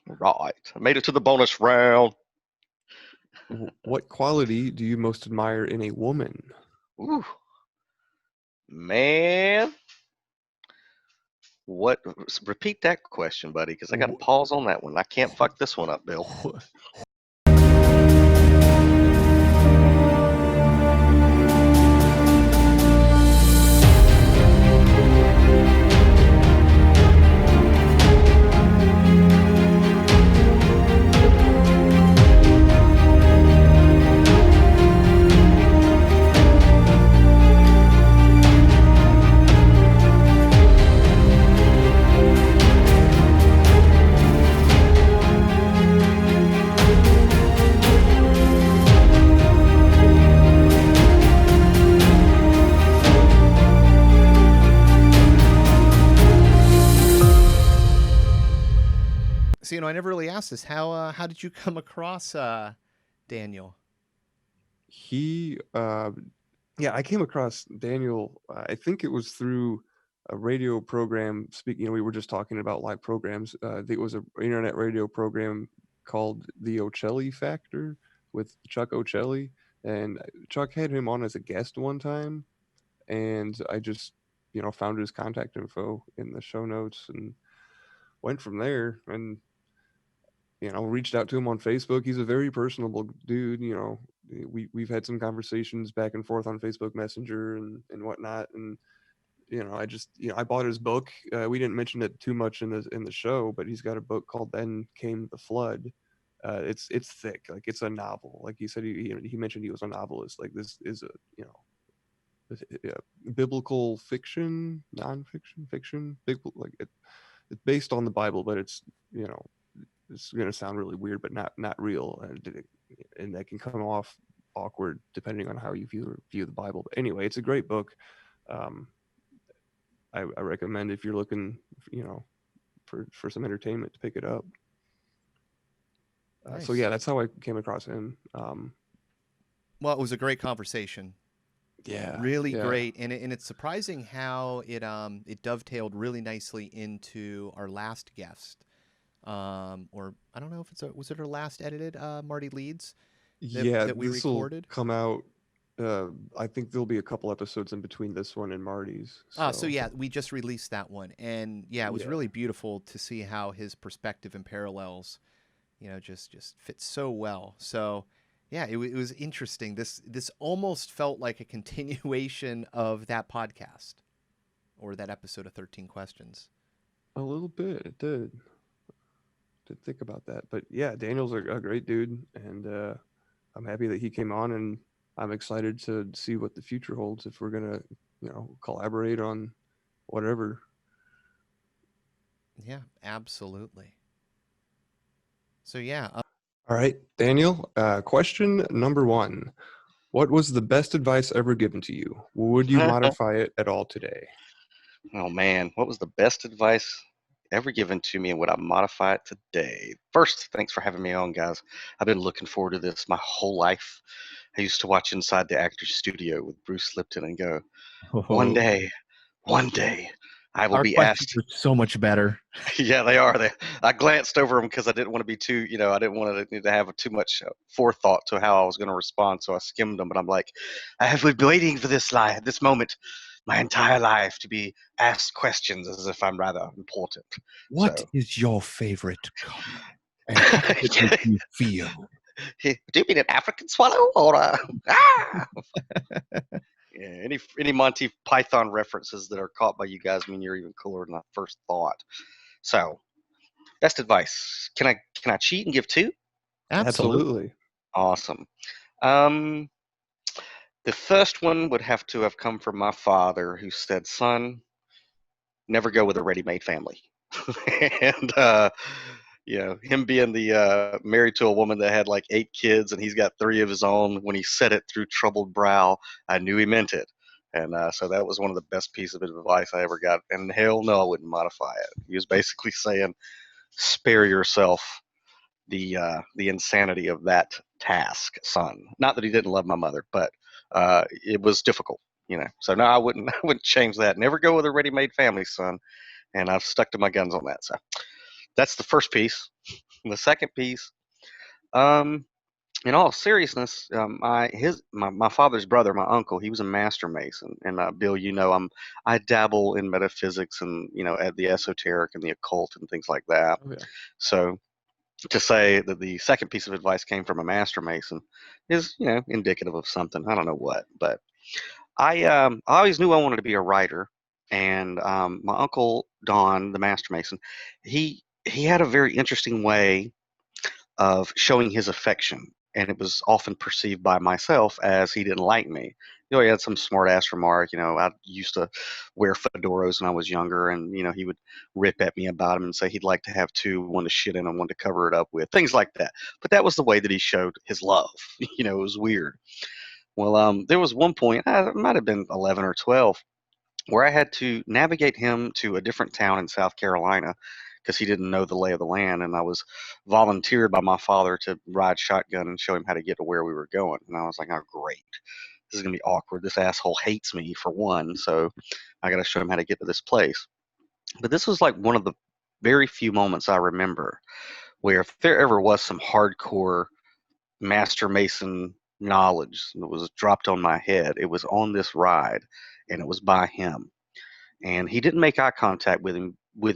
Right. I made it to the bonus round. What quality do you most admire in a woman? Ooh, man. What? Repeat that question, buddy, because I got to Wh- pause on that one. I can't fuck this one up, Bill. So I never really asked this. How did you come across Daniel? He, yeah, I came across Daniel. I think it was through a radio program. Speaking, we were just talking about live programs. I think it was an internet radio program called The Ocelli Factor with Chuck Ocelli, and Chuck had him on as a guest one time, and I just, found his contact info in the show notes and went from there. And reached out to him on Facebook. He's a very personable dude. We've had some conversations back and forth on Facebook Messenger and whatnot. And I just I bought his book. We didn't mention it too much in the show, but he's got a book called Then Came the Flood. It's thick, like it's a novel. Like he said, he mentioned he was a novelist. Like this is a biblical fiction, nonfiction, fiction, big like it's based on the Bible, but it's it's going to sound really weird, but not real, and that can come off awkward depending on how you view the Bible. But anyway, it's a great book. Um, I recommend if you're looking, for some entertainment to pick it up. Nice. So yeah, that's how I came across him. Well, it was a great conversation. Yeah, Really yeah, great, and it's surprising how it dovetailed really nicely into our last guest. Or I don't know if was it our last edited Marty Leeds yeah. that we This will recorded. come out. I think there'll be a couple episodes in between this one and Marty's. So So yeah, we just released that one, and yeah, it was yeah, really beautiful to see how his perspective and parallels, just fit so well. So yeah, it was interesting. This almost felt like a continuation of that podcast or that episode of 13 Questions. a little bit it did. To think about that. But yeah, Daniel's a great dude, and I'm happy that he came on, and I'm excited to see what the future holds if we're gonna, collaborate on whatever. Yeah, absolutely. So yeah, All right, Daniel. Question number one: what was the best advice ever given to you? Would you modify it at all today? Oh man, what was the best advice ever given to me, and would I modify it today? First, thanks for having me on, guys. I've been looking forward to this my whole life. I used to watch Inside the Actors Studio with Bruce Lipton and go, one Oh, day, one day, I will our be questions asked. are so much better. Yeah, they are. I glanced over them because I didn't want to be too, I didn't want to have too much forethought to how I was going to respond. So I skimmed them. But I'm like, I have been waiting for this moment, my entire life, to be asked questions as if I'm rather important. What So, is your favorite color? And how does it make you feel? do you mean an African swallow or a ah? Yeah, any Monty Python references that are caught by you guys mean you're even cooler than I first thought. So, best advice. Can I cheat and give two? Absolutely. Absolutely. Awesome. Um, the first one would have to have come from my father, who said, "Son, never go with a ready-made family." and him being the married to a woman that had like 8 kids, and he's got 3 of his own. When he said it through troubled brow, I knew he meant it. And so that was one of the best pieces of advice I ever got. And hell no, I wouldn't modify it. He was basically saying, spare yourself the insanity of that task, son. Not that he didn't love my mother, but it was difficult. So no, I wouldn't. I wouldn't change that. Never go with a ready-made family, son. And I've stuck to my guns on that. So that's the first piece. The second piece, um, in all seriousness, my father's brother, my uncle, he was a master mason, and Bill, I dabble in metaphysics and at the esoteric and the occult and things like that. Oh yeah. So to say that the second piece of advice came from a master mason is indicative of something. I don't know what, but I always knew I wanted to be a writer, and my uncle Don, the master mason, he had a very interesting way of showing his affection, and it was often perceived by myself as he didn't like me. He had some smart ass remark. I used to wear fedoras when I was younger, and he would rip at me about them and say he'd like to have two, one to shit in and one to cover it up with, things like that. But that was the way that he showed his love. It was weird. Well, there was one point, it might have been 11 or 12, where I had to navigate him to a different town in South Carolina because he didn't know the lay of the land, and I was volunteered by my father to ride shotgun and show him how to get to where we were going. And I was like, oh, great. This is going to be awkward. This asshole hates me, for one, so I got to show him how to get to this place. But this was like one of the very few moments I remember where if there ever was some hardcore Master Mason knowledge that was dropped on my head, it was on this ride, and it was by him. And he didn't make eye contact with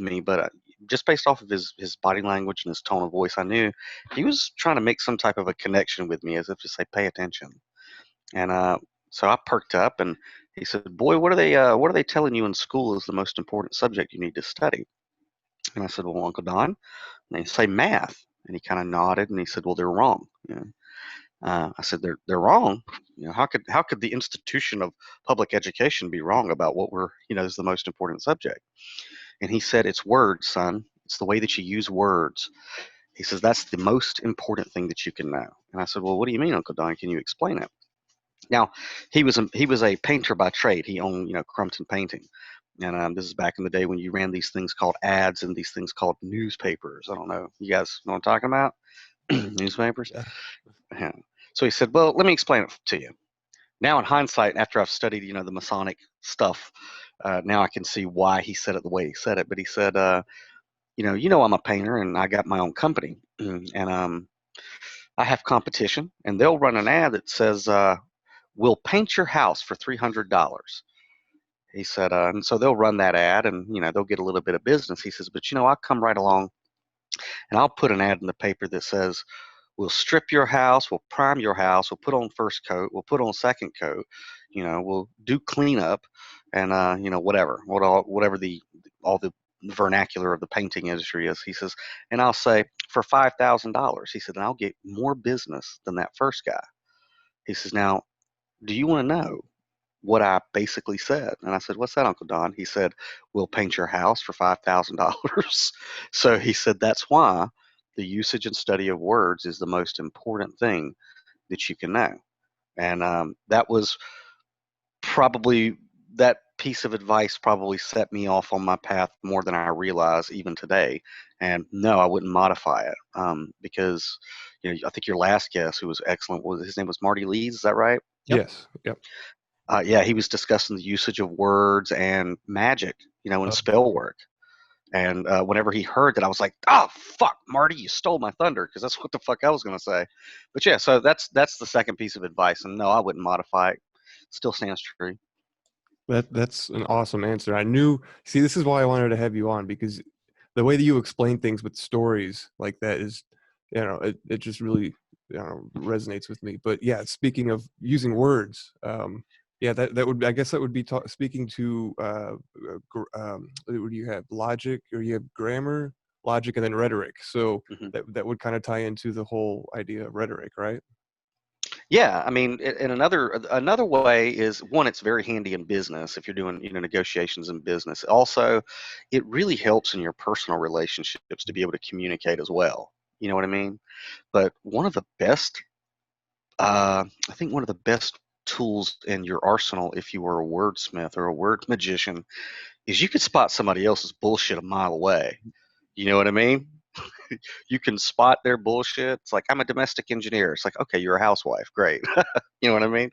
me, but just based off of his body language and his tone of voice, I knew he was trying to make some type of a connection with me, as if to say, "Pay attention." And so I perked up, and he said, "Boy, what are they telling you in school is the most important subject you need to study?" And I said, "Well, Uncle Don," and they say math, and he kind of nodded, and he said, "Well, they're wrong." I said, "They're wrong. How could the institution of public education be wrong about what is the most important subject?" And he said, "It's words, son. It's the way that you use words." He says, "That's the most important thing that you can know." And I said, "Well, what do you mean, Uncle Don? Can you explain it?" Now, he was a painter by trade. He owned, Crumpton Painting. And this is back in the day when you ran these things called ads and these things called newspapers. I don't know. You guys know what I'm talking about? Newspapers? Yeah. Yeah. So he said, "Well, let me explain it to you." Now, in hindsight, after I've studied, the Masonic stuff, now I can see why he said it the way he said it. But he said, I'm a painter and I got my own company, and I have competition, and they'll run an ad that says, "We'll paint your house for $300." He said, and so they'll run that ad, and they'll get a little bit of business. He says, "But I'll come right along, and I'll put an ad in the paper that says, we'll strip your house, we'll prime your house, we'll put on first coat, we'll put on second coat, we'll do cleanup, and whatever the all the vernacular of the painting industry is." He says, "And I'll say for $5,000." He said, "And I'll get more business than that first guy." He says, "Now, do you want to know what I basically said?" And I said, "What's that, Uncle Don?" He said, "We'll paint your house for $5,000." So he said, "That's why the usage and study of words is the most important thing that you can know." And that piece of advice probably set me off on my path more than I realize even today. And no, I wouldn't modify it, because I think your last guest, who was excellent, his name was Marty Lees. Is that right? Yep. Yes. Yep. Yeah, he was discussing the usage of words and magic, and Oh, spell work. And whenever he heard that, I was like, "Oh fuck, Marty, you stole my thunder," because that's what the fuck I was gonna say. But yeah, so that's the second piece of advice, and no, I wouldn't modify it. Still stands true. that's an awesome answer. I knew. See, this is why I wanted to have you on, because the way that you explain things with stories like that is, it just really, resonates with me. But yeah, speaking of using words, yeah, that would, I guess that would be speaking to what do you have, logic, or you have grammar, logic, and then rhetoric. So Hmm. that would kind of tie into the whole idea of rhetoric, right? Yeah, I mean, and another way is, one, it's very handy in business if you're doing negotiations in business. Also, it really helps in your personal relationships to be able to communicate as well. You know what I mean? But I think one of the best tools in your arsenal, if you were a wordsmith or a word magician, is you could spot somebody else's bullshit a mile away. You know what I mean? You can spot their bullshit. It's like, "I'm a domestic engineer." It's like, "Okay, you're a housewife. Great." You know what I mean?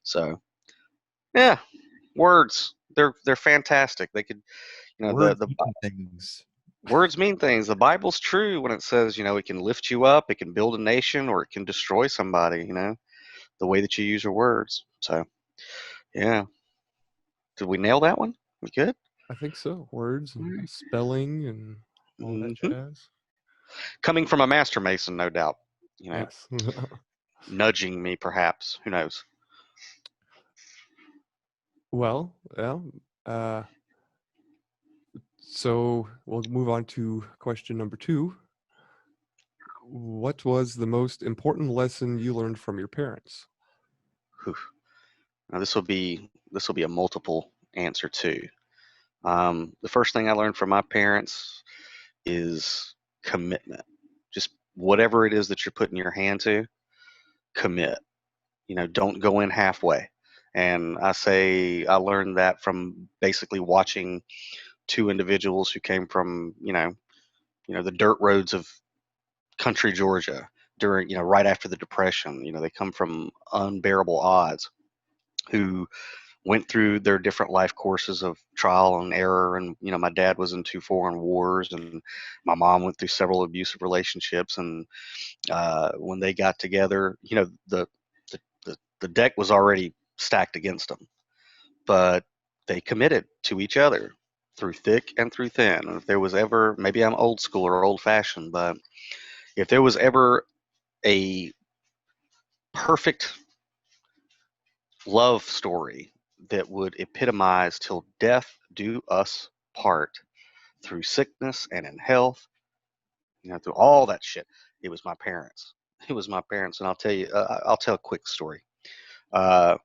So yeah, words. They're fantastic. They could, Words the mean things. Words mean things. The Bible's true when it says, it can lift you up, it can build a nation, or it can destroy somebody, the way that you use your words. So, yeah. Did we nail that one? We good? I think so. Words All and right. spelling and all that Mhm. jazz. Coming from a master mason, no doubt. Yes. Nudging me, perhaps. Who knows? Well, uh, so we'll move on to question number 2. What was the most important lesson you learned from your parents? Whew. Now this will be a multiple answer too. The first thing I learned from my parents is commitment. Just whatever it is that you're putting your hand to, commit. Don't go in halfway. And I learned that from basically watching two individuals who came from, the dirt roads of country Georgia during, right after the Depression. They come from unbearable odds, who went through their different life courses of trial and error. And, my dad was in 2 foreign wars, and my mom went through several abusive relationships. And when they got together, the deck was already stacked against them, but they committed to each other through thick and through thin. And if there was ever, maybe I'm old school or old fashioned, but if there was ever a perfect love story that would epitomize till death do us part, through sickness and in health, through all that shit, it was my parents. It was my parents. And I'll tell a quick story. Uh,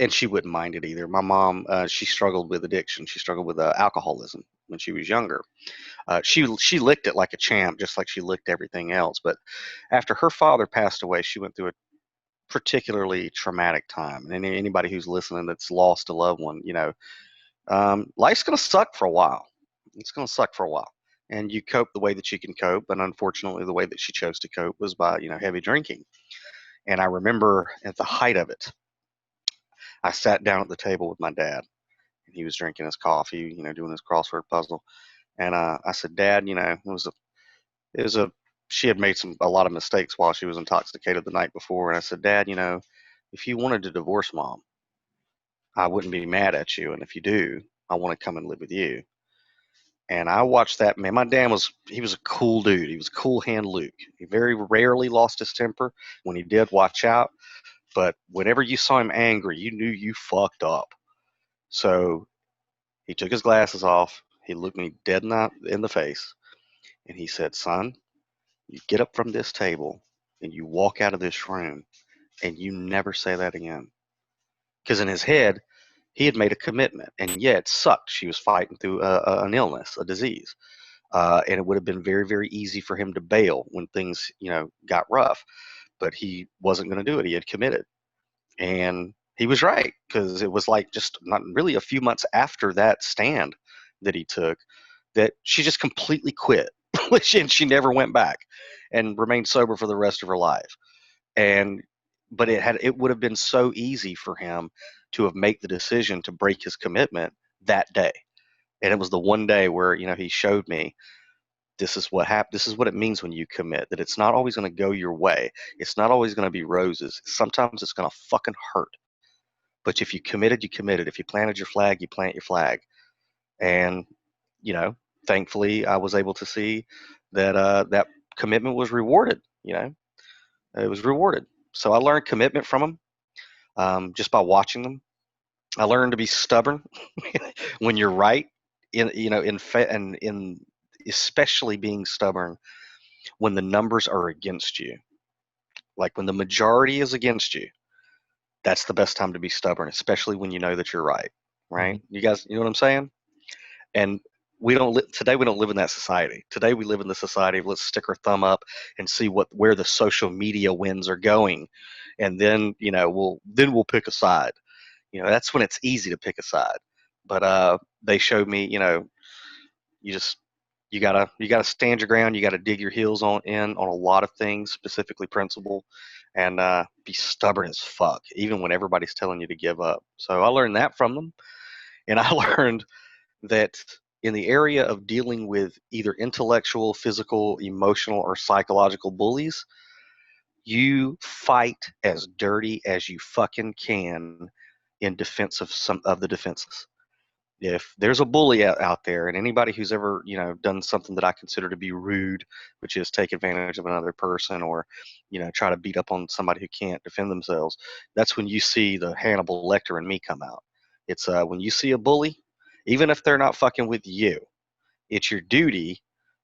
and she wouldn't mind it either. My mom, she struggled with addiction. She struggled with alcoholism when she was younger. She licked it like a champ, just like she licked everything else. But after her father passed away, she went through a particularly traumatic time. And anybody who's listening that's lost a loved one, life's gonna suck for a while. It's gonna suck for a while, and you cope the way that you can cope. And unfortunately, the way that she chose to cope was by heavy drinking. And I remember at the height of it, I sat down at the table with my dad, and he was drinking his coffee, doing his crossword puzzle. And I said, Dad, it was a she had made a lot of mistakes while she was intoxicated the night before. And I said, Dad, if you wanted to divorce Mom, I wouldn't be mad at you. And if you do, I want to come and live with you. And I watched that man. My dad he was a cool dude. He was a cool hand Luke. He very rarely lost his temper. When he did, watch out. But whenever you saw him angry, you knew you fucked up. So he took his glasses off. He looked me dead in the face, and he said, Son, you get up from this table and you walk out of this room, and you never say that again. Because in his head, he had made a commitment, and yeah, it sucked. She was fighting through an illness, a disease. And it would have been very, very easy for him to bail when things, got rough. But he wasn't going to do it. He had committed, and he was right, because it was like just not really a few months after that stand that he took that she just completely quit, and she never went back, and remained sober for the rest of her life. And but it would have been so easy for him to have made the decision to break his commitment that day. And it was the one day where he showed me, this is what happened. This is what it means when you commit, that it's not always going to go your way. It's not always going to be roses. Sometimes it's going to fucking hurt. But if you committed, you committed. If you planted your flag, you plant your flag. And, you know, thankfully I was able to see that that commitment was rewarded. It was rewarded. So I learned commitment from them, just by watching them. I learned to be stubborn when you're right, in especially being stubborn when the numbers are against you. Like when the majority is against you, that's the best time to be stubborn, especially when you know that you're right. Mhm. Right? You guys, you know what I'm saying? And today. We don't live in that society. Today we live in the society of, let's stick our thumb up and see where the social media winds are going, and then we'll pick a side. That's when it's easy to pick a side. But they showed me, you just you gotta stand your ground. You gotta dig your heels on a lot of things, specifically principle, and be stubborn as fuck, even when everybody's telling you to give up. So I learned that from them, and I learned that in the area of dealing with either intellectual, physical, emotional, or psychological bullies, you fight as dirty as you fucking can in defense of some of the defenseless. If there's a bully out there, and anybody who's ever, done something that I consider to be rude, which is take advantage of another person, or try to beat up on somebody who can't defend themselves, that's when you see the Hannibal Lecter in me come out. It's when you see a bully, even if they're not fucking with you, it's your duty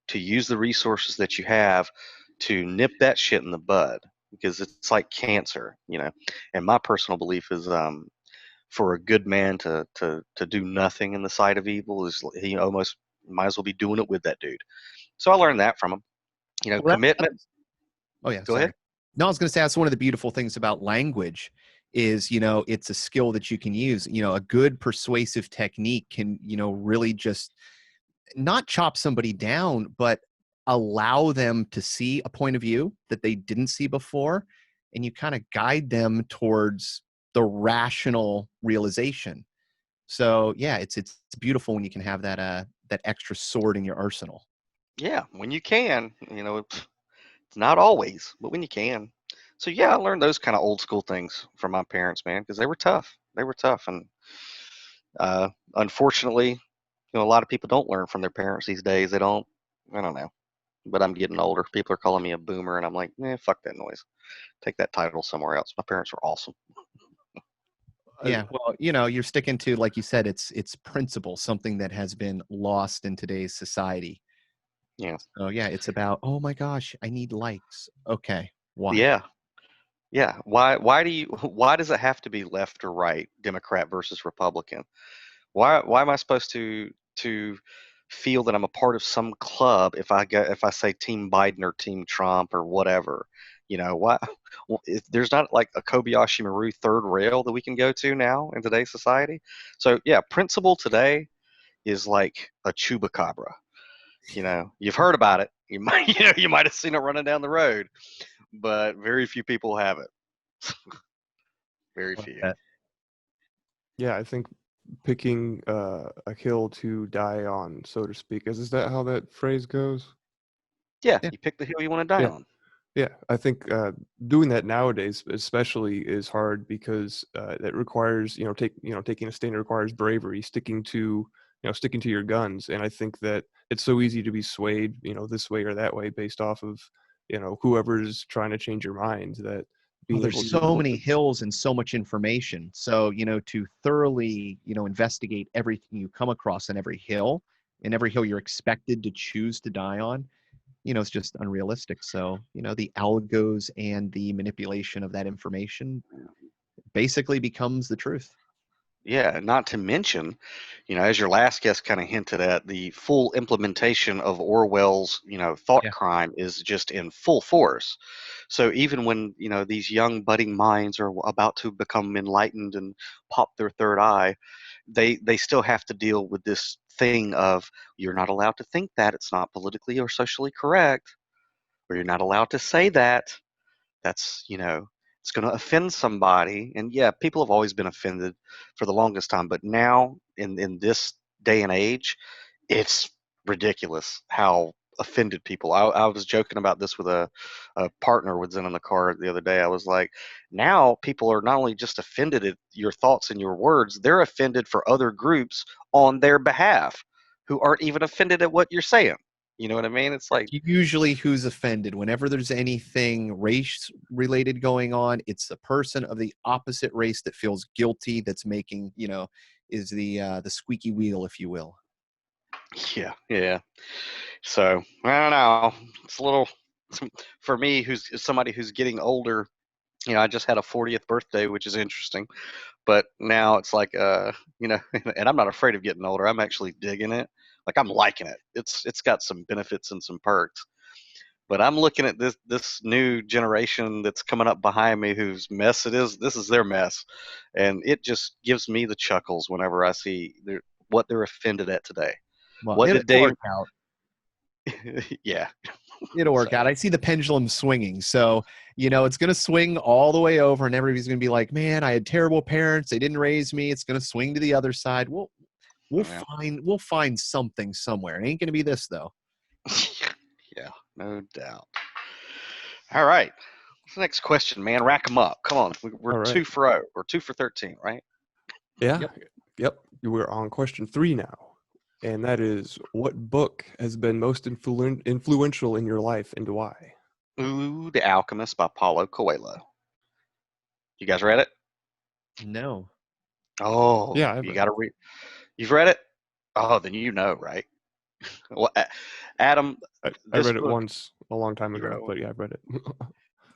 to use the resources that you have to nip that shit in the bud, because it's like cancer. And my personal belief is, for a good man to do nothing in the sight of evil is, he almost might as well be doing it with that dude. So I learned that from him. Well, Commitment. oh yeah, Go sorry. ahead. No, I was going to say that's one of the beautiful things about language is, it's a skill that you can use. A good persuasive technique can, really just not chop somebody down, but allow them to see a point of view that they didn't see before, and you kind of guide them towards the rational realization. So yeah, it's beautiful when you can have that extra sword in your arsenal. Yeah, when you can. It's not always, but when you can. So yeah, I learned those kind of old school things from my parents, man, because they were tough. They were tough, and unfortunately, a lot of people don't learn from their parents these days. They don't. I don't know. But I'm getting older. People are calling me a boomer, and I'm like, fuck that noise. Take that title somewhere else. My parents were awesome. Yeah, well, you're sticking to, like you said, it's principle, something that has been lost in today's society. Yeah. So yeah, it's about, oh my gosh, I need likes. Okay, why? Yeah. Yeah. Why does it have to be left or right, Democrat versus Republican? Why am I supposed to feel that I'm a part of some club if I say Team Biden or Team Trump or whatever? Why? Well, if there's not like a Kobayashi Maru third rail that we can go to now in today's society. So yeah, principle today is like a chupacabra. You've heard about it. You might you might have seen it running down the road, but very few people have it. Very Like few. that. Yeah, I think picking a hill to die on, so to speak. Is that how that phrase goes? Yeah, Yeah. you pick the hill you want to die Yeah. on. Yeah, I think doing that nowadays, especially, is hard because it requires, taking a stand requires bravery, sticking to your guns, and I think that it's so easy to be swayed, this way or that way based off of, whoever's trying to change your mind. That Well, being able there's to, so many hills and so much information. So, to thoroughly, investigate everything you come across on every hill, and every hill you're expected to choose to die on, it's just unrealistic. So, the algos and the manipulation of that information basically becomes the truth. Yeah, not to mention, as your last guest kind of hinted at, the full implementation of Orwell's, thought Yeah. crime is just in full force. So even when, these young budding minds are about to become enlightened and pop their third eye, they still have to deal with this thing of, you're not allowed to think that, it's not politically or socially correct, or you're not allowed to say that. That's, it's going to offend somebody. And yeah, people have always been offended for the longest time, but now in this day and age, it's ridiculous how offended people. I was joking about this with a partner was in the car the other day. I was like, now people are not only just offended at your thoughts and your words, they're offended for other groups on their behalf who aren't even offended at what you're saying. You know what I mean? It's like, Usually who's offended whenever there's anything race related going on, it's the person of the opposite race that feels guilty, that's making, is the squeaky wheel, if you will. yeah, yeah. So I don't know. It's a little for me, who's somebody who's getting older. I just had a 40th birthday, which is interesting. But now it's like, and I'm not afraid of getting older. I'm actually digging it. Like I'm liking it. It's got some benefits and some perks. But I'm looking at this new generation that's coming up behind me, whose mess it is. This is their mess, and it just gives me the chuckles whenever I see what they're offended at today. Well, What it'll did Dave? work out. Yeah. It'll So work out. I see the pendulum swinging. So, it's going to swing all the way over, and everybody's going to be like, man, I had terrible parents. They didn't raise me. It's going to swing to the other side. Well, Yeah. We'll find something somewhere. It ain't gonna be this though. Yeah, no doubt. All right. What's the next question, man? Rack them up. Come on. We're All right. 2 for 0. We're 2 for 13, right? Yeah. Yep. Yep. We're on question 3 now. And that is, what book has been most influential in your life and why? Ooh, The Alchemist by Paulo Coelho. You guys read it? No. Oh, Yeah, I've you read got to read. You've read it? Oh, then you know, right? Well, Adam, I this read it book, once a long time you read ago, it? but yeah, I've read it.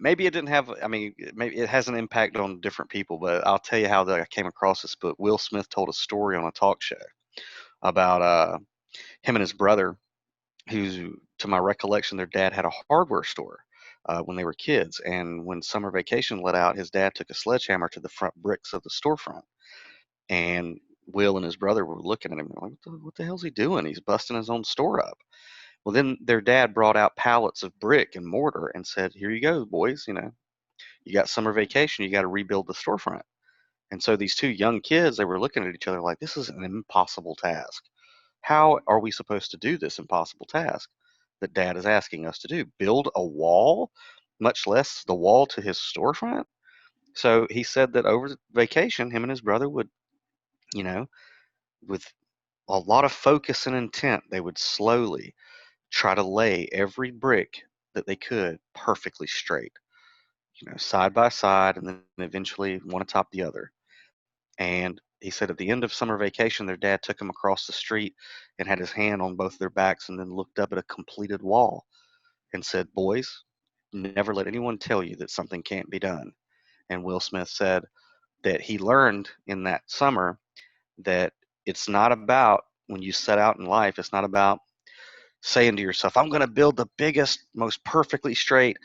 Maybe it didn't have, I mean, maybe it has an impact on different people, but I'll tell you how I came across this book. Will Smith told a story on a talk show about him and his brother, who, to my recollection, their dad had a hardware store when they were kids. And when summer vacation let out, his dad took a sledgehammer to the front bricks of the storefront. And Will and his brother were looking at him like, what the hell's he doing? He's busting his own store up. Well, then their dad brought out pallets of brick and mortar and said, here you go, boys. You got summer vacation. You got to rebuild the storefront. And so these two young kids, they were looking at each other like, this is an impossible task. How are we supposed to do this impossible task that dad is asking us to do? Build a wall, much less the wall to his storefront? So he said that over vacation, him and his brother would, you know, with a lot of focus and intent, they would slowly try to lay every brick that they could perfectly straight, side by side, and then eventually one atop the other. And he said at the end of summer vacation, their dad took them across the street and had his hand on both their backs and then looked up at a completed wall and said, boys, never let anyone tell you that something can't be done. And Will Smith said that he learned in that summer that it's not about, when you set out in life, it's not about saying to yourself, I'm going to build the biggest, most perfectly straight,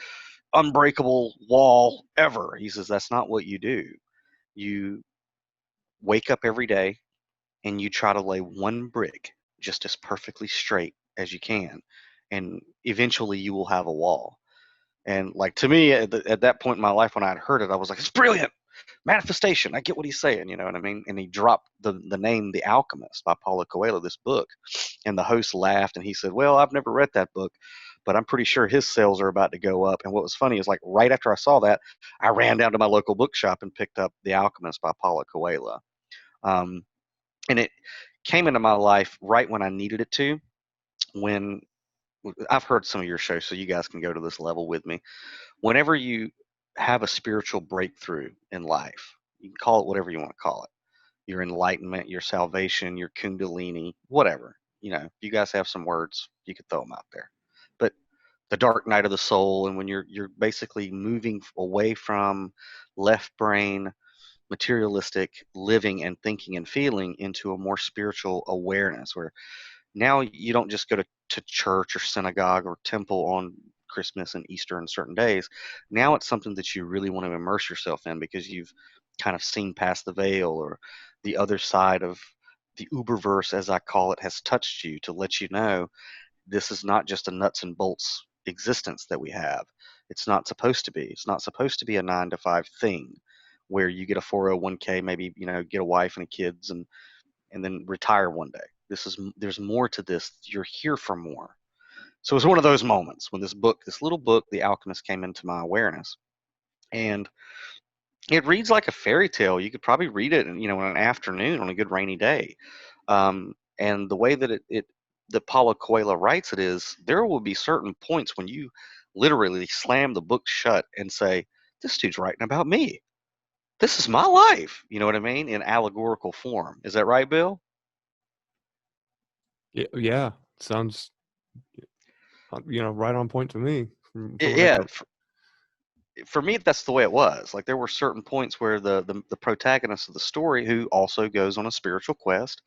unbreakable wall ever. He says that's not what you do. You wake up every day and you try to lay one brick just as perfectly straight as you can, and eventually you will have a wall. And like, to me, at that point in my life when I had heard it, I was like, it's brilliant manifestation. I get what he's saying, you know what I mean? And he dropped the name The Alchemist by Paulo Coelho, this book. And the host laughed and he said, well, I've never read that book, but I'm pretty sure his sales are about to go up. And what was funny is, like, right after I saw that, I ran down to my local bookshop and picked up The Alchemist by Paulo Coelho. Um, and it came into my life right when I needed it to. When I've heard some of your shows, so you guys can go to this level with me. Whenever you have a spiritual breakthrough in life, you can call it whatever you want to call it, your enlightenment, your salvation, your kundalini, whatever. You guys have some words, you could throw them out there. But the dark night of the soul, and when you're basically moving away from left brain materialistic living and thinking and feeling into a more spiritual awareness, where now you don't just go to church or synagogue or temple on Christmas and Easter and certain days. Now it's something that you really want to immerse yourself in because you've kind of seen past the veil, or the other side of the Uberverse, as I call it, has touched you to let you know this is not just a nuts and bolts existence that we have. It's not supposed to be. It's not supposed to be a 9 to 5 thing where you get a 401k, maybe, get a wife and kids, and then retire one day. There's more to this. You're here for more. So it was one of those moments when this little book, The Alchemist, came into my awareness. And it reads like a fairy tale. You could probably read it in an afternoon on a good rainy day. And the way that that Paulo Coelho writes it is, there will be certain points when you literally slam the book shut and say, this dude's writing about me. This is my life. You know what I mean? In allegorical form. Is that right, Bill? Yeah, sounds right on point to me from what I Yeah. can. For me, that's the way it was. Like, there were certain points where the protagonist of the story, who also goes on a spiritual quest,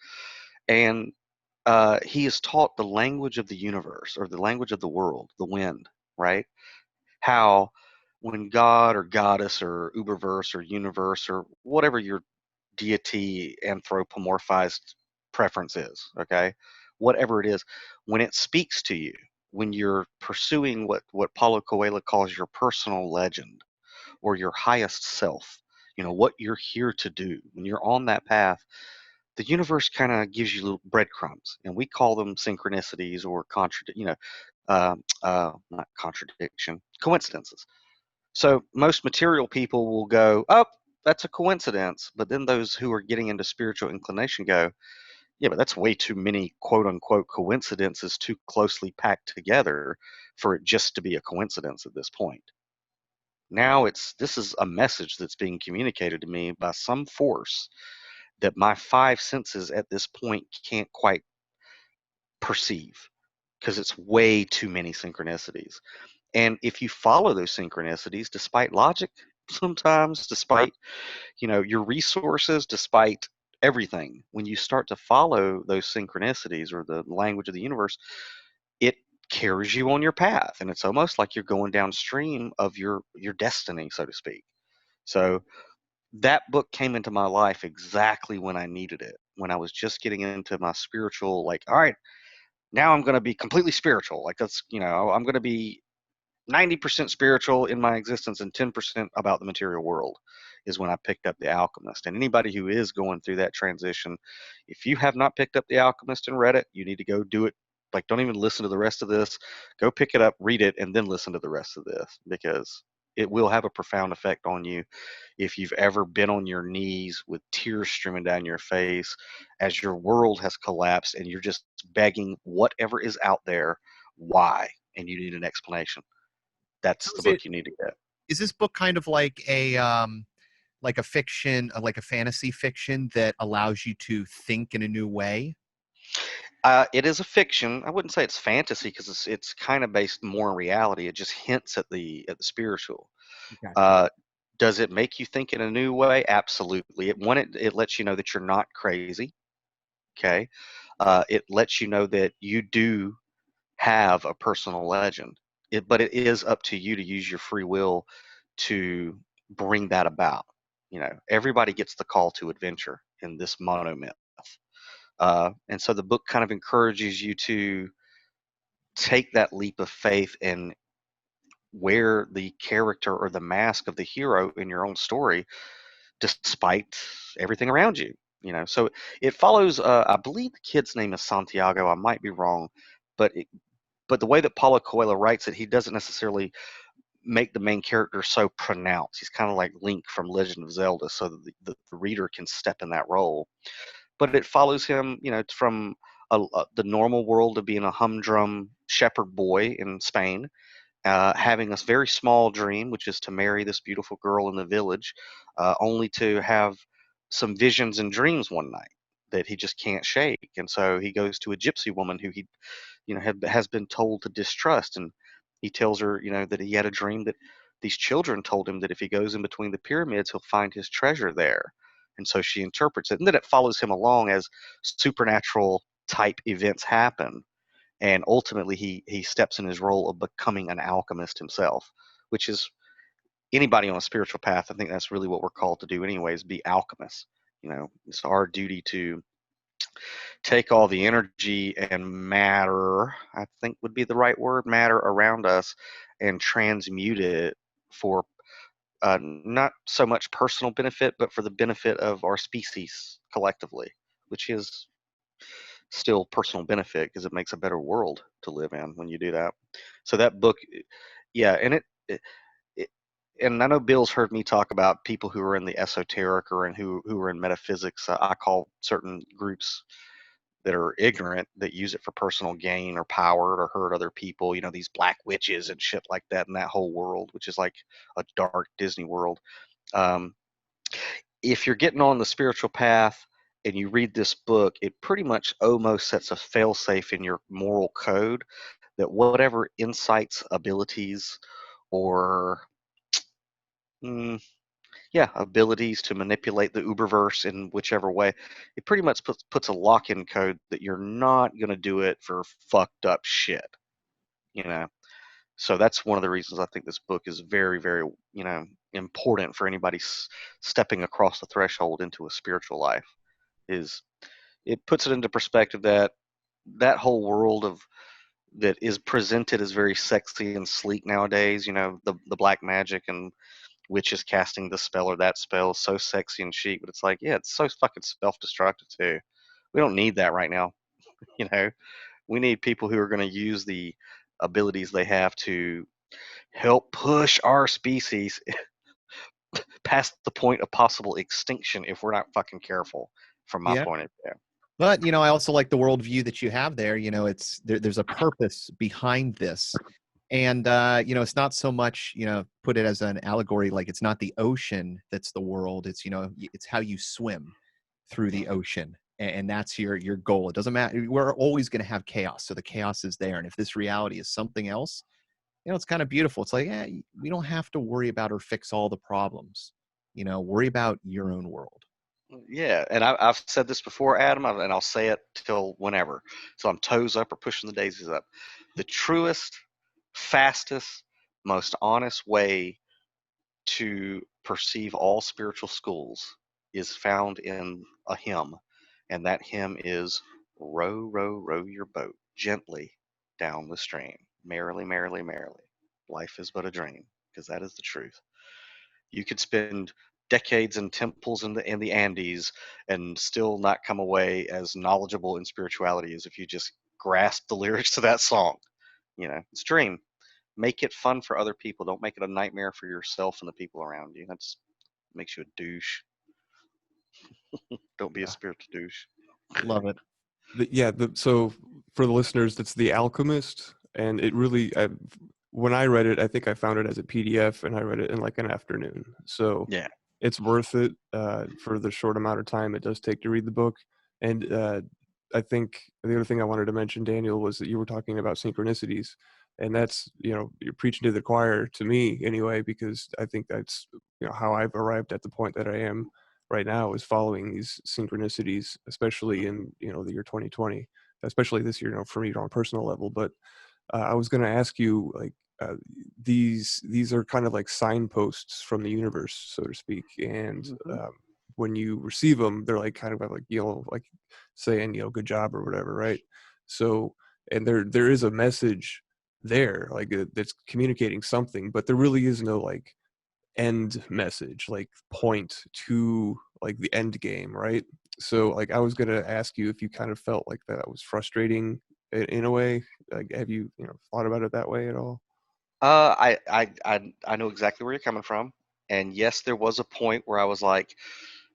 and he is taught the language of the universe, or the language of the world, the wind, right? How when God or goddess or uberverse or universe or whatever your deity anthropomorphized preference is, okay, whatever it is, when it speaks to you, when you're pursuing what Paulo Coelho calls your personal legend, or your highest self, what you're here to do, when you're on that path, the universe kind of gives you little breadcrumbs, and we call them synchronicities or not contradiction, coincidences. So most material people will go, oh, that's a coincidence. But then those who are getting into spiritual inclination go, yeah, but that's way too many quote unquote coincidences too closely packed together for it just to be a coincidence at this point. Now this is a message that's being communicated to me by some force that my five senses at this point can't quite perceive because it's way too many synchronicities. And if you follow those synchronicities, despite logic, sometimes, despite your resources, despite everything, when you start to follow those synchronicities or the language of the universe, it carries you on your path, and it's almost like you're going downstream of your destiny, so to speak. So that book came into my life exactly when I needed it, when I was just getting into my spiritual, like, all right, now I'm going to be completely spiritual. Like, that's, I'm going to be 90% spiritual in my existence and 10% about the material world, is when I picked up The Alchemist. And anybody who is going through that transition, if you have not picked up The Alchemist and read it, you need to go do it. Like, don't even listen to the rest of this. Go pick it up, read it, and then listen to the rest of this, because it will have a profound effect on you. If you've ever been on your knees with tears streaming down your face as your world has collapsed and you're just begging whatever is out there, why? And you need an explanation. That's So the book you need to get. is this book kind of like a fiction, like a fantasy fiction that allows you to think in a new way? It is a fiction. I wouldn't say it's fantasy because it's kind of based more in reality. It just hints at the spiritual. Okay. Uh, does it make you think in a new way? Absolutely. It lets you know that you're not crazy. Okay. It lets you know that you do have a personal legend. But it is up to you to use your free will to bring that about. Everybody gets the call to adventure in this monomyth. And so the book kind of encourages you to take that leap of faith and wear the character or the mask of the hero in your own story, despite everything around you. So it follows. I believe the kid's name is Santiago. I might be wrong, but the way that Paulo Coelho writes it, he doesn't necessarily make the main character so pronounced. He's kind of like Link from Legend of Zelda, so that the reader can step in that role. But it follows him, from the normal world of being a humdrum shepherd boy in Spain, having a very small dream, which is to marry this beautiful girl in the village, only to have some visions and dreams one night that he just can't shake. And so he goes to a gypsy woman who he has been told to distrust, and he tells her that he had a dream that these children told him that if he goes in between the pyramids he'll find his treasure there. And so she interprets it, and then it follows him along as supernatural type events happen, and ultimately he steps in his role of becoming an alchemist himself, which is anybody on a spiritual path. I think that's really what we're called to do anyways, be alchemists. It's our duty to take all the energy and matter, I think would be the right word, matter around us, and transmute it for not so much personal benefit, but for the benefit of our species collectively, which is still personal benefit because it makes a better world to live in when you do that. So that book, yeah, and it and I know Bill's heard me talk about people who are in the esoteric or who are in metaphysics. I call certain groups that are ignorant that use it for personal gain or power or hurt other people. These black witches and shit like that in that whole world, which is like a dark Disney world. Um, if you're getting on the spiritual path and you read this book, it pretty much almost sets a failsafe in your moral code that whatever insights, abilities, or mm, abilities to manipulate the Uberverse in whichever way, it pretty much puts a lock-in code that you're not going to do it for fucked up shit. You know, so that's one of the reasons I think this book is very, very, important for anybody stepping across the threshold into a spiritual life. Is it puts it into perspective that that whole world of that is presented as very sexy and sleek nowadays. The black magic and witches casting this spell or that spell, so sexy and chic, but it's like, yeah, it's so fucking self-destructive too. We don't need that right now. You know, we need people who are going to use the abilities they have to help push our species past the point of possible extinction if we're not fucking careful, from my Yeah. point of view. But, I also like the worldview that you have there. It's there's a purpose behind this. And, it's not so much, put it as an allegory, like it's not the ocean that's the world. It's, it's how you swim through the ocean. And that's your goal. It doesn't matter. We're always going to have chaos. So the chaos is there. And if this reality is something else, it's kind of beautiful. It's like, we don't have to worry about or fix all the problems. Worry about your own world. Yeah, and I've said this before, Adam, and I'll say it till whenever. So I'm toes up or pushing the daisies up. The truest, fastest, most honest way to perceive all spiritual schools is found in a hymn, and that hymn is "Row, row, row your boat gently down the stream, merrily, merrily, merrily. Life is but a dream," because that is the truth. You could spend decades in temples in the Andes and still not come away as knowledgeable in spirituality as if you just grasp the lyrics to that song. It's a dream. Make it fun for other people. Don't make it a nightmare for yourself and the people around you. That's makes you a douche. Don't be a Yeah. spiritual douche. Love it. So for the listeners, that's The Alchemist, and it really, when I read it, I think I found it as a PDF, and I read it in like an afternoon. So Yeah. it's worth it for the short amount of time it does take to read the book. And I think the other thing I wanted to mention, Daniel, was that you were talking about synchronicities, and that's you're preaching to the choir to me anyway, because I think that's how I've arrived at the point that I am right now, is following these synchronicities, especially in the year 2020, especially this year, for me on a personal level. But I was going to ask you, like, these are kind of like signposts from the universe, so to speak, and when you receive them, they're like kind of like like saying good job or whatever, right? So, and there is a message there, like that's communicating something, but there really is no like end message, like point to like the end game, right? So like I was gonna ask you if you kind of felt like that was frustrating in a way. Like, have you thought about it that way at all? I know exactly where you're coming from, and yes, there was a point where I was like,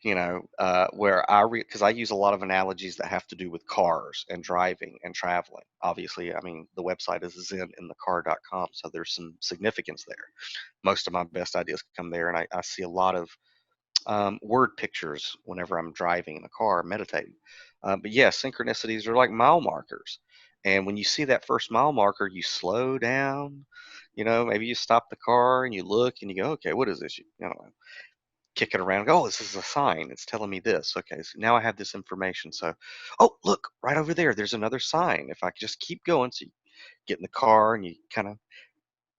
where because I use a lot of analogies that have to do with cars and driving and traveling. Obviously, I mean, the website is zeninthecar.com, so there's some significance there. Most of my best ideas come there, and I see a lot of word pictures whenever I'm driving in a car, meditating. But yeah, synchronicities are like mile markers. And when you see that first mile marker, you slow down. Maybe you stop the car and you look and you go, okay, what is this? You know, kick it around. Go, oh, this is a sign. It's telling me this. Okay, so now I have this information. So, oh, look, right over there, there's another sign. If I could just keep going, so you get in the car and you kind of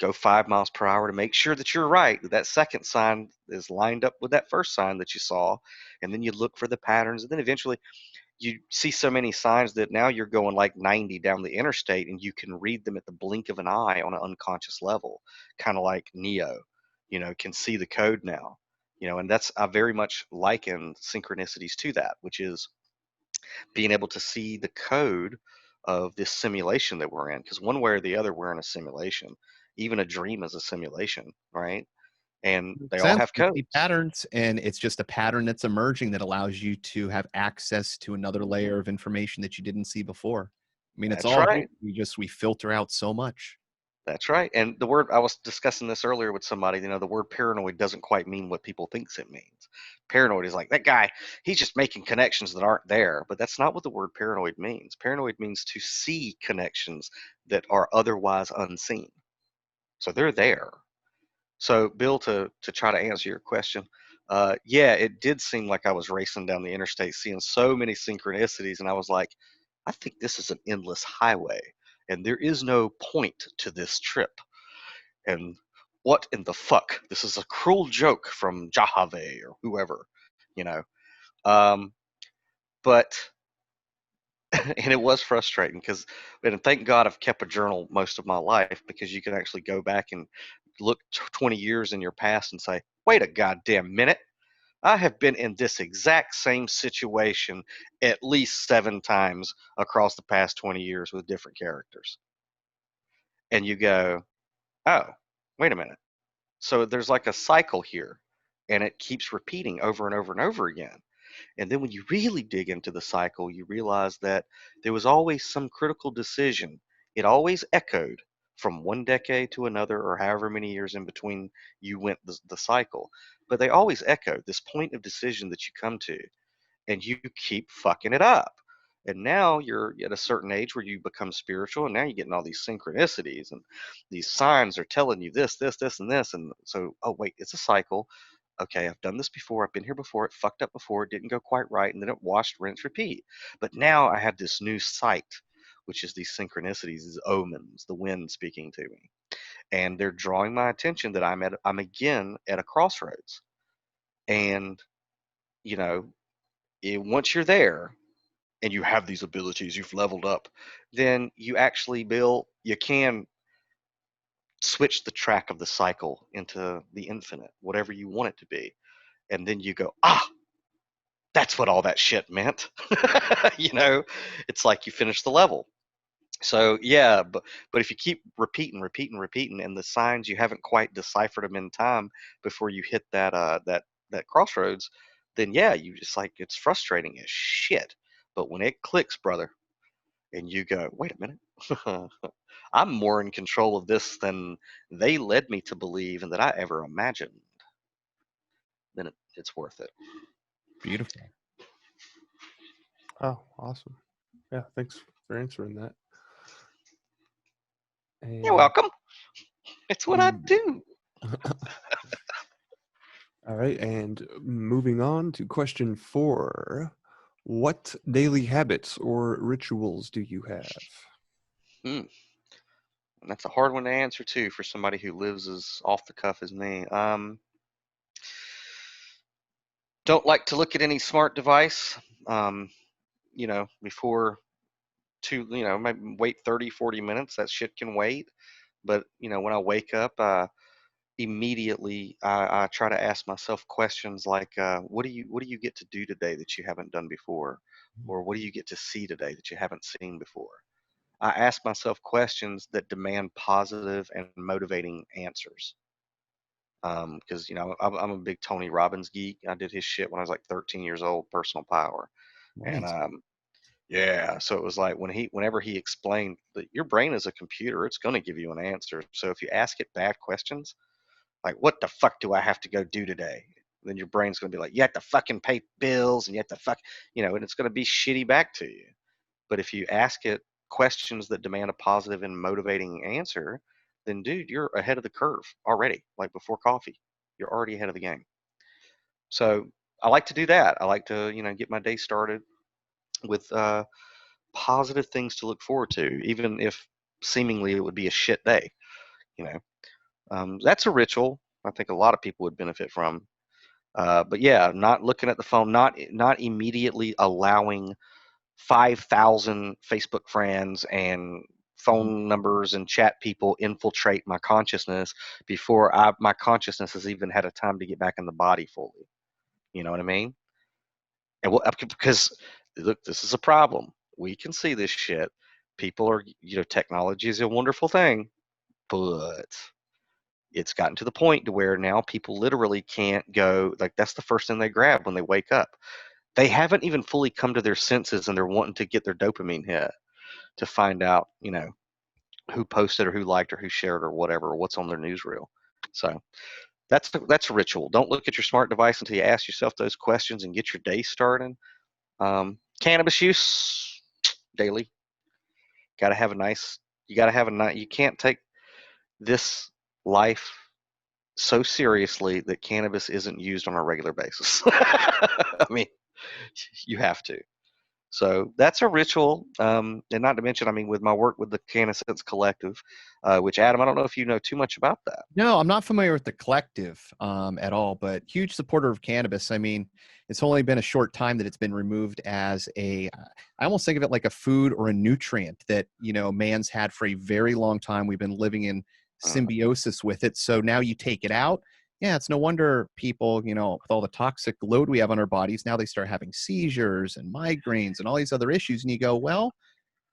go 5 miles per hour to make sure that you're right, that second sign is lined up with that first sign that you saw. And then you look for the patterns. And then eventually you see so many signs that now you're going like 90 down the interstate and you can read them at the blink of an eye on an unconscious level, kind of like Neo, can see the code now. And that's, I very much liken synchronicities to that, which is being able to see the code of this simulation that we're in. Because one way or the other, we're in a simulation. Even a dream is a simulation, right? And they Makes all sense. have You see codes. patterns, and it's just a pattern that's emerging that allows you to have access to another layer of information that you didn't see before. I mean, it's That's all here. right. We filter out so much. That's right. And the word, I was discussing this earlier with somebody, the word paranoid doesn't quite mean what people thinks it means. Paranoid is like, that guy, he's just making connections that aren't there. But that's not what the word paranoid means. Paranoid means to see connections that are otherwise unseen. So they're there. So, Bill, to try to answer your question, yeah, it did seem like I was racing down the interstate, seeing so many synchronicities, and I was like, I think this is an endless highway, and there is no point to this trip. And what in the fuck? This is a cruel joke from Jahave or whoever, you know. Um, but and it was frustrating because, and thank God I've kept a journal most of my life, because you can actually go back and look 20 years in your past and say, wait a goddamn minute, I have been in this exact same situation at least 7 times across the past 20 years with different characters. And you go, oh, wait a minute. So there's like a cycle here, and it keeps repeating over and over and over again. And then when you really dig into the cycle, you realize that there was always some critical decision. It always echoed from one decade to another, or however many years in between you went the cycle. But they always echo this point of decision that you come to, and you keep fucking it up. And now you're at a certain age where you become spiritual, and now you're getting all these synchronicities, and these signs are telling you this, this, this, and this. And so, oh, wait, it's a cycle. Okay, I've done this before. I've been here before. It fucked up before. It didn't go quite right. And then it washed, rinse, repeat. But now I have this new sight, which is these synchronicities, these omens, the wind speaking to me. And they're drawing my attention that I'm again at a crossroads. And, you know, once you're there, and you have these abilities, you've leveled up, then you actually, Bill, you can switch the track of the cycle into the infinite, whatever you want it to be. And then you go, that's what all that shit meant. You know, it's like you finish the level. So yeah, but if you keep repeating, and the signs you haven't quite deciphered them in time before you hit that crossroads, then yeah, you just like, it's frustrating as shit. But when it clicks, brother, and you go, wait a minute, I'm more in control of this than they led me to believe and that I ever imagined, then it's worth it. Beautiful. Oh, awesome. Yeah, thanks for answering that. You're And welcome. It's what I do. all right, and moving on to question 4. What daily habits or rituals do you have? Hmm. And that's a hard one to answer too for somebody who lives as off the cuff as me. Don't like to look at any smart device. Before maybe wait 30, 40 minutes. That shit can wait. But when I wake up, immediately I try to ask myself questions like, what do you get to do today that you haven't done before, or what do you get to see today that you haven't seen before? I ask myself questions that demand positive and motivating answers. Because I'm a big Tony Robbins geek. I did his shit when I was like 13 years old, Personal Power, and Nice. yeah. So it was like whenever he explained that your brain is a computer, it's going to give you an answer. So if you ask it bad questions, like, what the fuck do I have to go do today? Then your brain's going to be like, you have to fucking pay bills, and you have to and it's going to be shitty back to you. But if you ask it questions that demand a positive and motivating answer, then dude, you're ahead of the curve already. Like before coffee, you're already ahead of the game. So I like to do that. I like to, get my day started with positive things to look forward to, even if seemingly it would be a shit day. You know, that's a ritual I think a lot of people would benefit from. But yeah, not looking at the phone, not immediately allowing 5,000 Facebook friends and phone numbers and chat people infiltrate my consciousness before my consciousness has even had a time to get back in the body fully. You know what I mean? And because look, this is a problem. We can see this shit. People are, technology is a wonderful thing, but it's gotten to the point to where now people literally can't go, like, that's the first thing they grab when they wake up. They haven't even fully come to their senses, and they're wanting to get their dopamine hit to find out, who posted or who liked or who shared or whatever, or what's on their newsreel. So that's a ritual. Don't look at your smart device until you ask yourself those questions and get your day started. Cannabis use daily. Got to have a nice. You got to have a nice. You can't take this life so seriously that cannabis isn't used on a regular basis. I mean, you have to. So that's a ritual, and not to mention, I mean, with my work with the Cannabis Collective, which, Adam, I don't know if you know too much about that. No, I'm not familiar with the collective at all, but huge supporter of cannabis. I mean, it's only been a short time that it's been removed as I almost think of it like a food or a nutrient that, man's had for a very long time. We've been living in symbiosis with it. So now you take it out, yeah, it's no wonder people, with all the toxic load we have on our bodies, now they start having seizures and migraines and all these other issues. And you go, well,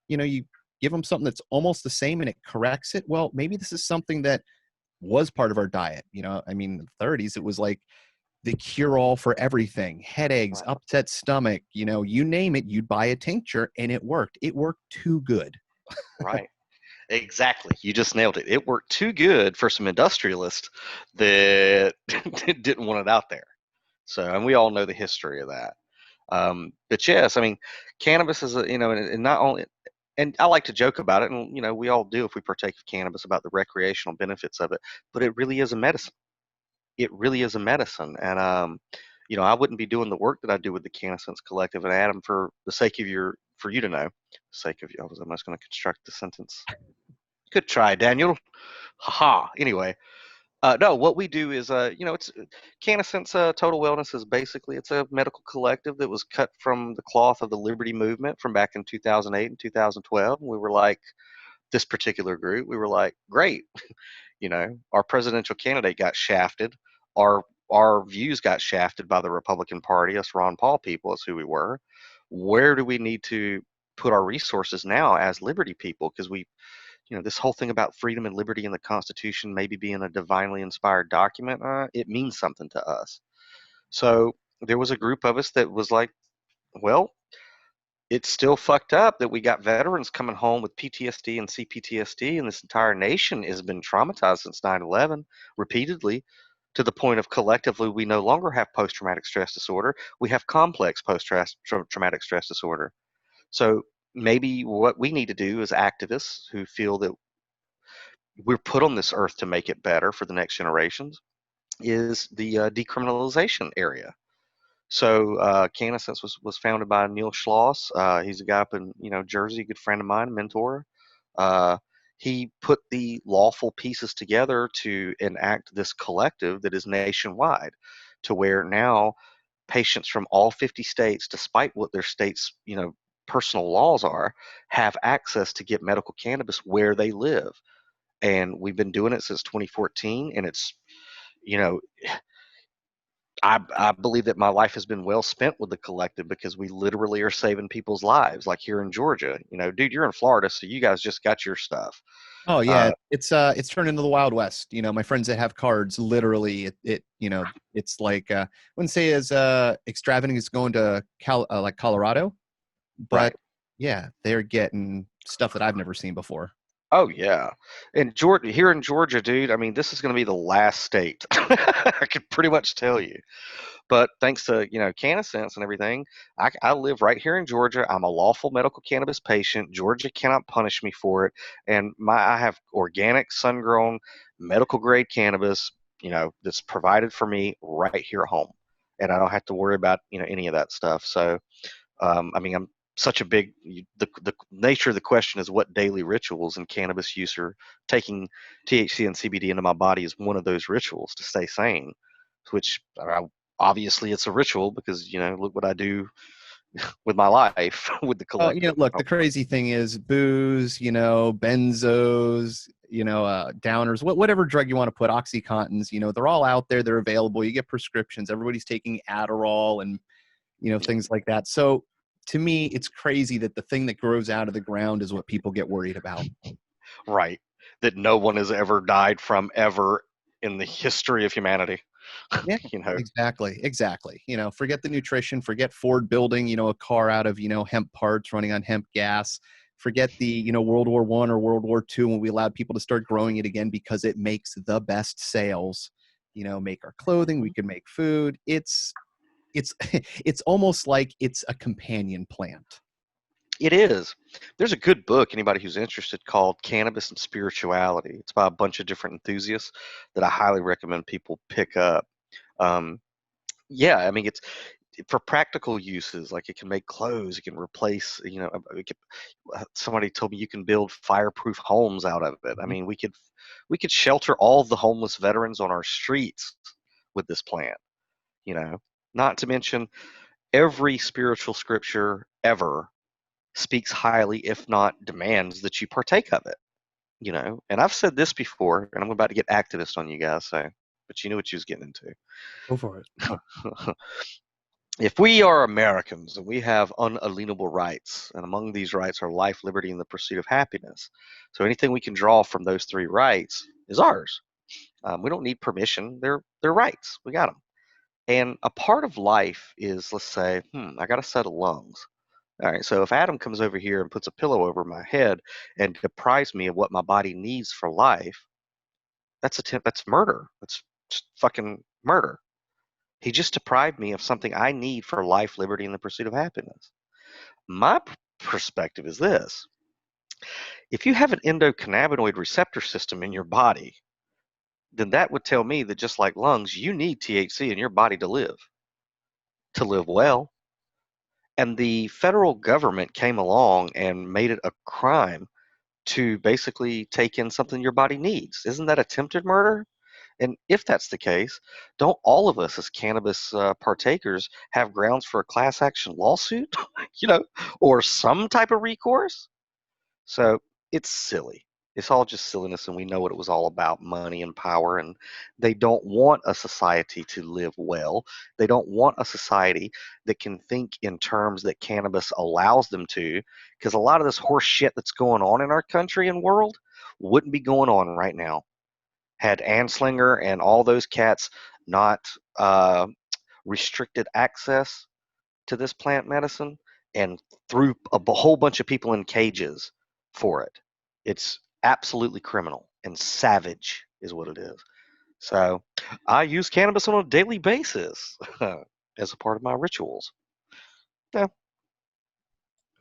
you give them something that's almost the same and it corrects it. Well, maybe this is something that was part of our diet. I mean, in the 30s, it was like the cure all for everything, headaches, Right. upset stomach, you name it, you'd buy a tincture and it worked. It worked too good. Right. Exactly. You just nailed it. It worked too good for some industrialists that didn't want it out there. So, and we all know the history of that. But yes, I mean, cannabis is and not only, and I like to joke about it, and we all do if we partake of cannabis about the recreational benefits of it. But it really is a medicine. It really is a medicine, and I wouldn't be doing the work that I do with the Cannasense Collective and Adam for the sake of for you to know, sake of you. I was almost going to construct the sentence. Good try, Daniel. Haha. Anyway, no, what we do is, it's Cannasense Total Wellness is basically it's a medical collective that was cut from the cloth of the Liberty Movement from back in 2008 and 2012. We were like this particular group. We were like, great, our presidential candidate got shafted. Our views got shafted by the Republican Party. Us Ron Paul people is who we were. Where do we need to put our resources now as Liberty people? Because this whole thing about freedom and liberty in the Constitution maybe being a divinely inspired document, it means something to us. So there was a group of us that was like, well, it's still fucked up that we got veterans coming home with PTSD and CPTSD, and this entire nation has been traumatized since 9/11 repeatedly to the point of collectively we no longer have post-traumatic stress disorder. We have complex post-traumatic stress disorder. So maybe what we need to do as activists who feel that we're put on this earth to make it better for the next generations is the decriminalization area. So Cannasense was founded by Neil Schloss. He's a guy up in Jersey, a good friend of mine, mentor. Uh, he put the lawful pieces together to enact this collective that is nationwide, to where now patients from all 50 states, despite what their states personal laws are, have access to get medical cannabis where they live. And we've been doing it since 2014, and it's you know I believe that my life has been well spent with the collective because we literally are saving people's lives. Like here in Georgia, dude, you're in Florida, so you guys just got your stuff. Oh yeah, Uh, it's turned into the Wild West. My friends that have cards, literally, it's like I wouldn't say as extravagant as going to like Colorado, but right. yeah, they're getting stuff that I've never seen before. Oh yeah, and Georgia, here in Georgia, dude. I mean, this is going to be the last state. I can pretty much tell you. But thanks to Cannasense and everything, I live right here in Georgia. I'm a lawful medical cannabis patient. Georgia cannot punish me for it, and I have organic, sun-grown, medical grade cannabis, that's provided for me right here at home, and I don't have to worry about any of that stuff. So, I mean, I'm such a big the nature of the question is what daily rituals and cannabis use or taking THC and CBD into my body is one of those rituals to stay sane, which obviously it's a ritual because look what I do with my life with the collective. Look, the crazy thing is booze, benzos, downers, whatever drug you want to put, Oxycontins, they're all out there. They're available. You get prescriptions. Everybody's taking Adderall and, things like that. So to me, it's crazy that the thing that grows out of the ground is what people get worried about. Right, that no one has ever died from ever in the history of humanity. Yeah, you know exactly. Forget the nutrition, forget Ford building, a car out of, hemp parts running on hemp gas. Forget the, World War I or World War II when we allowed people to start growing it again because it makes the best sales, make our clothing, we can make food. It's it's almost like it's a companion plant. It is. There's a good book, anybody who's interested, called Cannabis and Spirituality. It's by a bunch of different enthusiasts that I highly recommend people pick up. Um, yeah, I mean, it's for practical uses, like it can make clothes, it can replace, somebody told me you can build fireproof homes out of it. I mean, we could shelter all the homeless veterans on our streets with this plant, you know, not to mention every spiritual scripture ever speaks highly, if not demands, that you partake of it. And I've said this before, and I'm about to get activist on you guys. So but you knew what you was getting into. Go for it. If we are Americans and we have unalienable rights, and among these rights are life, liberty, and the pursuit of happiness, so anything we can draw from those three rights is ours. We don't need permission; they're rights. We got them. And a part of life is, let's say, I got a set of lungs. All right, so if Adam comes over here and puts a pillow over my head and deprives me of what my body needs for life, that's murder. That's just fucking murder. He just deprived me of something I need for life, liberty, and the pursuit of happiness. My perspective is this: if you have an endocannabinoid receptor system in your body, then that would tell me that just like lungs, you need THC in your body to live well. And the federal government came along and made it a crime to basically take in something your body needs. Isn't that attempted murder? And if that's the case, don't all of us as cannabis partakers have grounds for a class action lawsuit, you know, or some type of recourse? So it's silly. It's all just silliness, and we know what it was all about, money and power. And they don't want a society to live well. They don't want a society that can think in terms that cannabis allows them to, because a lot of this horse shit that's going on in our country and world wouldn't be going on right now had Anslinger and all those cats not uh, restricted access to this plant medicine and threw a whole bunch of people in cages for it. It's absolutely criminal and savage, is what it is. So I use cannabis on a daily basis as a part of my rituals. Yeah.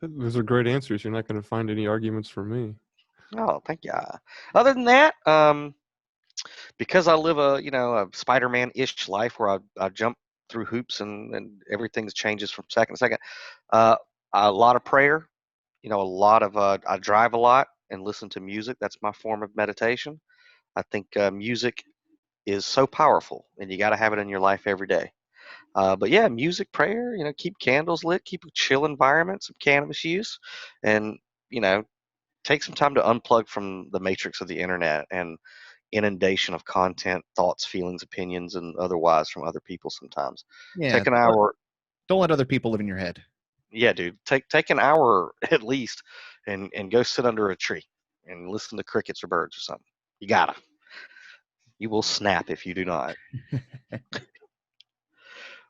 Those are great answers. You're not going to find any arguments from me. Oh, thank you. Other than that, because I live a Spider-Man-ish life where I jump through hoops and everything changes from second to second. Uh, a lot of prayer, a lot of I drive a lot and listen to music. That's my form of meditation. I think music is so powerful, and you got to have it in your life every day. But yeah, music, prayer, keep candles lit, keep a chill environment, some cannabis use, and take some time to unplug from the matrix of the internet and inundation of content, thoughts, feelings, opinions, and otherwise from other people sometimes. Yeah. Take an hour. Don't let other people live in your head. Yeah, dude. Take an hour at least and go sit under a tree and listen to crickets or birds or something. You gotta. You will snap if you do not.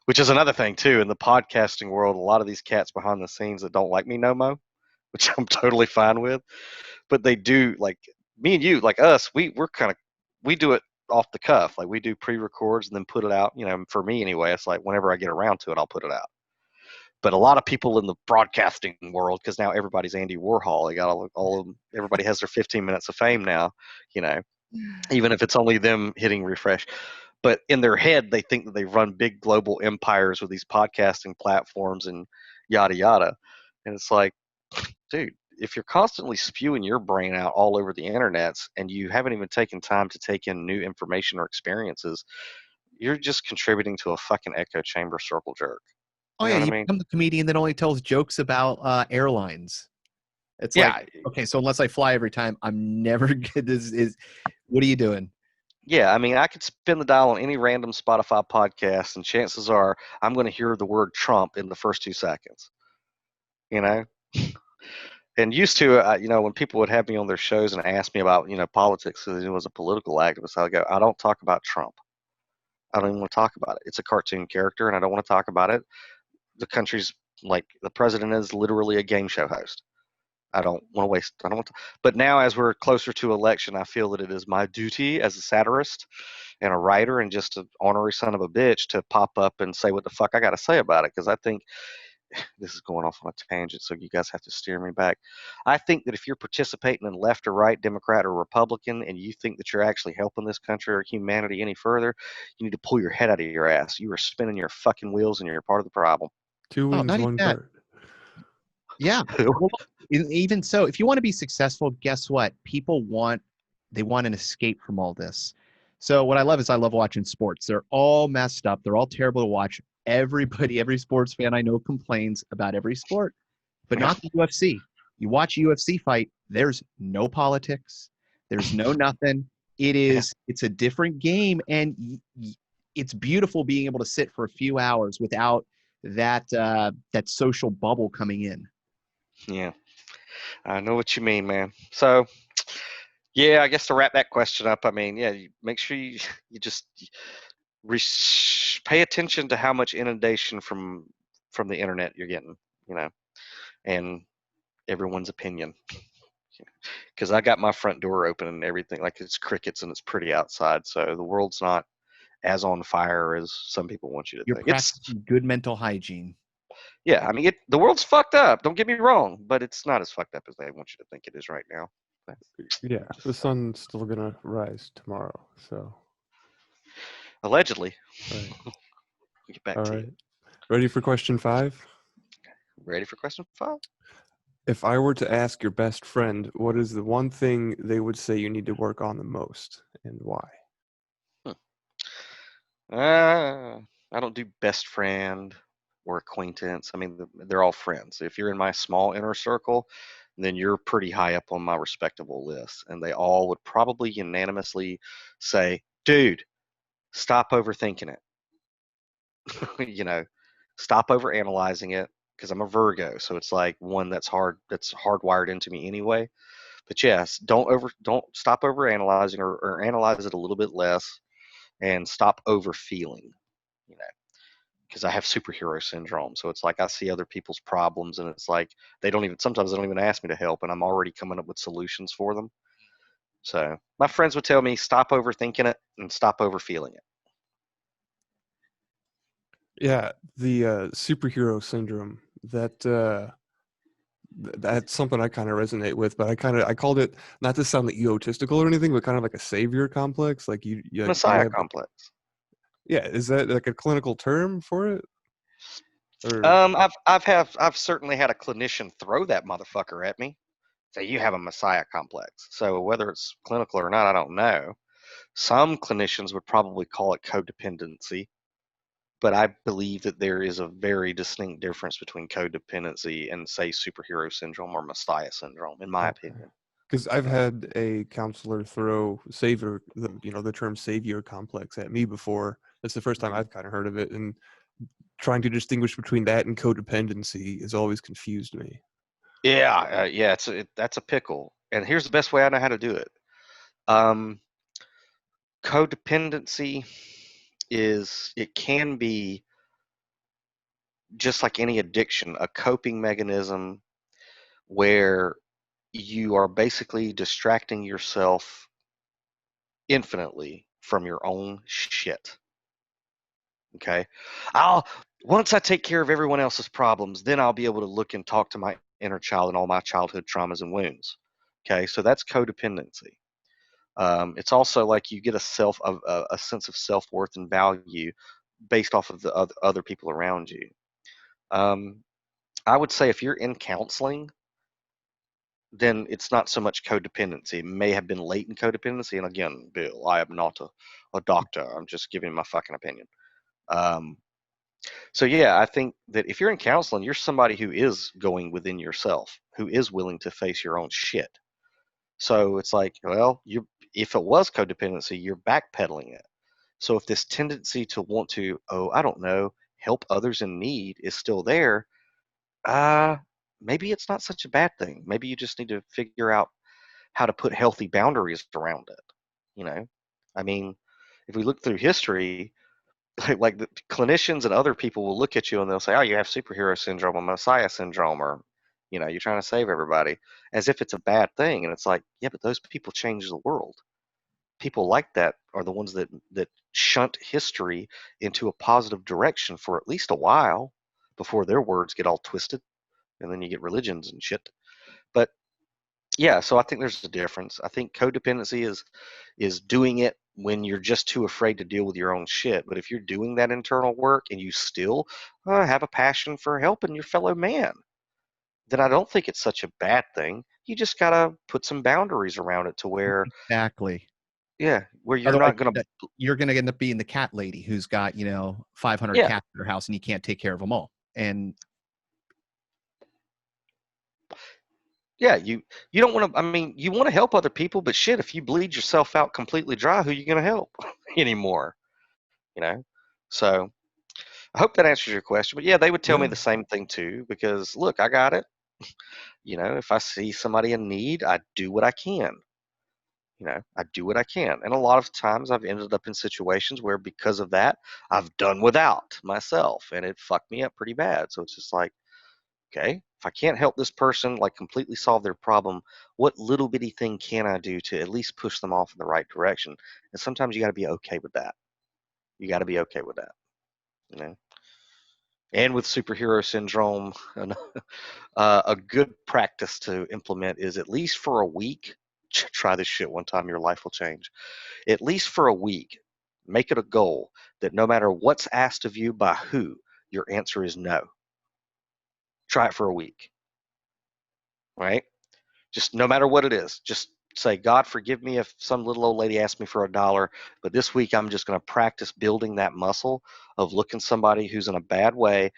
Which is another thing too in the podcasting world. A lot of these cats behind the scenes that don't like me no mo, which I'm totally fine with, but they do like me and you, like us. We do it off the cuff. Like we do pre-records and then put it out. For me anyway, it's like whenever I get around to it, I'll put it out. But a lot of people in the broadcasting world, because now everybody's Andy Warhol. They got all of them. Everybody has their 15 minutes of fame now. Even if it's only them hitting refresh. But in their head, they think that they run big global empires with these podcasting platforms and yada yada. And it's like, dude, if you're constantly spewing your brain out all over the internets and you haven't even taken time to take in new information or experiences, you're just contributing to a fucking echo chamber circle jerk. Oh You yeah, know what you I mean? become the comedian that only tells jokes about airlines. It's Yeah. like, okay, so unless I fly every time, I'm never good. What are you doing? Yeah, I mean, I could spin the dial on any random Spotify podcast, and chances are I'm going to hear the word Trump in the first 2 seconds. You know, and used to, when people would have me on their shows and ask me about, politics, because I was a political activist, I would go, I don't talk about Trump. I don't even want to talk about it. It's a cartoon character, and I don't want to talk about it. The country's like the president is literally a game show host. I don't want to waste. I don't want to. But now, as we're closer to election, I feel that it is my duty as a satirist and a writer and just an ornery son of a bitch to pop up and say what the fuck I got to say about it. Because I think this is going off on a tangent, so you guys have to steer me back. I think that if you're participating in left or right, Democrat or Republican, and you think that you're actually helping this country or humanity any further, you need to pull your head out of your ass. You are spinning your fucking wheels, and you're part of the problem. Two Oh, wings, not even one that. bird. Yeah. Well, even so, if you want to be successful, guess what? They want an escape from all this. So what I love is I love watching sports. They're all messed up. They're all terrible to watch. Every sports fan I know complains about every sport, but not the UFC. You watch a UFC fight, there's no politics. There's no nothing. it's a different game, and it's beautiful being able to sit for a few hours without that social bubble coming in. Yeah, I know what you mean, man. So, yeah, I guess to wrap that question up, I mean, yeah, you make sure you just pay attention to how much inundation from the internet you're getting, and everyone's opinion. Because I got my front door open and everything, like it's crickets and it's pretty outside, so the world's not as on fire as some people want you to You're think. practicing good mental hygiene. Yeah, I mean, the world's fucked up. Don't get me wrong, but it's not as fucked up as they want you to think it is right now. Yeah, the sun's still gonna rise tomorrow. So Allegedly. right. Get back All to right. you. Ready for question 5? Ready for question 5? If I were to ask your best friend, what is the one thing they would say you need to work on the most, and why? I don't do best friend or acquaintance. I mean, they're all friends. If you're in my small inner circle, then you're pretty high up on my respectable list. And they all would probably unanimously say, dude, stop overthinking it. Stop overanalyzing it, because I'm a Virgo. So it's like one that's hardwired into me anyway. But yes, don't stop overanalyzing, or analyze it a little bit less, and stop overfeeling, because I have superhero syndrome. So it's like I see other people's problems, and it's like sometimes they don't even ask me to help, and I'm already coming up with solutions for them. So my friends would tell me, stop overthinking it and stop overfeeling it. Yeah, the superhero syndrome. That's something I kind of resonate with, but I called it, not to sound like egotistical or anything, but kind of like a savior complex. Like you Messiah have, complex. yeah. Is that like a clinical term for it? Or I've certainly had a clinician throw that motherfucker at me. Say, you have a Messiah complex. So whether it's clinical or not, I don't know. Some clinicians would probably call it codependency, but I believe that there is a very distinct difference between codependency and, say, superhero syndrome or Messiah syndrome, in my opinion. because I've Yeah. had a counselor throw the term savior complex at me before. That's the first time I've kind of heard of it, and trying to distinguish between that and codependency has always confused me. Yeah, yeah, that's a pickle. And here's the best way I know how to do it. Codependency it can be, just like any addiction, a coping mechanism where you are basically distracting yourself infinitely from your own shit. Okay. Once I take care of everyone else's problems, then I'll be able to look and talk to my inner child and all my childhood traumas and wounds. Okay. So that's codependency. It's also like you get a sense of self-worth and value based off of the other people around you. I would say if you're in counseling, then it's not so much codependency. It may have been latent codependency. And again, Bill, I am not a doctor. I'm just giving my fucking opinion. So yeah, I think that if you're in counseling, you're somebody who is going within yourself, who is willing to face your own shit. So it's like, well, if it was codependency, you're backpedaling it. So if this tendency to want to, I don't know, help others in need is still there, maybe it's not such a bad thing. Maybe you just need to figure out how to put healthy boundaries around it. I mean, if we look through history, like the clinicians and other people will look at you and they'll say, "Oh, you have superhero syndrome or Messiah syndrome, or you're trying to save everybody," as if it's a bad thing. And it's like, yeah, but those people change the world. People like that are the ones that shunt history into a positive direction for at least a while before their words get all twisted, and then you get religions and shit. But yeah, so I think there's a difference. I think codependency is doing it when you're just too afraid to deal with your own shit. But if you're doing that internal work and you still have a passion for helping your fellow man, then I don't think it's such a bad thing. You just gotta put some boundaries around it to where, Exactly. yeah, where you're Otherwise, not gonna. you're going to end up being the cat lady who's got 500 Yeah, cats in her house, and you can't take care of them all. And Yeah, you don't want to. I mean, you want to help other people, but shit, if you bleed yourself out completely dry, who you gonna help anymore? You know. So I hope that answers your question. But yeah, they would tell me Yeah. the same thing too, because look, I got it. If I see somebody in need, I do what I can. I do what I can. And a lot of times I've ended up in situations where because of that, I've done without myself and it fucked me up pretty bad. So it's just like, okay, if I can't help this person like completely solve their problem, what little bitty thing can I do to at least push them off in the right direction? And sometimes you got to be okay with that. You got to be okay with that, you know. And with superhero syndrome, a good practice to implement is at least for a week. Try this shit one time, your life will change. At least for a week, make it a goal that no matter what's asked of you by who, your answer is no. Try it for a week, right? Just no matter what it is, just say, God, forgive me if some little old lady asked me for $1, but this week I'm just going to practice building that muscle of looking somebody who's in a bad way,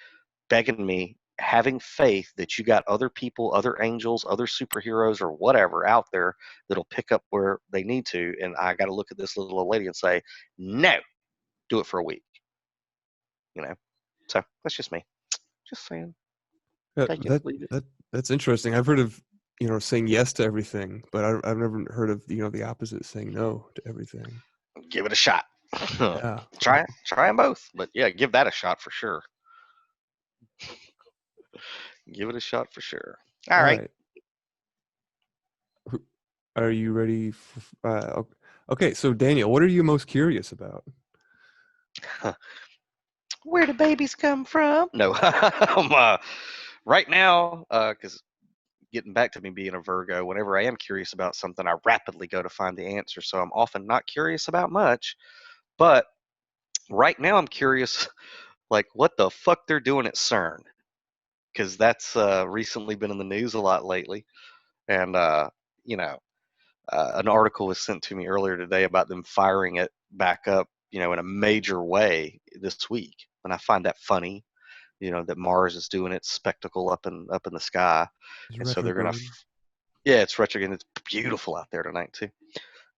begging me, having faith that you got other people, other angels, other superheroes, or whatever out there that'll pick up where they need to. And I got to look at this little old lady and say, no, do it for a week, you know? So that's just me. Just saying, Yeah, take it, that leave it. that's interesting. I've heard of saying yes to everything, but I've never heard of the opposite, saying no to everything. Give it a shot. Yeah. Try them both. But yeah, give that a shot for sure. Give it a shot for sure. All All right. right. Are you ready? Okay, so Daniel, what are you most curious about? Where do babies come from? No. Right now, because getting back to me being a Virgo, whenever I am curious about something, I rapidly go to find the answer. So I'm often not curious about much. But right now, I'm curious, like, what the fuck they're doing at CERN, because that's recently been in the news a lot lately. And, you know, an article was sent to me earlier today about them firing it back up, in a major way this week. And I find that funny, that Mars is doing its spectacle up in the sky. Is And so they're gonna, retrograde. yeah, it's retrograde. It's beautiful out there tonight too.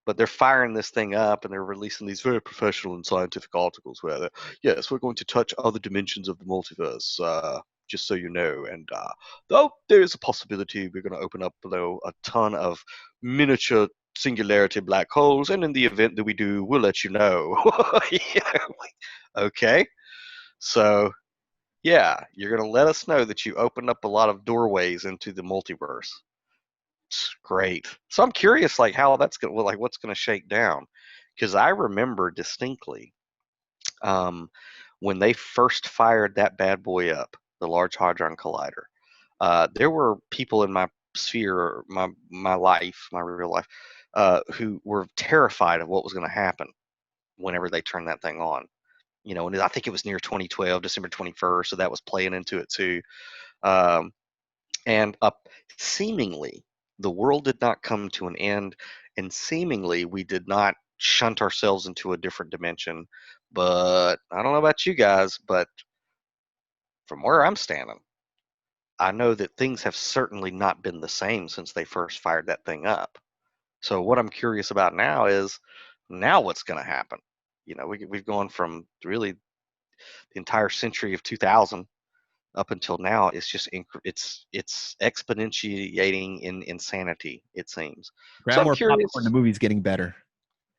But they're firing this thing up and they're releasing these very professional and scientific articles where they're, yes, we're going to touch other dimensions of the multiverse, just so you know. And though there is a possibility we're going to open up below a ton of miniature singularity black holes, and in the event that we do, we'll let you know. Okay, so yeah, you're going to let us know that you opened up a lot of doorways into the multiverse. Great. So I'm curious, like how that's gonna, well, like what's gonna shake down, because I remember distinctly, um, when they first fired that bad boy up, the Large Hadron Collider. There were people in my sphere, my life, my real life, who were terrified of what was going to happen whenever they turned that thing on. And I think it was near 2012, December 21st, so that was playing into it too. Um, and seemingly, the world did not come to an end, and seemingly, we did not shunt ourselves into a different dimension. But I don't know about you guys, but from where I'm standing, I know that things have certainly not been the same since they first fired that thing up. So what I'm curious about now is, now what's going to happen? We've gone from really the entire century of 2000 up until now. It's just it's exponentiating in insanity, it seems. So Grab I'm more popcorn. The curious. movie's getting better.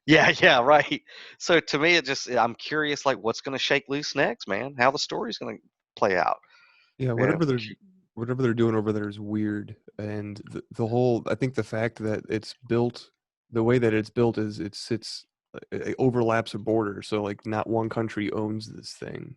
Yeah, yeah, right. So to me, I'm curious, like what's going to shake loose next, man? How the story's going to play out. Yeah, Yeah. whatever they're doing over there is weird, and the whole, I think the fact that it's built the way that it's built is it sits, it overlaps a border, so like not one country owns this thing,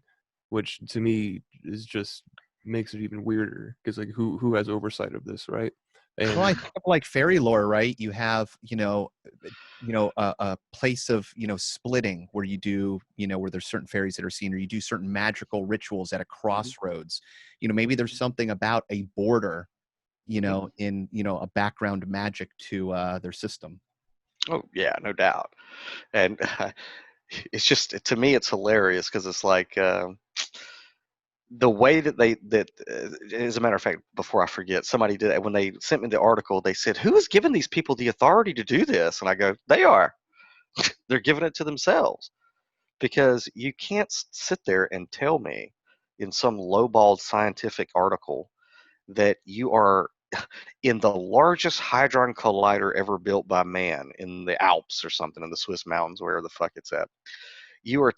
which to me is just makes it even weirder, because like who has oversight of this, right? Well, I And think of like fairy lore, right? You have, a place of, splitting where you do, where there's certain fairies that are seen, or you do certain magical rituals at a Mhm, crossroads. Maybe there's something about a border, mhm. in, a background magic to their system. Oh yeah, no doubt. And it's just, to me, it's hilarious because it's like, the way that as a matter of fact, before I forget, somebody did when they sent me the article, they said, who has given these people the authority to do this? And I go, they are. They're giving it to themselves, because you can't sit there and tell me in some lowballed scientific article that you are in the largest hadron collider ever built by man in the Alps or something, in the Swiss mountains, wherever the fuck it's at. You are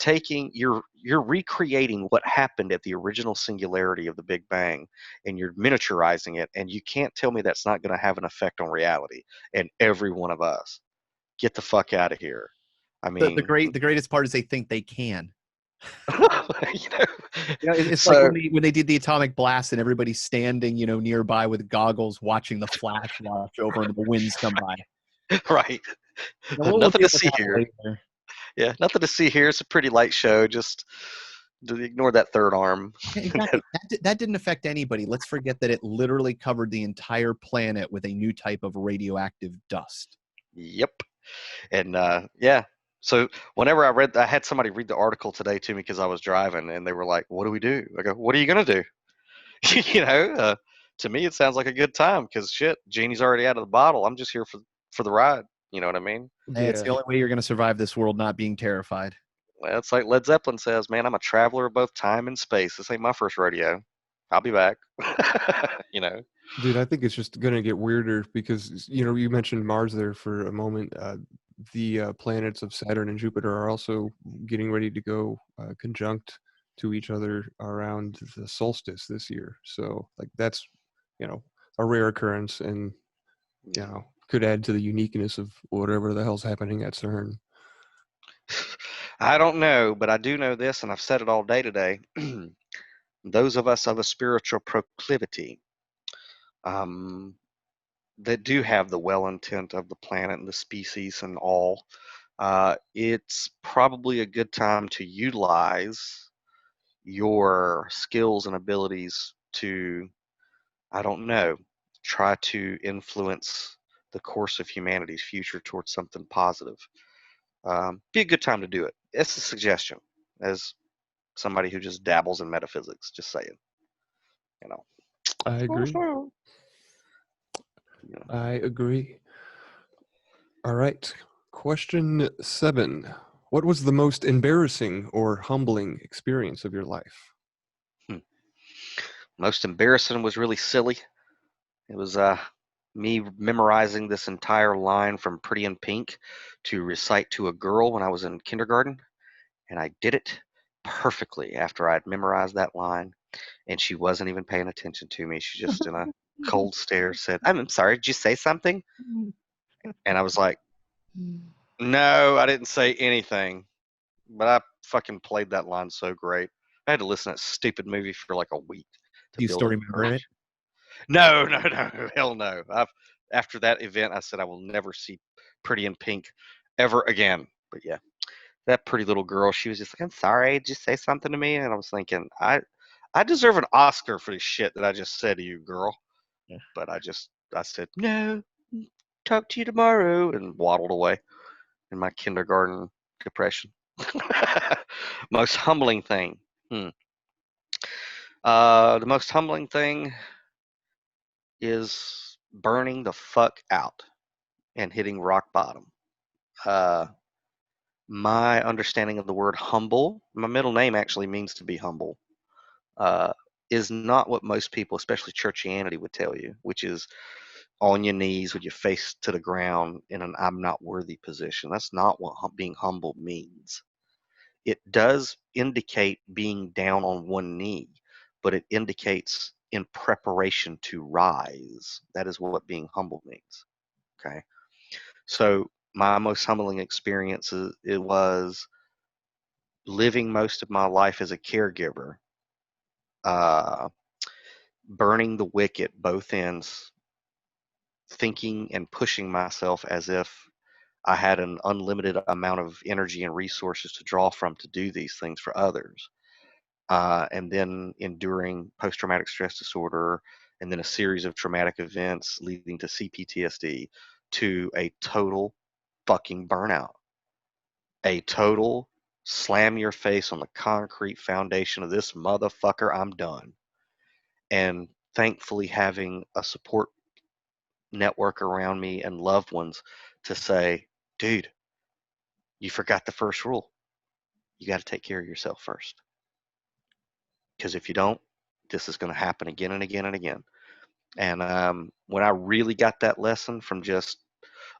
you're recreating what happened at the original singularity of the Big Bang, and you're miniaturizing it, and you can't tell me that's not going to have an effect on reality and every one of us. Get the fuck out of here. I The mean, greatest part is they think they can. you know, It's like so when they did the atomic blast and everybody's standing, nearby with goggles watching the flash wash over and the winds come by. right, You know, we'll nothing deal to with see that here. later. Yeah, nothing to see here. It's a pretty light show. Just ignore that third arm. Yeah, exactly. That didn't affect anybody. Let's forget that it literally covered the entire planet with a new type of radioactive dust. Yep. And yeah. So whenever I had somebody read the article today to me because I was driving, and they were like, "What do we do?" I go, "What are you gonna do?" To me, it sounds like a good time because shit, genie's already out of the bottle. I'm just here for the ride. You know what I mean? Hey, it's the only way you're going to survive this world, not being terrified. Well, it's like Led Zeppelin says, "Man, I'm a traveler of both time and space. This ain't my first rodeo. I'll be back." you know. Dude, I think it's just gonna get weirder because you mentioned Mars there for a moment. The planets of Saturn and Jupiter are also getting ready to go conjunct to each other around the solstice this year. So, like, that's a rare occurrence, and could add to the uniqueness of whatever the hell's happening at CERN. I don't know, but I do know this, and I've said it all day today. Those of us of a spiritual proclivity, that do have the well intent of the planet and the species and all, it's probably a good time to utilize your skills and abilities to, I don't know, try to influence the course of humanity's future towards something positive. Be a good time to do it. It's a suggestion, as somebody who just dabbles in metaphysics, just saying. I agree. I agree. All right. Question 7. What was the most embarrassing or humbling experience of your life? Most embarrassing was really silly. It was me memorizing this entire line from Pretty in Pink to recite to a girl when I was in kindergarten, and I did it perfectly after I'd memorized that line, and she wasn't even paying attention to me. She just, in a cold stare, said, "I'm sorry, did you say something?" And I was like, "No, I didn't say anything." But I fucking played that line so great. I had to listen to that stupid movie for like a week to Do you build still it. remember it? No, hell no. After that event, I said I will never see Pretty in Pink ever again. But yeah, that pretty little girl, she was just like, "I'm sorry, did you say something to me?" And I was thinking, I deserve an Oscar for the shit that I just said to you, girl. Yeah. But I said, "No, talk to you tomorrow," and waddled away in my kindergarten depression. Most humbling thing. The most humbling thing is burning the fuck out and hitting rock bottom. Uh, my understanding of the word humble, my middle name actually means to be humble, uh, is not what most people, especially churchianity, would tell you, which is on your knees with your face to the ground in an "I'm not worthy" position. That's not what being humble means. It does indicate being down on one knee, but it indicates in preparation to rise. That is what being humble means. Okay. So my most humbling experience it was living most of my life as a caregiver, uh, burning the wick at both ends, thinking and pushing myself as if I had an unlimited amount of energy and resources to draw from to do these things for others. And then enduring post traumatic stress disorder, and then a series of traumatic events leading to CPTSD, to a total fucking burnout. A total slam your face on the concrete foundation of this motherfucker, I'm done. And thankfully having a support network around me and loved ones to say, dude, you forgot the first rule. You got to take care of yourself first. Because if you don't, this is going to happen again and again and again. And when I really got that lesson from just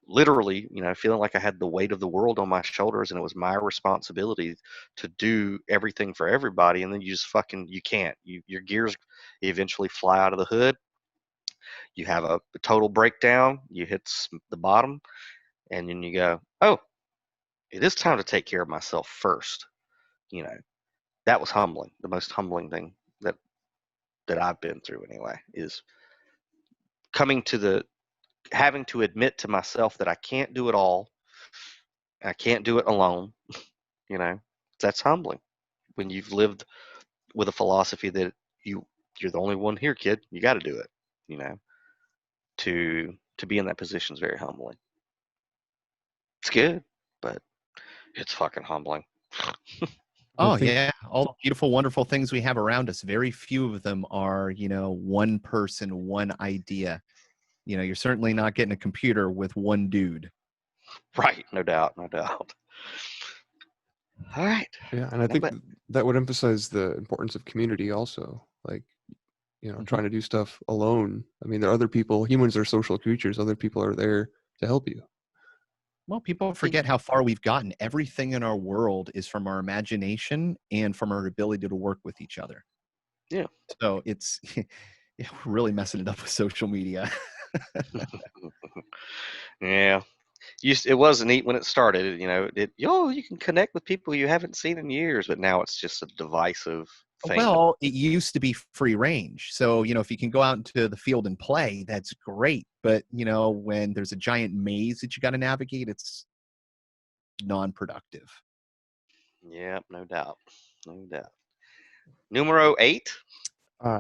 literally, feeling like I had the weight of the world on my shoulders and it was my responsibility to do everything for everybody, and then you just you can't. Your gears eventually fly out of the hood. You have a total breakdown. You hit the bottom, and then you go, oh, it is time to take care of myself first. That was humbling. The most humbling thing that I've been through anyway is coming to having to admit to myself that I can't do it all. I can't do it alone. You know, that's humbling when you've lived with a philosophy that you're the only one here, kid. You got to do it. You know, to be in that position is very humbling. It's good, but it's fucking humbling. I Oh think yeah, all the beautiful, wonderful things we have around us. Very few of them are, one person, one idea. You're certainly not getting a computer with one dude. Right, no doubt, no doubt. All right. yeah, and I think But that would emphasize the importance of community also. Like, trying to do stuff alone. I mean, there are other people. Humans are social creatures. Other people are there to help you. Well, people forget how far we've gotten. Everything in our world is from our imagination and from our ability to work with each other. Yeah. So it's yeah, we're really messing it up with social media. Yeah. It was neat when it started. You can connect with people you haven't seen in years, but now it's just a divisive thing. Well, it used to be free range. So, if you can go out into the field and play, that's great. But, when there's a giant maze that you got to navigate, it's non-productive. Yeah, no doubt. No doubt. Numero 8.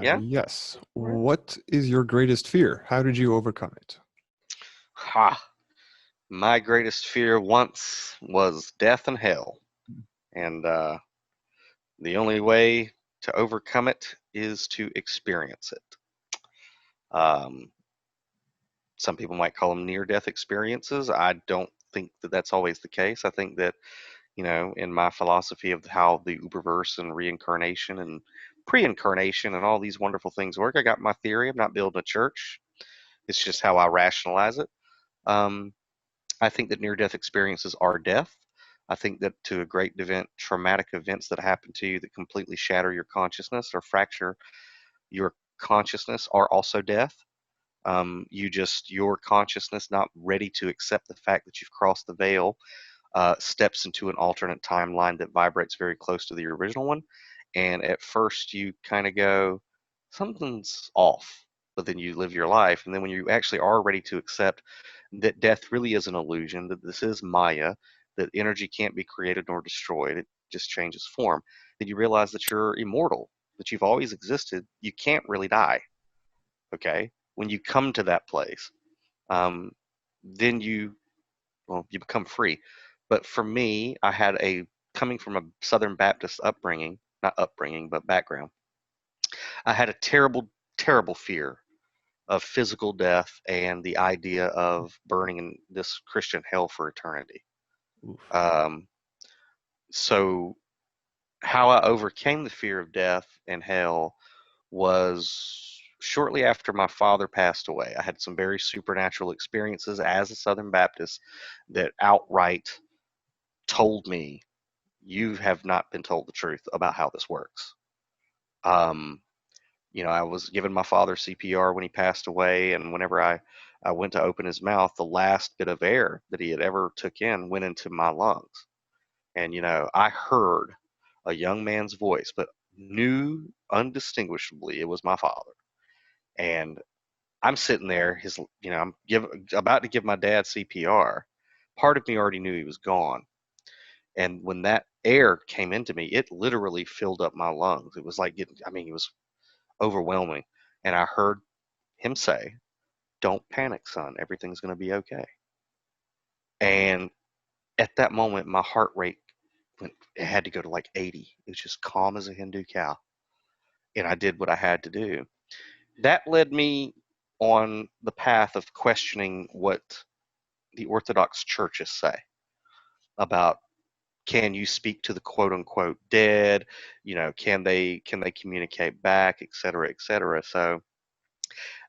Yeah. Yes. What is your greatest fear? How did you overcome it? Ha. My greatest fear once was death and hell. And the only way to overcome it is to experience it. Some people might call them near-death experiences. I don't think that that's always the case. I think that, in my philosophy of how the Uberverse and reincarnation and pre-incarnation and all these wonderful things work, I got my theory. I'm not building a church. It's just how I rationalize it. I think that near-death experiences are death. I think that to a great event, traumatic events that happen to you that completely shatter your consciousness or fracture your consciousness are also death. Your consciousness not ready to accept the fact that you've crossed the veil, steps into an alternate timeline that vibrates very close to the original one. And at first you kind of go, something's off, but then you live your life. And then when you actually are ready to accept that death really is an illusion, that this is Maya, that energy can't be created nor destroyed, it just changes form, then you realize that you're immortal, that you've always existed. You can't really die. Okay? When you come to that place, um, then you become free. But for me, I had coming from a Southern Baptist upbringing, not upbringing, but background, I had a terrible, terrible fear of physical death and the idea of burning in this Christian hell for eternity. Oof. So how I overcame the fear of death and hell was shortly after my father passed away. I had some very supernatural experiences as a Southern Baptist that outright told me, you have not been told the truth about how this works. Um, I was giving my father CPR when he passed away, and whenever I went to open his mouth, the last bit of air that he had ever took in went into my lungs. And, I heard a young man's voice, but knew undistinguishably it was my father. And I'm sitting there, about to give my dad CPR. Part of me already knew he was gone. And when that air came into me, it literally filled up my lungs. It was like it was overwhelming. And I heard him say, "Don't panic, son. Everything's going to be okay." And at that moment, my heart rate it had to go to like 80. It was just calm as a Hindu cow. And I did what I had to do. That led me on the path of questioning what the Orthodox churches say about, can you speak to the quote unquote dead? Can they communicate back, et cetera, et cetera. So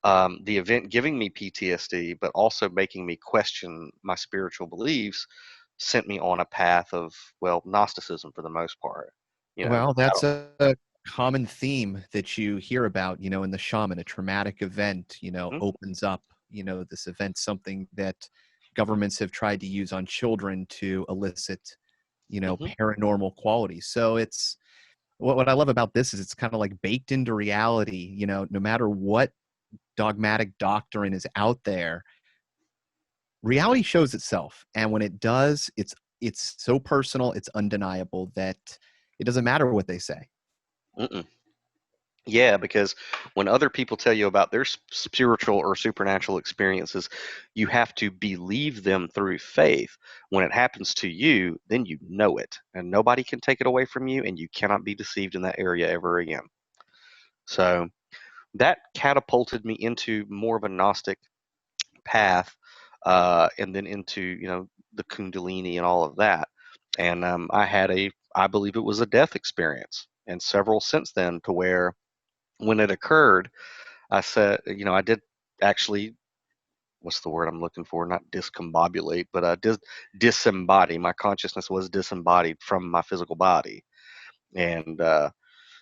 the event giving me PTSD, but also making me question my spiritual beliefs, sent me on a path of, well, Gnosticism for the most part. Well, I that's don't. a common theme that you hear about, in the shaman. A traumatic event, Mhm, opens up, this event, something that governments have tried to use on children to elicit, mhm. paranormal qualities. So it's what I love about this is it's kind of like baked into reality, no matter what dogmatic doctrine is out there, reality shows itself. And when it does, it's so personal, it's undeniable that it doesn't matter what they say. Mm-mm. Yeah, because when other people tell you about their spiritual or supernatural experiences, you have to believe them through faith. When it happens to you, then you know it, and nobody can take it away from you, and you cannot be deceived in that area ever again. So that catapulted me into more of a Gnostic path, and then into the Kundalini and all of that. And I believe it was a death experience, and several since then, to where when it occurred, I said, I did actually, what's the word I'm looking for? Not discombobulate, but disembody. My consciousness was disembodied from my physical body. And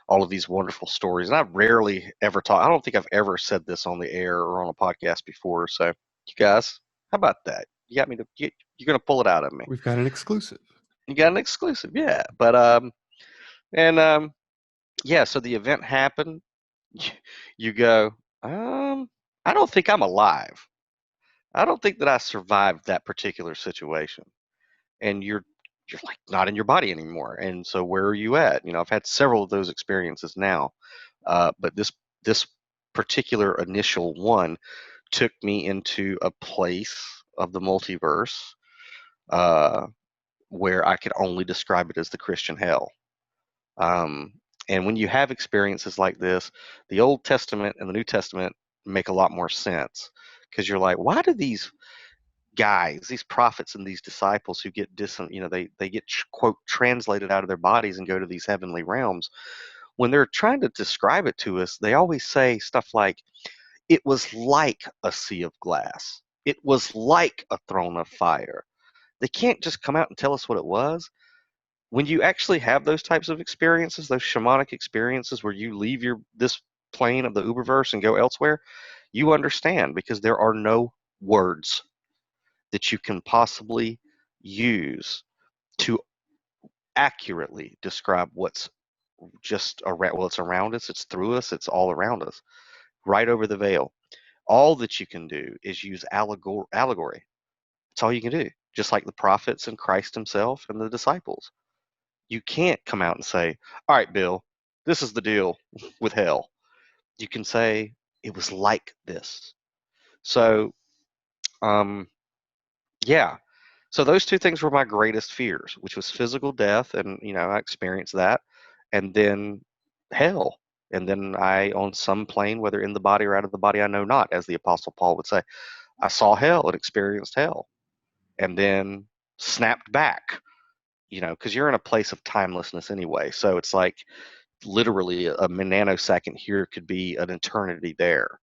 all of these wonderful stories. And I rarely ever talk. I don't think I've ever said this on the air or on a podcast before. So, you guys, how about that? You got me to, you're going to pull it out of me. We've got an exclusive. You got an exclusive. Yeah. But, and, yeah, so the event happened. You go, I don't think I'm alive. I don't think that I survived that particular situation. And you're like not in your body anymore. And so where are you at? I've had several of those experiences now, but this particular initial one took me into a place of the multiverse, uh, where I could only describe it as the Christian hell. Um, and when you have experiences like this, the Old Testament and the New Testament make a lot more sense, because you're like, why do these guys, these prophets and these disciples who get they get quote translated out of their bodies and go to these heavenly realms, when they're trying to describe it to us, they always say stuff like, it was like a sea of glass, it was like a throne of fire. They can't just come out and tell us what it was. When you actually have those types of experiences, those shamanic experiences where you leave this plane of the uberverse and go elsewhere, you understand, because there are no words that you can possibly use to accurately describe what's just around. Well, it's around us, it's through us, it's all around us, right over the veil. All that you can do is use allegory. That's all you can do, just like the prophets and Christ himself and the disciples. You can't come out and say, all right, Bill, this is the deal with hell. You can say, it was like this. So, um, yeah. So those two things were my greatest fears, which was physical death, and I experienced that, and then hell, and then I, on some plane, whether in the body or out of the body, I know not, as the Apostle Paul would say, I saw hell and experienced hell, and then snapped back, because you're in a place of timelessness anyway. So it's like literally a nanosecond here could be an eternity there,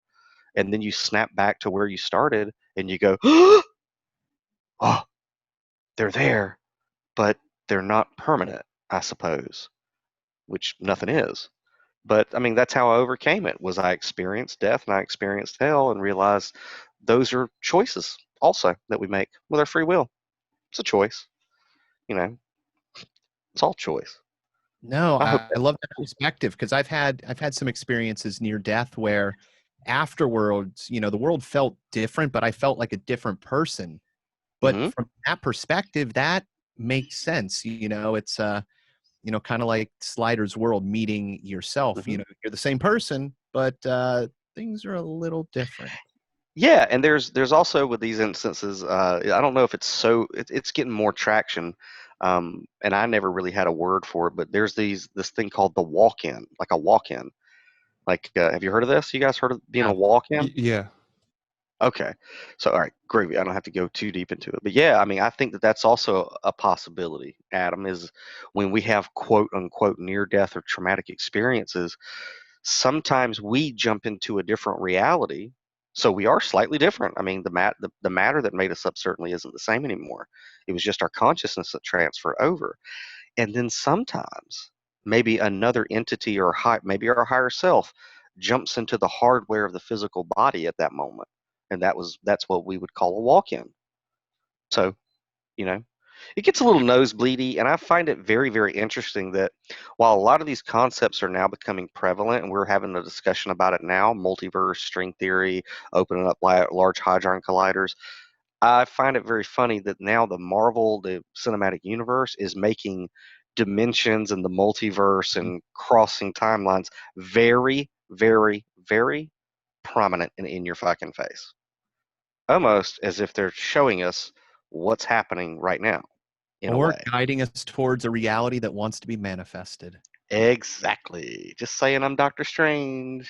and then you snap back to where you started, and you go, oh, they're there, but they're not permanent, I suppose, which nothing is. But I mean, that's how I overcame it. Was I experienced death and I experienced hell, and realized those are choices also that we make with our free will. It's a choice, you know. It's all choice. No, I hope I love that perspective because I've had some experiences near death where afterwards, the world felt different, but I felt like a different person. that. But from that perspective, that makes sense. It's kind of like Slider's world meeting yourself. Hmm. You're the same person, but things are a little different. Yeah, and there's also with these instances, I don't know if it's getting more traction, And I never really had a word for it, but there's this thing called the walk-in, like a walk-in. Like, have you heard of this? You guys heard of being a walk-in? Yeah. Okay. So, all right, groovy. I don't have to go too deep into it. But yeah, I mean, I think that that's also a possibility, Adam, is when we have quote unquote near death or traumatic experiences, sometimes we jump into a different reality. So we are slightly different. I mean, the matter that made us up certainly isn't the same anymore. It was just our consciousness that transferred over. And then sometimes maybe another entity or maybe our higher self jumps into the hardware of the physical body at that moment. And that's what we would call a walk-in. So, you know, it gets a little nosebleedy, and I find it very, very interesting that while a lot of these concepts are now becoming prevalent, and we're having a discussion about it now, multiverse, string theory, opening up large hadron colliders, I find it very funny that now the cinematic universe, is making dimensions and the multiverse and crossing timelines very, very, very prominent and in your fucking face. Almost as if they're showing us what's happening right now, in a Or way. guiding us towards a reality that wants to be manifested. Exactly. Just saying I'm Doctor Strange.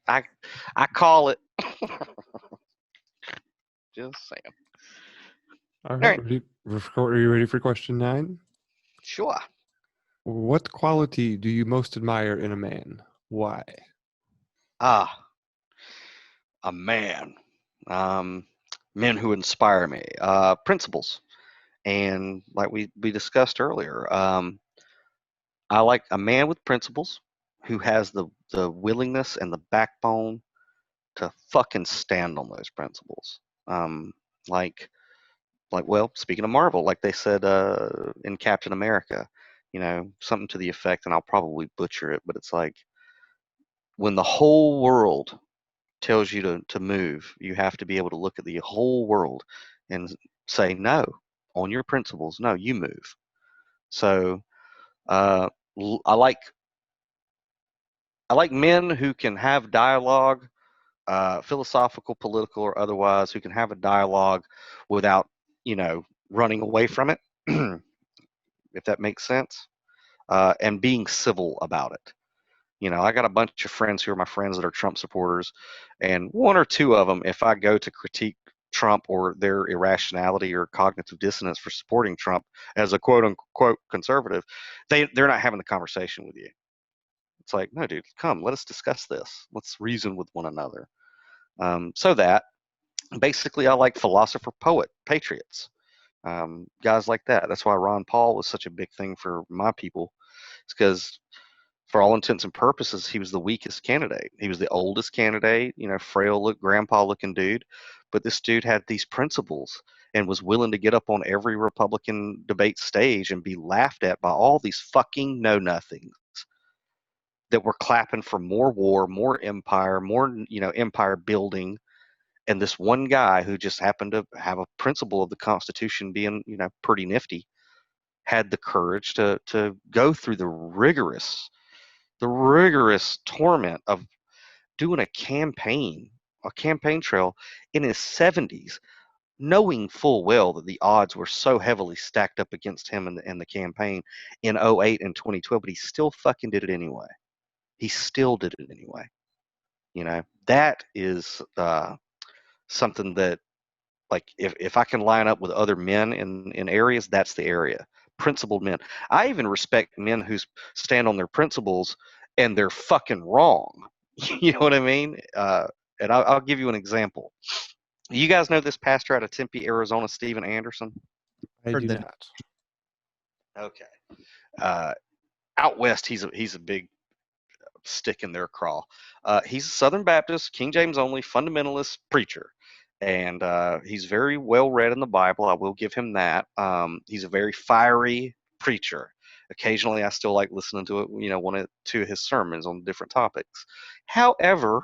I call it. Just saying. All All right. right. Are you ready for question 9? Sure. What quality do you most admire in a man? Why? Ah, a man. Um, Men who inspire me. Principles. And like we discussed earlier, I like a man with principles who has the willingness and the backbone to fucking stand on those principles. Um, like well, speaking of Marvel, like they said in Captain America, something to the effect, and I'll probably butcher it, but it's like when the whole world tells you to move, you have to be able to look at the whole world and say no on your principles. No, you move. So uh, l- I like I like men who can have dialogue, philosophical, political, or otherwise, who can have a dialogue without running away from it, if that makes sense, and being civil about it. I got a bunch of friends who are my friends that are Trump supporters, and one or two of them, if I go to critique Trump or their irrationality or cognitive dissonance for supporting Trump as a quote unquote conservative, they're not having the conversation with you. It's like, no, dude, come, let us discuss this. Let's reason with one another. So that basically, I like philosopher, poet, patriots, guys like that. That's why Ron Paul was such a big thing for my people. It's because, for all intents and purposes, he was the weakest candidate. He was the oldest candidate, frail grandpa looking dude. But this dude had these principles and was willing to get up on every Republican debate stage and be laughed at by all these fucking know nothings that were clapping for more war, more empire, more, empire building. And this one guy who just happened to have a principle of the Constitution being, pretty nifty, had the courage to go through the rigorous torment of doing a campaign trail in his 70s, knowing full well that the odds were so heavily stacked up against him in the campaign in '08 and 2012, but he still fucking did it anyway. He still did it anyway. That is something that, like, if I can line up with other men in areas, that's the area. Principled men. I even respect men who stand on their principles and they're fucking wrong. You know what I mean? And I'll give you an example. You guys know this pastor out of Tempe, Arizona, Stephen Anderson? I Heard do that. not. Okay. Uh, Out west, he's a big stick in their craw. He's a Southern Baptist, King James only, fundamentalist preacher, and he's very well read in the Bible. I will give him that. He's a very fiery preacher. Occasionally, I still like listening to it. One or two of his sermons on different topics. However,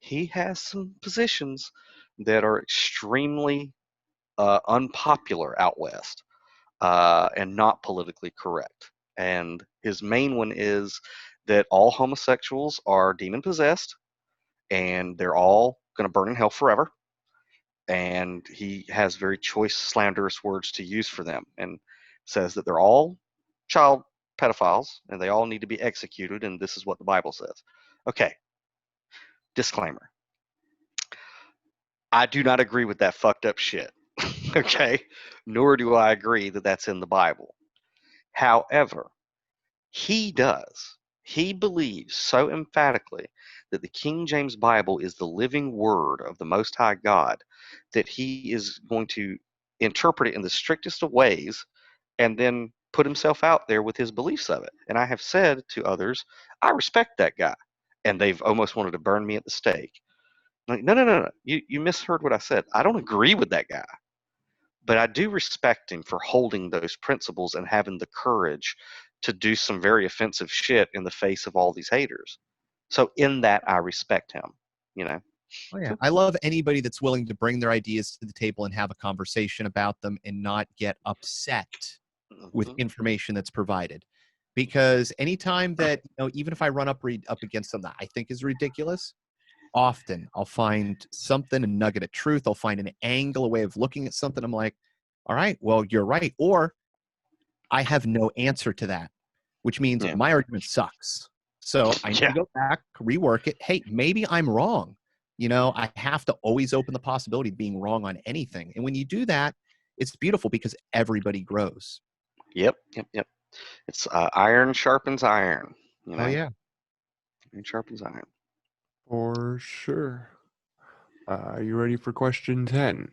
he has some positions that are extremely unpopular out west, and not politically correct. And his main one is that all homosexuals are demon possessed and they're all going to burn in hell forever. And he has very choice, slanderous words to use for them. And says that they're all child pedophiles and they all need to be executed, and this is what the Bible says. Okay, disclaimer. I do not agree with that fucked up shit. Okay? Nor do I agree that that's in the Bible. However, he does. He believes so emphatically that the King James Bible is the living word of the Most High God that he is going to interpret it in the strictest of ways and then put himself out there with his beliefs of it. And I have said to others, I respect that guy. And they've almost wanted to burn me at the stake. Like, no, no, no, no. You misheard what I said. I don't agree with that guy. But I do respect him for holding those principles and having the courage to do some very offensive shit in the face of all these haters. So in that, I respect him. You know. Oh, yeah. I love anybody that's willing to bring their ideas to the table and have a conversation about them and not get upset with Mhm. information that's provided. Because anytime that, even if I run up against something that I think is ridiculous, often I'll find something, a nugget of truth. I'll find an angle, a way of looking at something. I'm like, all right, well, you're right. Or I have no answer to that, which means Yeah. my argument sucks. So I need to Yeah. go back, rework it. Hey, maybe I'm wrong. I have to always open the possibility of being wrong on anything. And when you do that, it's beautiful because everybody grows. Yep. Yep. Yep. It's iron sharpens iron. You know. Oh, yeah. Iron sharpens iron. For sure. Are you ready for question 10?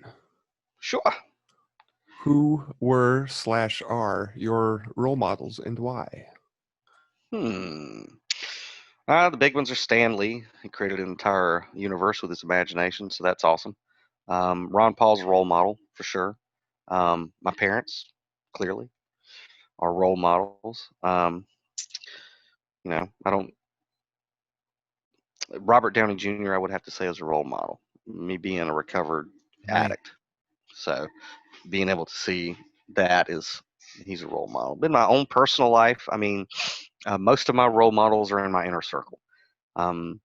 Sure. Who were / are your role models and why? The big ones are Stan Lee. He created an entire universe with his imagination, so that's awesome. Ron Paul's a role model for sure. My parents, clearly, are role models. I don't. Robert Downey Jr. I would have to say is a role model. Me being a recovered Hey, addict, so being able to see that is he's a role model. In my own personal life, I mean, most of my role models are in my inner circle. Um,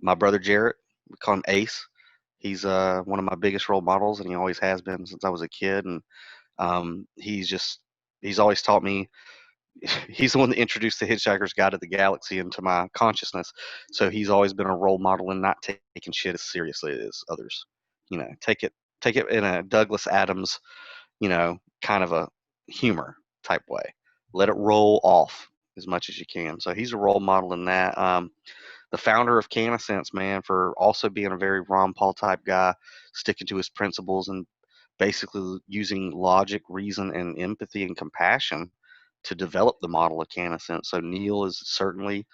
my brother Jarrett, we call him Ace. He's one of my biggest role models, and he always has been since I was a kid. And he's always taught me. He's the one that introduced the Hitchhiker's Guide to the Galaxy into my consciousness. So he's always been a role model and not taking shit as seriously as others. Take it in a Douglas Adams, kind of a humor type way. Let it roll off as much as you can. So he's a role model in that. The founder of CanaSense, man, for also being a very Ron Paul type guy, sticking to his principles and basically using logic, reason, and empathy and compassion to develop the model of CanaSense. So Neil is certainly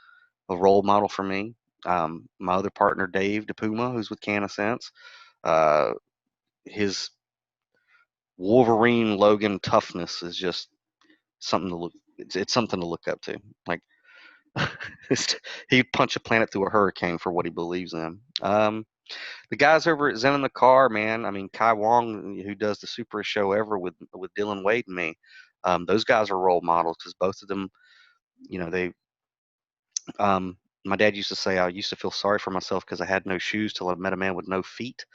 a role model for me. My other partner, Dave DePuma, who's with CanaSense, uh, his Wolverine Logan toughness is just something to look. It's something to look up to. Like he'd punch a planet through a hurricane for what he believes in. The guys over at Zen in the Car, man. I mean, Kai Wong, who does the superest show ever with Dylan Wade and me. Those guys are role models because both of them, they. My dad used to say I used to feel sorry for myself because I had no shoes till I met a man with no feet.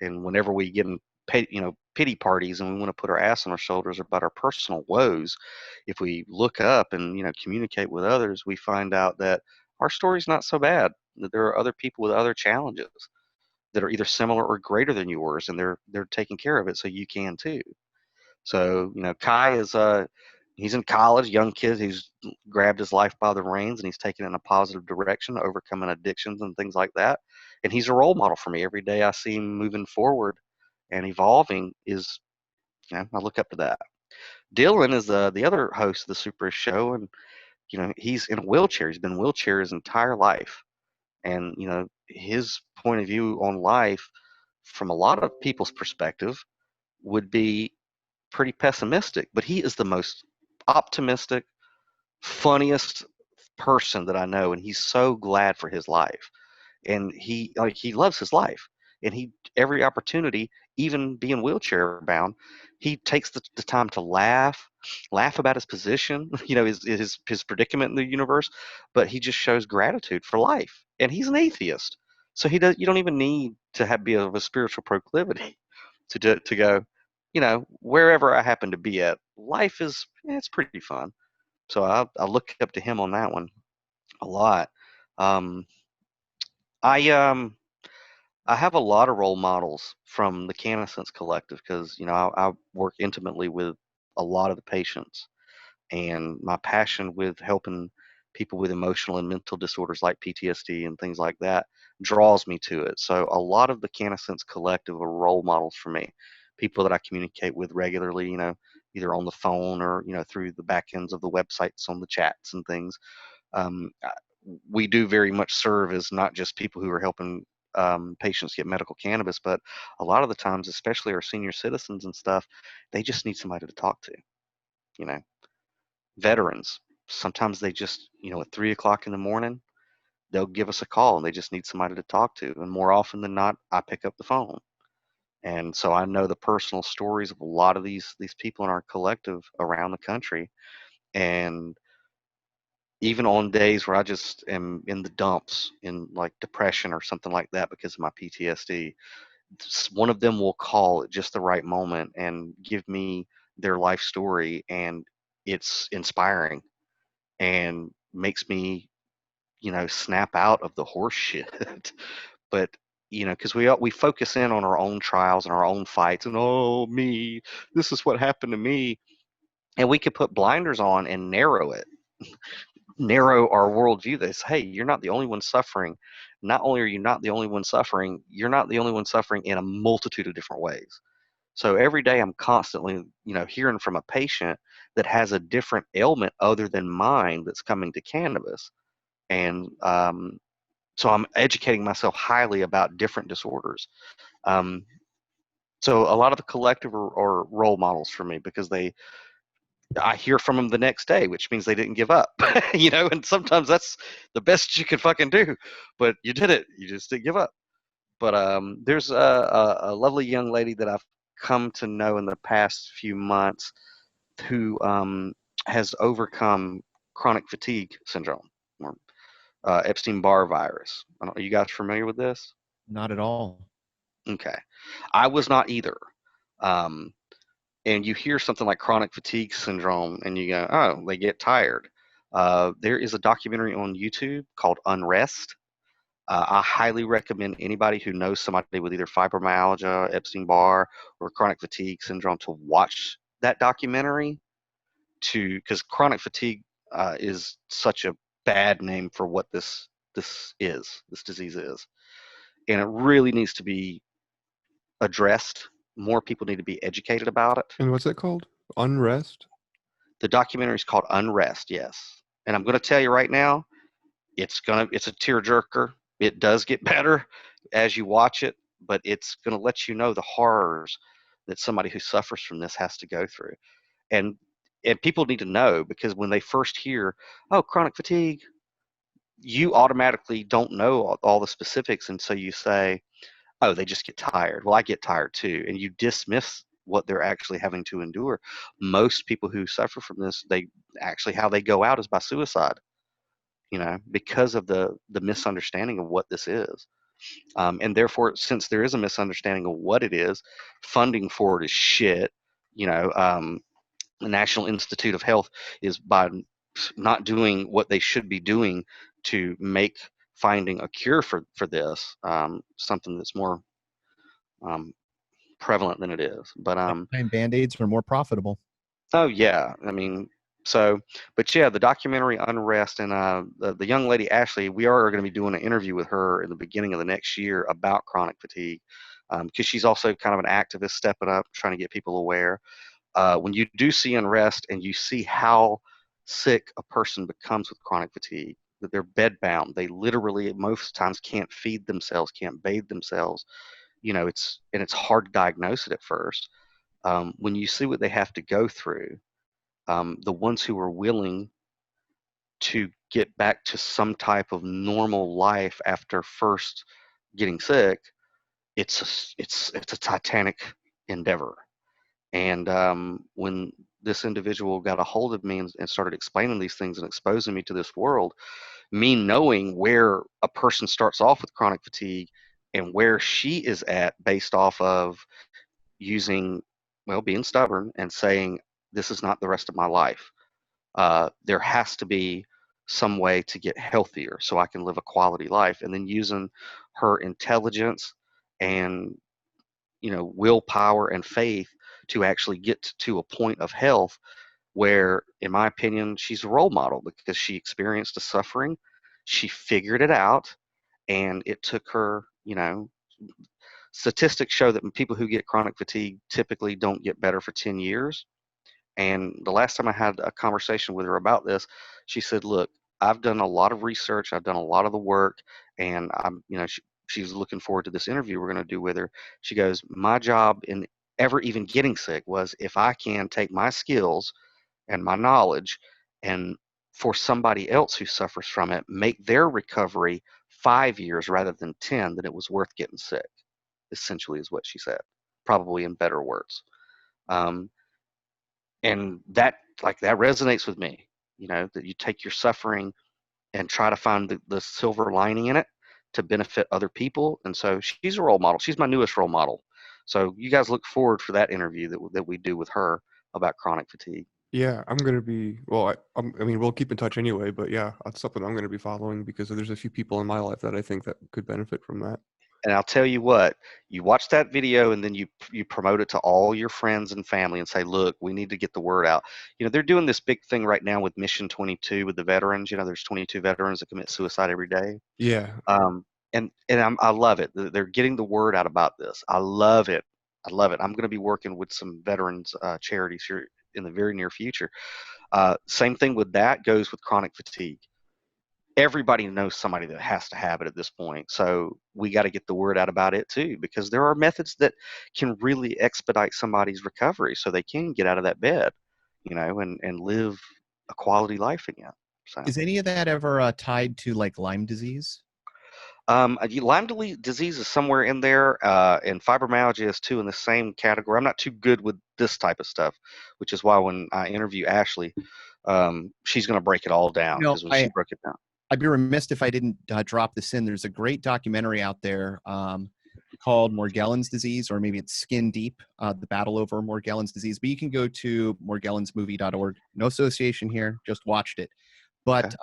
And whenever we get in, pity parties and we want to put our ass on our shoulders about our personal woes, if we look up and communicate with others, we find out that our story's not so bad. That there are other people with other challenges that are either similar or greater than yours, and they're taking care of it, so you can too. So Kai is he's in college, young kid. He's grabbed his life by the reins and he's taken it in a positive direction, overcoming addictions and things like that. And he's a role model for me. Every day I see him moving forward and evolving is, I look up to that. Dylan is the other host of the Super Show, and he's in a wheelchair. He's been in a wheelchair his entire life, and his point of view on life, from a lot of people's perspective, would be pretty pessimistic, but he is the most optimistic, funniest person that I know, and he's so glad for his life. And he loves his life, and he every opportunity, even being wheelchair bound, he takes the time to laugh about his position, his predicament in the universe, but he just shows gratitude for life. And he's an atheist, so he does. You don't even need to be of a spiritual proclivity to go, wherever I happen to be at life is it's pretty fun. So I look up to him on that one a lot. Um, I I have a lot of role models from the Cannasense Collective because I work intimately with a lot of the patients, and my passion with helping people with emotional and mental disorders like PTSD and things like that draws me to it. So a lot of the Cannasense Collective are role models for me, people that I communicate with regularly, either on the phone or through the back ends of the websites on the chats and things. We do very much serve as not just people who are helping patients get medical cannabis, but a lot of the times, especially our senior citizens and stuff, they just need somebody to talk to. You know, veterans, sometimes they just, at 3 o'clock in the morning, they'll give us a call and they just need somebody to talk to. And more often than not, I pick up the phone. And so I know the personal stories of a lot of these people in our collective around the country. And even on days where I just am in the dumps in like depression or something like that because of my PTSD, one of them will call at just the right moment and give me their life story, and it's inspiring and makes me, snap out of the horse shit. But because we focus in on our own trials and our own fights, and oh me, this is what happened to me, and we could put blinders on and narrow our worldview. This, hey, you're not the only one suffering. Not only are you not the only one suffering, you're not the only one suffering in a multitude of different ways. So every day I'm constantly, hearing from a patient that has a different ailment other than mine that's coming to cannabis. And so I'm educating myself highly about different disorders. Um, so a lot of the collective are role models for me because I hear from them the next day, which means they didn't give up, and sometimes that's the best you can fucking do, but you did it. You just didn't give up. But there's a lovely young lady that I've come to know in the past few months who has overcome chronic fatigue syndrome, or Epstein-Barr virus. Are you guys familiar with this? Not at all. Okay. I was not either. Um, and you hear something like chronic fatigue syndrome and you go, oh, they get tired. There is a documentary on YouTube called Unrest. I highly recommend anybody who knows somebody with either fibromyalgia, Epstein-Barr, or chronic fatigue syndrome to watch that documentary, because chronic fatigue is such a bad name for what this disease is, and it really needs to be addressed. More people need to be educated about it. And what's that called? Unrest? The documentary is called Unrest, yes. And I'm going to tell you right now, it's a tearjerker. It does get better as you watch it, but it's going to let you know the horrors that somebody who suffers from this has to go through. And people need to know, because when they first hear, oh, chronic fatigue, you automatically don't know all the specifics, and so you say, oh, they just get tired. Well, I get tired too, and you dismiss what they're actually having to endure. Most people who suffer from this, how they go out is by suicide, because of the misunderstanding of what this is. And therefore, since there is a misunderstanding of what it is, funding for it is shit. The National Institute of Health is by not doing what they should be doing to make finding a cure for this something that's more um, prevalent than it is. But Lifetime band-aids are more profitable. oh yeah, I mean, but yeah, the documentary Unrest, and the young lady Ashley, we are going to be doing an interview with her in the beginning of the next year about chronic fatigue, because she's also kind of an activist stepping up, trying to get people aware. When you do see Unrest and you see how sick a person becomes with chronic fatigue, that they're bedbound, they literally most times can't feed themselves, can't bathe themselves. It's hard to diagnose it at first. When you see what they have to go through, the ones who are willing to get back to some type of normal life after first getting sick, it's a titanic endeavor. And when this individual got a hold of me and started explaining these things and exposing me to this world, me knowing where a person starts off with chronic fatigue and where she is at based off of using, well, being stubborn and saying, this is not the rest of my life. There has to be some way to get healthier so I can live a quality life. And then using her intelligence and, willpower and faith to actually get to a point of health where, in my opinion, she's a role model because she experienced the suffering, she figured it out, and it took her, statistics show that people who get chronic fatigue typically don't get better for 10 years. And the last time I had a conversation with her about this, she said, "Look, I've done a lot of research, I've done a lot of the work, and she's looking forward to this interview we're going to do with her." She goes, "My job in ever even getting sick was if I can take my skills and my knowledge and for somebody else who suffers from it, make their recovery 5 years rather than 10, then it was worth getting sick," essentially is what she said, probably in better words. Um, and that resonates with me, that you take your suffering and try to find the silver lining in it to benefit other people. And so she's a role model. She's my newest role model. So you guys look forward for that interview that we do with her about chronic fatigue. Yeah, I'm gonna be. Well, I mean, we'll keep in touch anyway. But yeah, that's something I'm gonna be following because there's a few people in my life that I think that could benefit from that. And I'll tell you what, you watch that video and then you promote it to all your friends and family and say, "Look, we need to get the word out." They're doing this big thing right now with Mission 22 with the veterans. There's 22 veterans that commit suicide every day. Yeah, I love it. They're getting the word out about this. I love it. I love it. I'm going to be working with some veterans charities here in the very near future. Same thing with that goes with chronic fatigue. Everybody knows somebody that has to have it at this point. So we got to get the word out about it too, because there are methods that can really expedite somebody's recovery so they can get out of that bed, and live a quality life again. So. Is any of that ever tied to like Lyme disease? Lyme disease is somewhere in there, and fibromyalgia is too in the same category. I'm not too good with this type of stuff, which is why when I interview Ashley, she's going to break it all down because when she broke it down. I'd be remiss if I didn't drop this in. There's a great documentary out there called Morgellons disease, or maybe it's Skin Deep, the battle over Morgellons disease. But you can go to morgellonsmovie.org. No association here, just watched it. But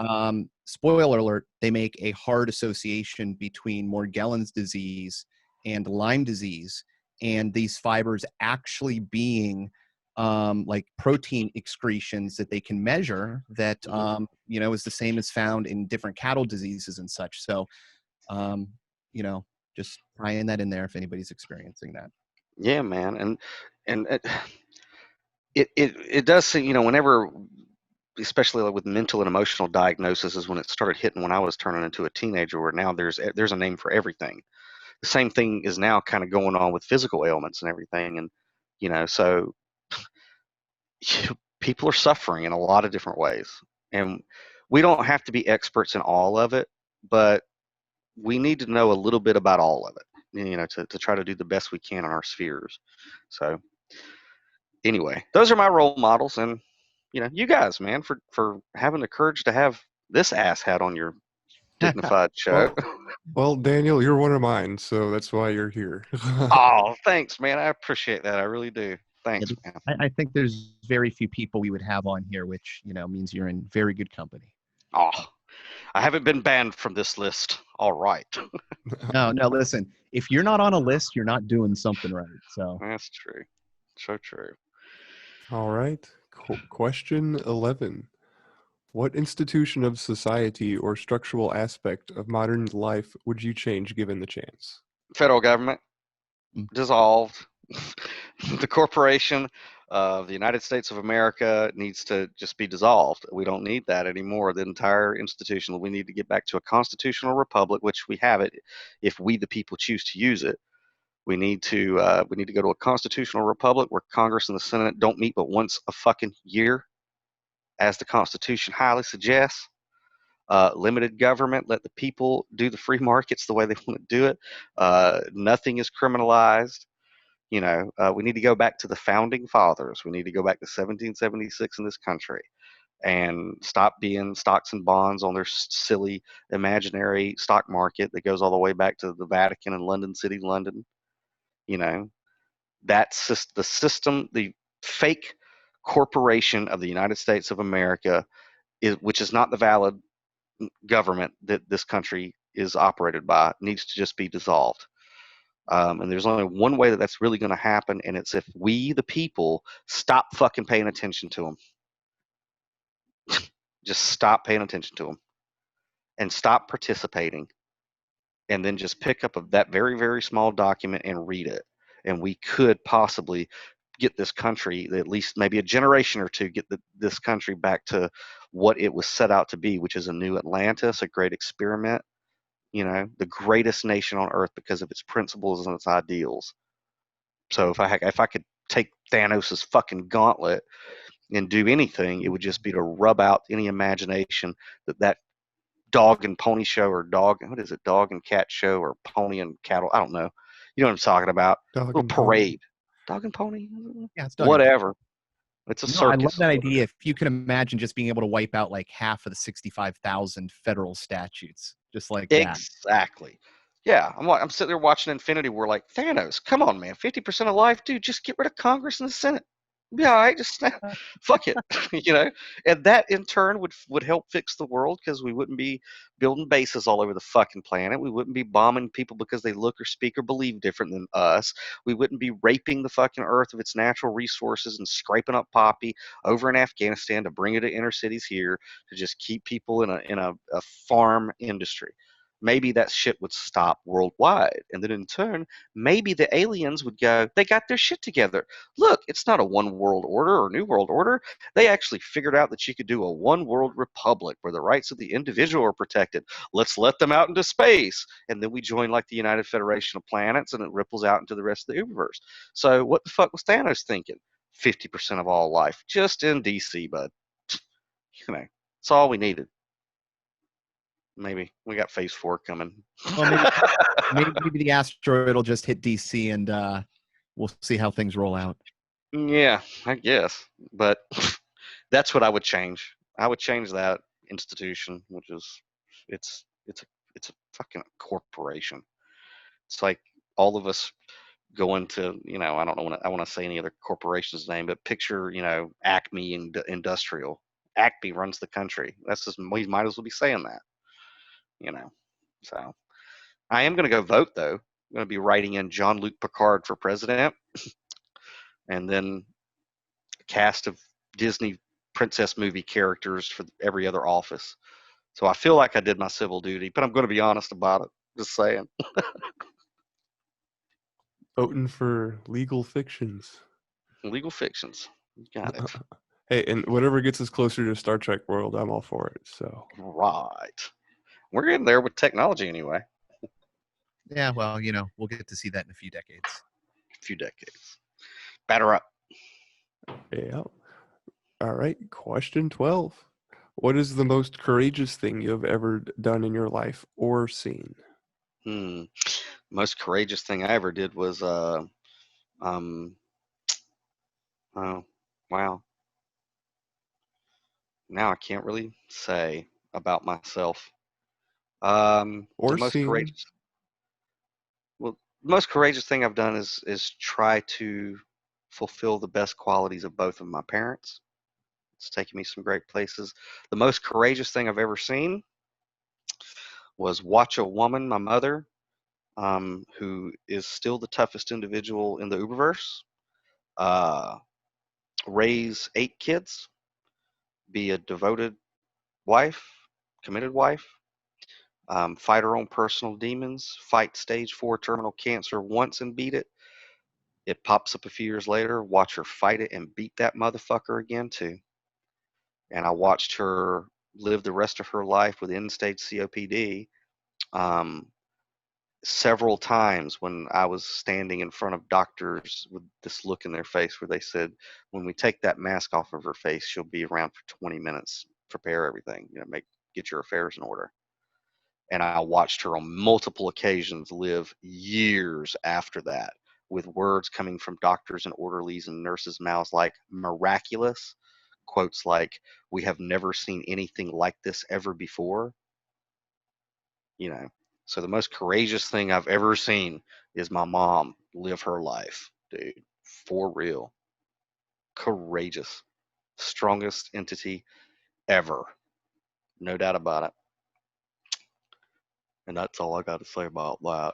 spoiler alert, they make a hard association between Morgellons disease and Lyme disease, and these fibers actually being like protein excretions that they can measure that, is the same as found in different cattle diseases and such. So, just tying that in there if anybody's experiencing that. Yeah, man. And it does seem, whenever, especially like with mental and emotional diagnosis is when it started hitting when I was turning into a teenager, where now there's a name for everything. The same thing is now kind of going on with physical ailments and everything. And, so people are suffering in a lot of different ways. And we don't have to be experts in all of it, but we need to know a little bit about all of it, to try to do the best we can in our spheres. So anyway, those are my role models. And, you guys, man, for having the courage to have this asshat on your dignified show. Well, Daniel, you're one of mine, so that's why you're here. Oh, thanks, man. I appreciate that. I really do. Thanks, man. I think there's very few people we would have on here, which, means you're in very good company. Oh, I haven't been banned from this list. All right. No, listen, if you're not on a list, you're not doing something right. So that's true. So true. All right. Question 11. What institution of society or structural aspect of modern life would you change given the chance? Federal government dissolved. The corporation of the United States of America needs to just be dissolved. We don't need that anymore. The entire institution. We need to get back to a constitutional republic, which we have it if we the people choose to use it. We need to go to a constitutional republic where Congress and the Senate don't meet but once a fucking year, as the Constitution highly suggests. Limited government, let the people do the free markets the way they want to do it. Nothing is criminalized. We need to go back to the founding fathers. We need to go back to 1776 in this country and stop being stocks and bonds on their silly imaginary stock market that goes all the way back to the Vatican and London City, London. That's just the system, the fake corporation of the United States of America, which is not the valid government that this country is operated by, needs to just be dissolved. And there's only one way that that's really going to happen, and it's if we, the people, stop fucking paying attention to them. Just stop paying attention to them and stop participating, and then just pick up that very, very small document and read it. And we could possibly get this country, at least maybe a generation or two, get this country back to what it was set out to be, which is a new Atlantis, a great experiment, the greatest nation on earth because of its principles and its ideals. So if I could take Thanos's fucking gauntlet and do anything, it would just be to rub out any imagination that dog and pony show, or dog and cat show, or pony and cattle, I don't know. You know what I'm talking about? Dog Little and pony. parade. Dog and pony? Yeah, it's dog and pony. Whatever. It's a No, circus. I love that idea. If you can imagine just being able to wipe out like half of the 65,000 federal statutes, just like that. Exactly. Yeah, I'm sitting there watching Infinity War like, Thanos, come on, man. 50% of life, dude, just get rid of Congress and the Senate. Yeah, all right, just fuck it, and that in turn would help fix the world, because we wouldn't be building bases all over the fucking planet. We wouldn't be bombing people because they look or speak or believe different than us. We wouldn't be raping the fucking earth of its natural resources and scraping up poppy over in Afghanistan to bring it to inner cities here to just keep people in a farm industry. Maybe that shit would stop worldwide, and then in turn, maybe the aliens would go, they got their shit together. Look, it's not a one world order or new world order. They actually figured out that you could do a one world republic where the rights of the individual are protected. Let's let them out into space. And then we join like the United Federation of Planets, and it ripples out into the rest of the universe. So what the fuck was Thanos thinking? 50% of all life, just in DC, bud. That's all we needed. Maybe we got phase 4 coming. Well, maybe the asteroid will just hit DC, and we'll see how things roll out. Yeah, I guess. But that's what I would change. I would change that institution, which is it's a fucking corporation. It's like all of us going to, I don't know, I want to say any other corporation's name, but picture, Acme Industrial. Acme runs the country. That's just, we might as well be saying that. So I am going to go vote, though. I'm going to be writing in Jean-Luc Picard for president, and then a cast of Disney princess movie characters for every other office. So I feel like I did my civil duty, but I'm going to be honest about it. Just saying. Voting for legal fictions. Legal fictions. You got it. Hey, and whatever gets us closer to Star Trek world, I'm all for it. So Right. We're getting there with technology anyway. Yeah, well, we'll get to see that in a few decades. Batter up. yeah. All right. Question 12. What is the most courageous thing you have ever done in your life or seen? Most courageous thing I ever did was oh wow. Now I can't really say about myself. Or the most seen. courageous Well, the most courageous thing I've done is try to fulfill the best qualities of both of my parents. It's taken me some great places. The most courageous thing I've ever seen was watch a woman, my mother, who is still the toughest individual in the Uberverse, raise 8 kids, be a devoted wife, committed wife, fight her own personal demons, fight stage 4 terminal cancer once and beat it. It pops up a few years later, watch her fight it and beat that motherfucker again too. And I watched her live the rest of her life with end-stage COPD. Several times when I was standing in front of doctors with this look in their face where they said, when we take that mask off of her face, she'll be around for 20 minutes, prepare everything, get your affairs in order. And I watched her on multiple occasions live years after that with words coming from doctors and orderlies and nurses' mouths like miraculous, quotes like, we have never seen anything like this ever before. So the most courageous thing I've ever seen is my mom live her life, dude. For real. Courageous. strongest entity ever. No doubt about it. And that's all I got to say about that.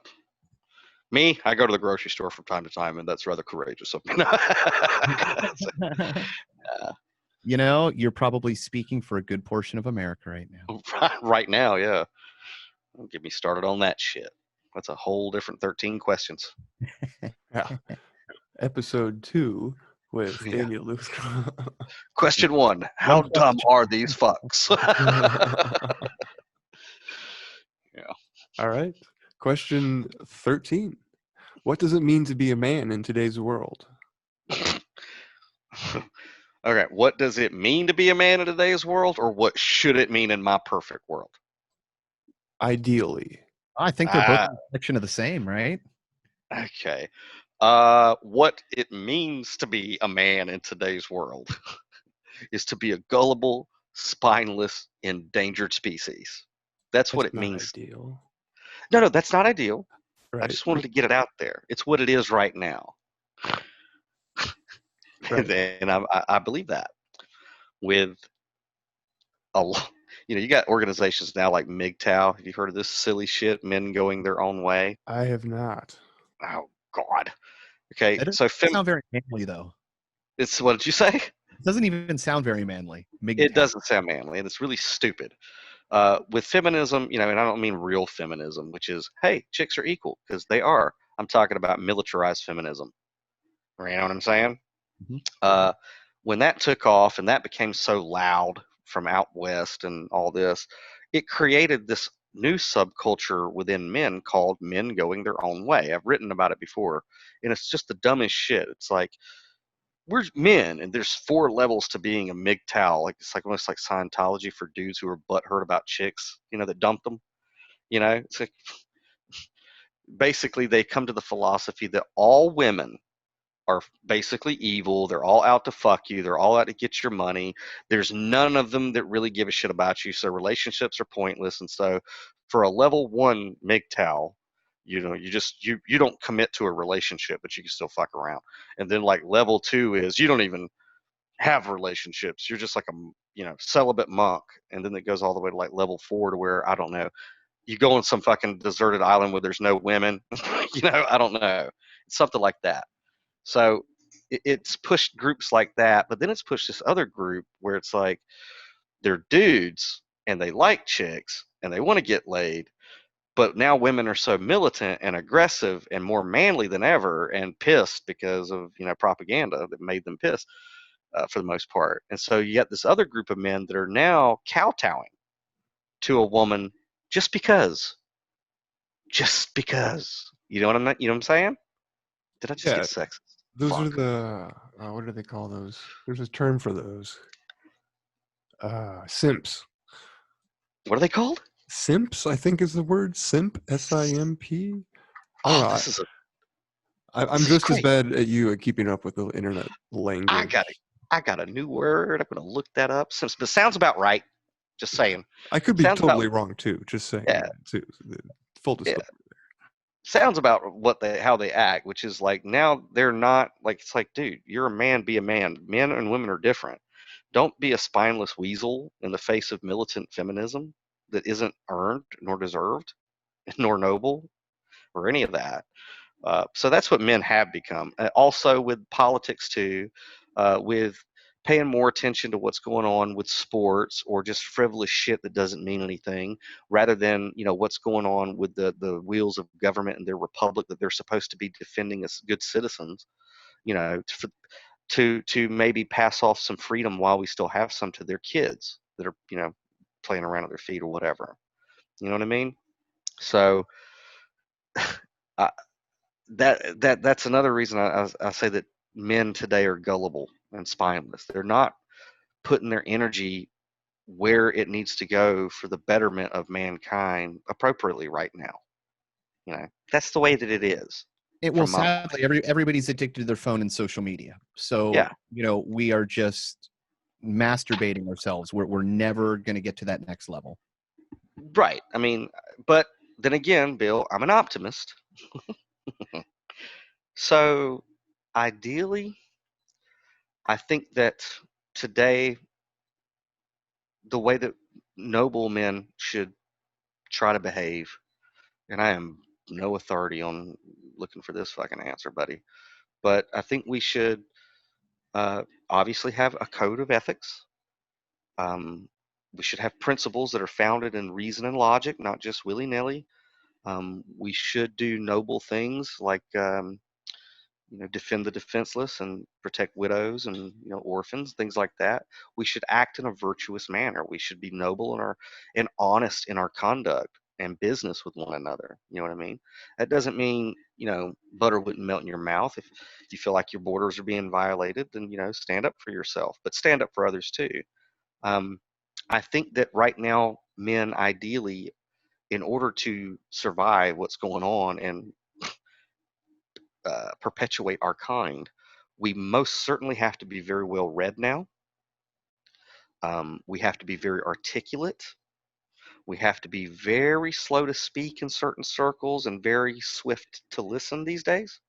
Me, I go to the grocery store from time to time, and that's rather courageous of me. You know, you're probably speaking for a good portion of America right now. Right now, yeah. Don't get me started on that shit. That's a whole different 13 questions. Yeah. Episode 2 with Yeah. Daniel Lewis. Question 1. How One dumb are these fucks? Yeah. All right. Question 13. What does it mean to be a man in today's world? Okay, what does it mean to be a man in today's world, or what should it mean in my perfect world? Ideally. I think they're both a reflection of the same, right? Okay. What it means to be a man in today's world is to be a gullible, spineless, endangered species. That's what That's it not means. ideal. No, that's not ideal. I Right. just wanted to get it out there. It's what it is right now. Right. And I believe that. With a lot, you got organizations now like MGTOW. Have you heard of this silly shit? Men going their own way. I have not. Oh God. Okay, That so doesn't sound very manly, though. it's what did you say? It doesn't even sound very manly. It doesn't sound manly, and it's really stupid. With feminism, and I don't mean real feminism, which is, hey, chicks are equal, because they are. I'm talking about militarized feminism. You know what I'm saying? Mhm. When that took off and that became so loud from out west and all this, it created this new subculture within men called men going their own way. I've written about it before, and it's just the dumbest shit. It's like, we're men, and there's 4 levels to being a MGTOW. Like, it's like almost like Scientology for dudes who are butthurt about chicks, that dumped them. It's like, basically they come to the philosophy that all women are basically evil. They're all out to fuck you. They're all out to get your money. There's none of them that really give a shit about you. So relationships are pointless. And so for a level 1 MGTOW, you don't commit to a relationship, but you can still fuck around. And then like level 2 is you don't even have relationships. You're just like a celibate monk. And then it goes all the way to like level 4 to where, I don't know, you go on some fucking deserted island where there's no women. I don't know. It's something like that. So it's pushed groups like that, but then it's pushed this other group where it's like they're dudes and they like chicks and they want to get laid, but now women are so militant and aggressive and more manly than ever and pissed because of propaganda that made them pissed for the most part. And so you got this other group of men that are now kowtowing to a woman just because. You know what I'm saying? Did I just get sexist? Those are Fuck. the what do they call those? There's a term for those. Simps. What are they called? Simps, I think is the word. Simp. S-I-M-P. I don't know. This is I'm is just as great. bad at you at keeping up with the internet language. I got a new word. I'm gonna look that up. But sounds about right. Just saying. I could be Sounds totally about wrong too. Just saying. yeah. Too. Full Yeah. disclosure. Sounds about how they act, which is like now they're not like, it's like, dude, you're a man, be a man. Men and women are different. Don't be a spineless weasel in the face of militant feminism that isn't earned nor deserved nor noble or any of that. So that's what men have become. Also with politics too, with paying more attention to what's going on with sports or just frivolous shit that doesn't mean anything, rather than what's going on with the wheels of government and their republic that they're supposed to be defending as good citizens. To maybe pass off some freedom while we still have some to their kids that are playing around at their feet or whatever. You know what I mean? So. I, that's another reason I say that men today are gullible and spineless. They're not putting their energy where it needs to go for the betterment of mankind appropriately right now. That's the way that it is. Well, From my sadly, everybody's addicted to their phone and social media. So, Yeah. We are just masturbating ourselves. We're never going to get to that next level. Right. I mean, but then again, Bill, I'm an optimist. So ideally, I think that today, the way that noble men should try to behave, and I am no authority on looking for this fucking answer, buddy, but I think we should obviously have a code of ethics. Um, we should have principles that are founded in reason and logic, not just willy nilly. We should do noble things like defend the defenseless and protect widows and orphans, things like that. We should act in a virtuous manner. We should be noble and honest in our conduct and business with one another. You know what I mean? That doesn't mean butter wouldn't melt in your mouth. If you feel like your borders are being violated, then stand up for yourself, but stand up for others too. Um, I think that right now, men ideally, in order to survive what's going on and perpetuate our kind, we most certainly have to be very well read now. We have to be very articulate. We have to be very slow to speak in certain circles and very swift to listen these days.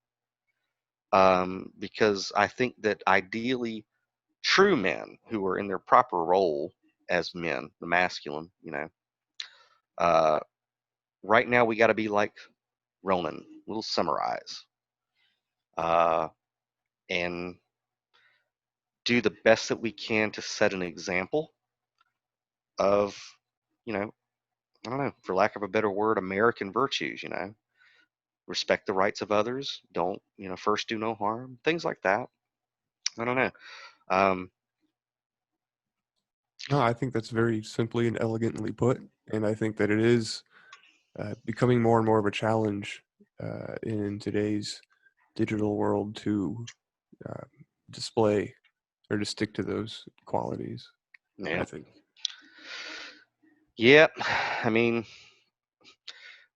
Because I think that ideally, true men who are in their proper role as men, the masculine, uh, right now we got to be like Ronan. We'll summarize and do the best that we can to set an example of, I don't know, for lack of a better word, American virtues, respect the rights of others, don't, first do no harm, things like that. I don't know. Um, No, I think that's very simply and elegantly put, and I think that it is becoming more and more of a challenge in today's digital world to uh, display or to stick to those qualities. yeah. I think. Yeah. I mean,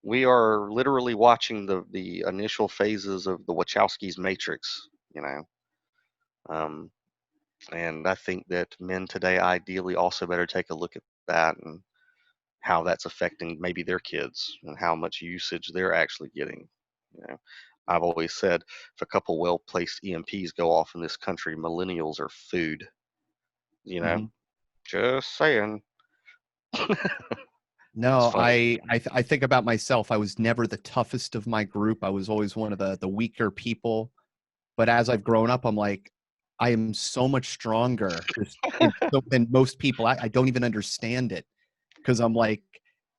we are literally watching the initial phases of the Wachowskis' Matrix, Um, and I think that men today ideally also better take a look at that and how that's affecting maybe their kids and how much usage they're actually getting. You know, I've always said if a couple well-placed EMPs go off in this country, millennials are food. Mhm. Just saying. It's No, funny. I think about myself. I was never the toughest of my group. I was always one of the weaker people. But as I've grown up, I'm like, I am so much stronger than most people. I don't even understand it because I'm like,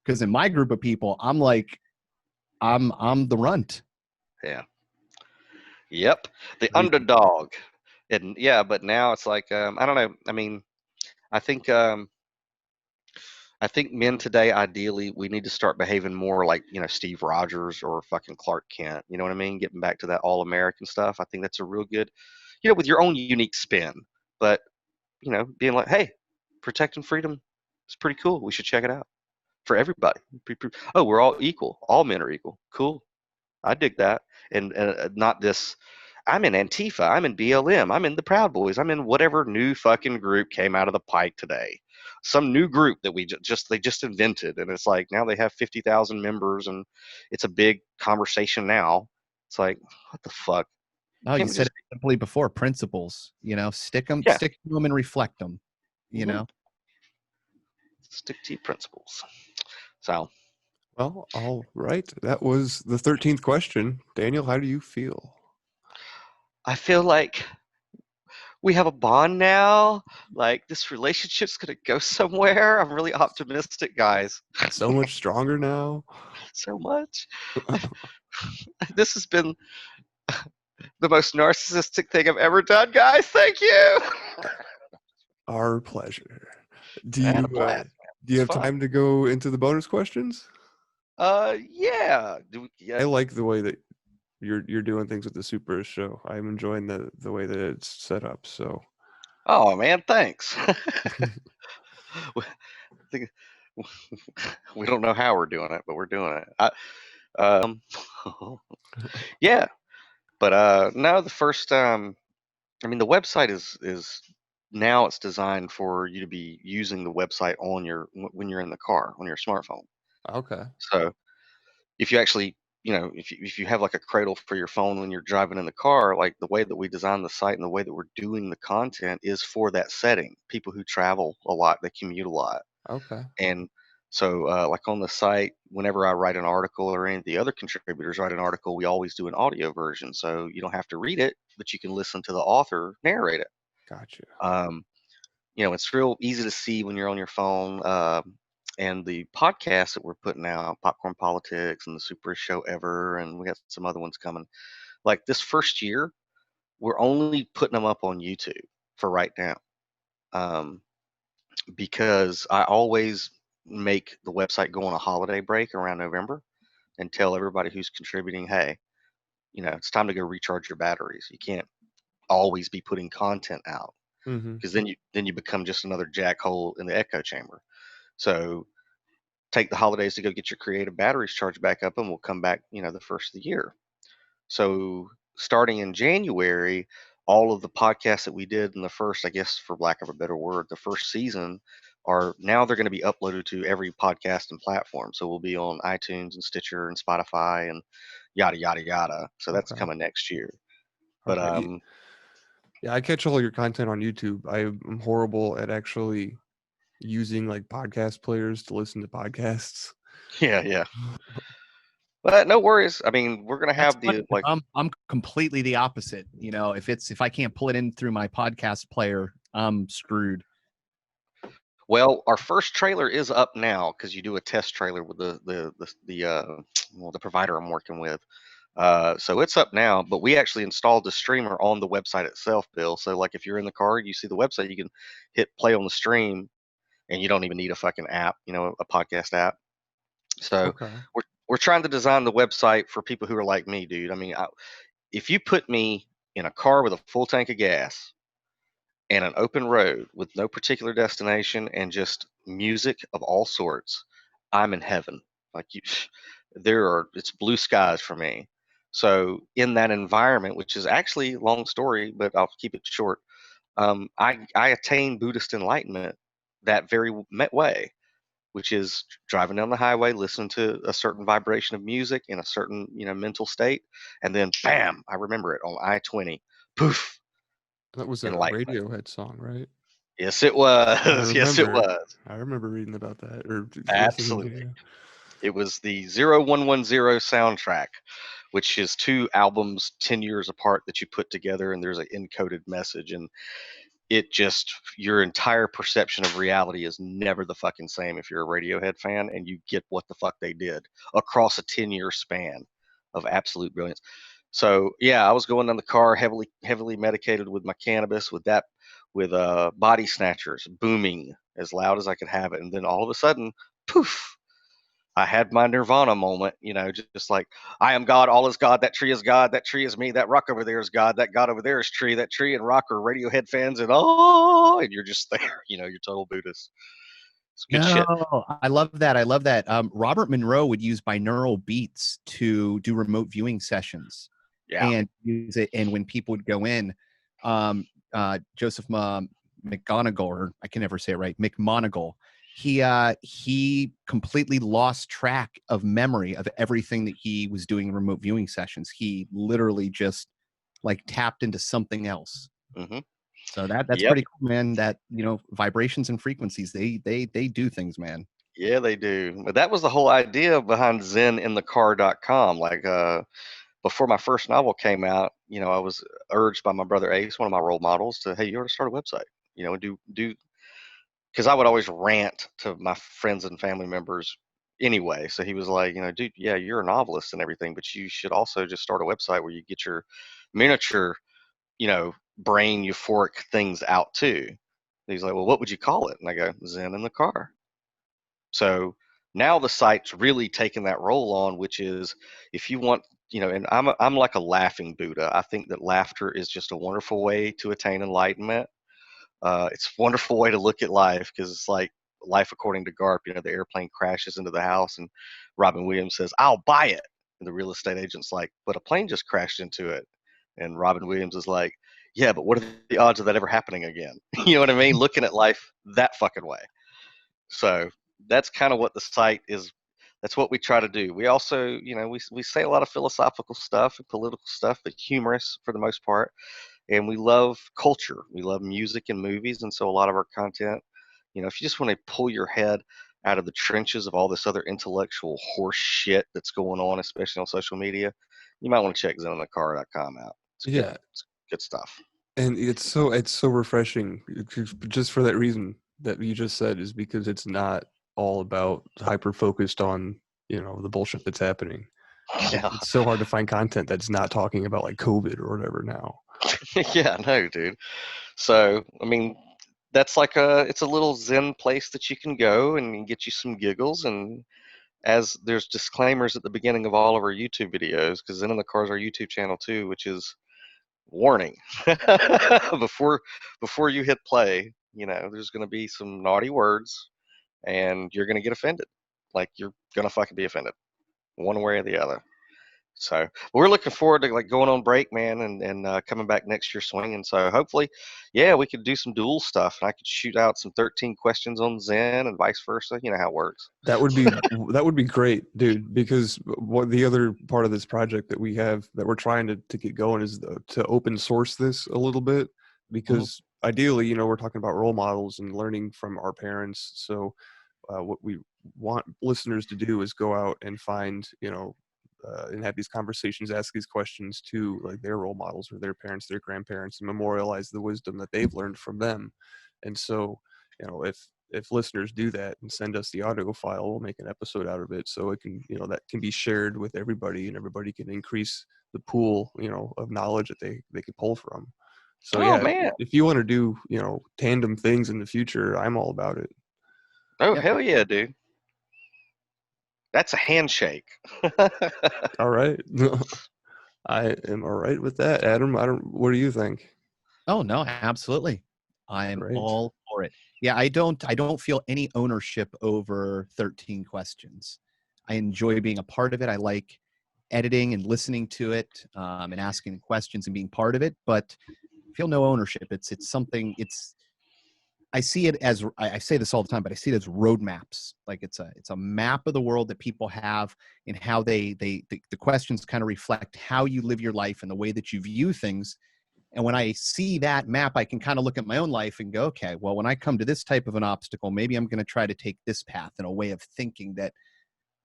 because in my group of people, I'm like, I'm the runt. Yeah. Yep. The Crazy. underdog. And yeah, but now it's like I don't know. I mean, I think I think men today, ideally, we need to start behaving more like, Steve Rogers or fucking Clark Kent. You know what I mean? Getting back to that all American stuff. I think that's a real good, with your own unique spin. But, being like, hey, protecting freedom is pretty cool. We should check it out for everybody. Oh, we're all equal. All men are equal. Cool. I dig that. And not this, I'm in Antifa, I'm in BLM, I'm in the Proud Boys, I'm in whatever new fucking group came out of the pike today. Some new group that they just invented, and it's like now they have 50,000 members, and it's a big conversation now. It's like, what the fuck? Oh, you Can't we said just it simply before. Principles, stick yeah, to them, and reflect them. You mhm, know. stick to your principles? So Well, all right. That was the 13th question. Daniel, how do you feel? I feel like we have a bond now. Like this relationship's gonna go somewhere. I'm really optimistic, guys. So much stronger now. So much. This has been the most narcissistic thing I've ever done, guys. Thank you. Our pleasure. Do I had a you blast. do you It's have fun. time to go into the bonus questions? Yeah. Yeah. I like the way that you're doing things with the Super show. I'm enjoying the way that it's set up. So Oh man, thanks. we think- we don't know how we're doing it, but we're doing it. Yeah, but no, the first I mean the website is now it's designed for you to be using the website on when you're in the car on your smartphone. okay. So if you actually if you have like a cradle for your phone when you're driving in the car, like the way that we design the site and the way that we're doing the content is for that setting. People who travel a lot, they commute a lot. Okay. And so, like on the site, whenever I write an article or any of the other contributors write an article, we always do an audio version. So you don't have to read it, but you can listen to the author narrate it. Gotcha. Um, it's real easy to see when you're on your phone. And the podcasts that we're putting out, Popcorn Politics and the Superest Show Ever, and we got some other ones coming. Like this first year, we're only putting them up on YouTube for right now. Because I always make the website go on a holiday break around November and tell everybody who's contributing, hey, it's time to go recharge your batteries. You can't always be putting content out Mm-hmm. because then you become just another jackhole in the echo chamber. So take the holidays to go get your creative batteries charged back up, and we'll come back, the first of the year. So starting in January, all of the podcasts that we did in the first, I guess, for lack of a better word, the first season are now they're going to be uploaded to every podcast and platform. So we'll be on iTunes and Stitcher and Spotify and yada yada yada. So that's Okay. coming next year. But Okay. Yeah, I catch all your content on YouTube. I'm horrible at actually using like podcast players to listen to podcasts. yeah. But no worries. I mean, we're gonna That's have funny, the 'cause I'm completely the opposite. If I can't pull it in through my podcast player, I'm screwed. well, our first trailer is up now because you do a test trailer with the provider I'm working with. So it's up now, but we actually installed the streamer on the website itself, Bill. So like if you're in the car, you see the website, you can hit play on the stream, and you don't even need a fucking app, a podcast app. So Okay. we're trying to design the website for people who are like me, dude. I mean, if you put me in a car with a full tank of gas and an open road with no particular destination and just music of all sorts, I'm in heaven. Like you, it's blue skies for me. So in that environment, which is actually a long story, but I'll keep it short. I attained Buddhist enlightenment that very way, which is driving down the highway, listening to a certain vibration of music in a certain mental state, and then bam, I remember it on I-20. Poof, That was a enlightenment. Radiohead song, right? Yes, it I was. Yes, it remember. was. I remember reading about that or listening to Absolutely. it. It was the 0110 soundtrack, which is two albums 10 years apart that you put together, and there's an encoded message. And it just, your entire perception of reality is never the fucking same if you're a Radiohead fan and you get what the fuck they did across a 10-year span of absolute brilliance. So yeah, I was going down the car heavily medicated with my cannabis, with body snatchers booming as loud as I could have it, and then all of a sudden, poof, I had my nirvana moment, just like I am God, all is God, that tree is God, that tree is me, that rock over there is God, that God over there is tree, that tree and rock are Radiohead fans, and you're just there, you're total Buddhist. It's good shit. No, I love that. I love that. Robert Monroe would use binaural beats to do remote viewing sessions Yeah. and use it. And when people would go in, Joseph McGonigal, or I can never say it right, McMonigal, he completely lost track of memory of everything that he was doing in remote viewing sessions. He literally just like tapped into something else. Mm-hmm. So that's Yep. pretty cool, man. That vibrations and frequencies, they do things, man. Yeah, they do. But that was the whole idea behind zeninthecar.com. Like before my first novel came out, I was urged by my brother Ace, one of my role models, to, hey, you ought to start a website, and do because I would always rant to my friends and family members anyway. So he was like, dude, yeah, you're a novelist and everything, but you should also just start a website where you get your miniature, brain euphoric things out too. He's like, well, what would you call it? And I go, Zen in the Car. So now the site's really taken that role on, which is if you want, and I'm like a laughing Buddha. I think that laughter is just a wonderful way to attain enlightenment. It's a wonderful way to look at life because it's like life according to Garp. The airplane crashes into the house, and Robin Williams says, "I'll buy it." And the real estate agent's like, "But a plane just crashed into it." And Robin Williams is like, "Yeah, but what are the odds of that ever happening again?" You know what I mean? Looking at life that fucking way. So that's kind of what the site is. that's what we try to do. We also, we say a lot of philosophical stuff and political stuff, but humorous for the most part. And we love culture. We love music and movies, and so a lot of our content, if you just want to pull your head out of the trenches of all this other intellectual horse shit that's going on, especially on social media, you might want to check zoneinthecar.com out. It's good. Yeah, It's good stuff. and it's so refreshing just for that reason that you just said, is because it's not all about hyper focused on the bullshit that's happening. Yeah. It's so hard to find content that's not talking about like COVID or whatever now. Yeah, no, dude. So, I mean, that's like it's a little zen place that you can go and get you some giggles. And as there's disclaimers at the beginning of all of our YouTube videos, because Zen in the Car is our YouTube channel too, which is warning. before you hit play, there's going to be some naughty words, and you're going to get offended. Like, you're going to fucking be offended, one way or the other. So we're looking forward to like going on break, man, and coming back next year swinging. So hopefully, yeah, we could do some dual stuff, and I could shoot out some 13 questions on Zen and vice versa. You know how it works. That would be great, dude, because what the other part of this project that we have that we're trying to get going is to open source this a little bit, because ideally, we're talking about role models and learning from our parents. So what we want listeners to do is go out and find, and have these conversations, ask these questions to like their role models or their parents, their grandparents, and memorialize the wisdom that they've learned from them. And so, if listeners do that and send us the audio file, we'll make an episode out of it, so it can, that can be shared with everybody, and everybody can increase the pool, of knowledge that they could pull from. So Oh yeah, man. if you want to do, tandem things in the future, I'm all about it. Oh Yep. hell yeah, dude. That's a handshake. All right. I am all right with that, Adam. What do you think? Oh no, absolutely. I'm Great. all for it. Yeah, I don't feel any ownership over 13 questions. I enjoy being a part of it. I like editing and listening to it, and asking questions and being part of it, but I feel no ownership. It's something. I see it as, I say this all the time, but I see it as roadmaps. Like it's a map of the world that people have, and how the questions kind of reflect how you live your life and the way that you view things. And when I see that map, I can kind of look at my own life and go, okay, well, when I come to this type of an obstacle, maybe I'm going to try to take this path, in a way of thinking that,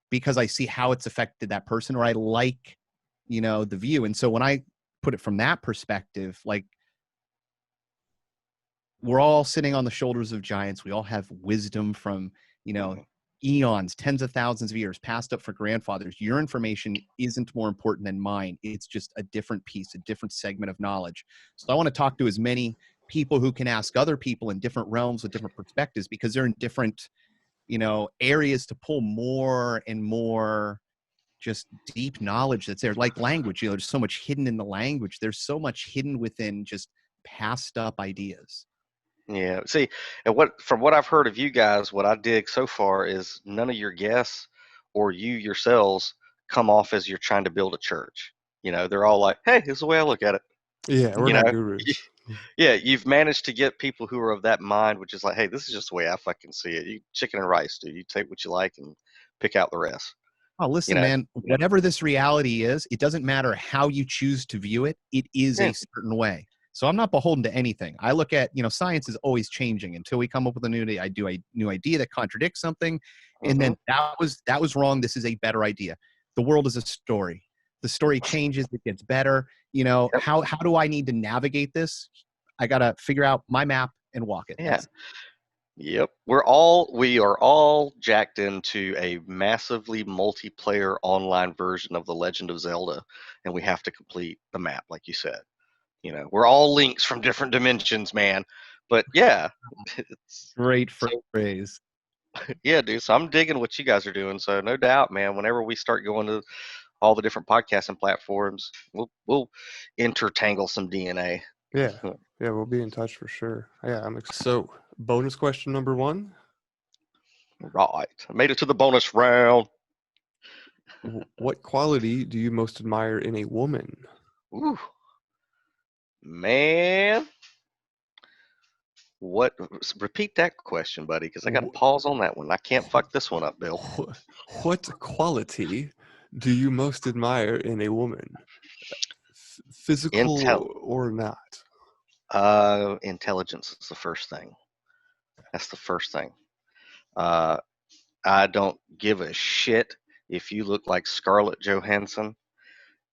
because I see how it's affected that person, or I like, the view. And so when I put it from that perspective, like, we're all sitting on the shoulders of giants. We all have wisdom from, eons, tens of thousands of years passed up for grandfathers. Your information isn't more important than mine. It's just a different piece, a different segment of knowledge. So I want to talk to as many people who can ask other people in different realms with different perspectives, because they're in different, areas, to pull more and more just deep knowledge that's there. Like language, there's so much hidden in the language. There's so much hidden within just passed up ideas. Yeah. See, and from what I've heard of you guys, what I dig so far is none of your guests or you yourselves come off as you're trying to build a church. They're all like, "Hey, this is the way I look at it." Yeah, we're You not know, gurus. yeah, you've managed to get people who are of that mind, which is like, "Hey, this is just the way I fucking see it. You chicken and rice, dude. You take what you like and pick out the rest." Oh, You listen, know. man, whatever this reality is, it doesn't matter how you choose to view it. It is Yeah. a certain way. So I'm not beholden to anything. I look at, science is always changing until we come up with a new idea that contradicts something. And Mm-hmm. then that was wrong. This is a better idea. The world is a story. The story changes, it gets better. Yep. How do I need to navigate this? I got to figure out my map and walk it. Yeah. That's Yep. We are all jacked into a massively multiplayer online version of The Legend of Zelda, and we have to complete the map, like you said. We're all links from different dimensions, man. But yeah, it's great so phrase. yeah, dude. So I'm digging what you guys are doing. So no doubt, man. Whenever we start going to all the different podcasting platforms, we'll intertangle some DNA. Yeah, yeah, we'll be in touch for sure. Yeah, so bonus question number 1. Right. I made it to the bonus round. What quality do you most admire in a woman? Ooh, man. What? Repeat that question, buddy, because I got to Wh- pause on that one. I can't fuck this one up, Bill. What quality do you most admire in a woman? Intel, Physical or not? intelligence is the first thing. That's the first thing. Uh, I don't give a shit if you look like Scarlett Johansson.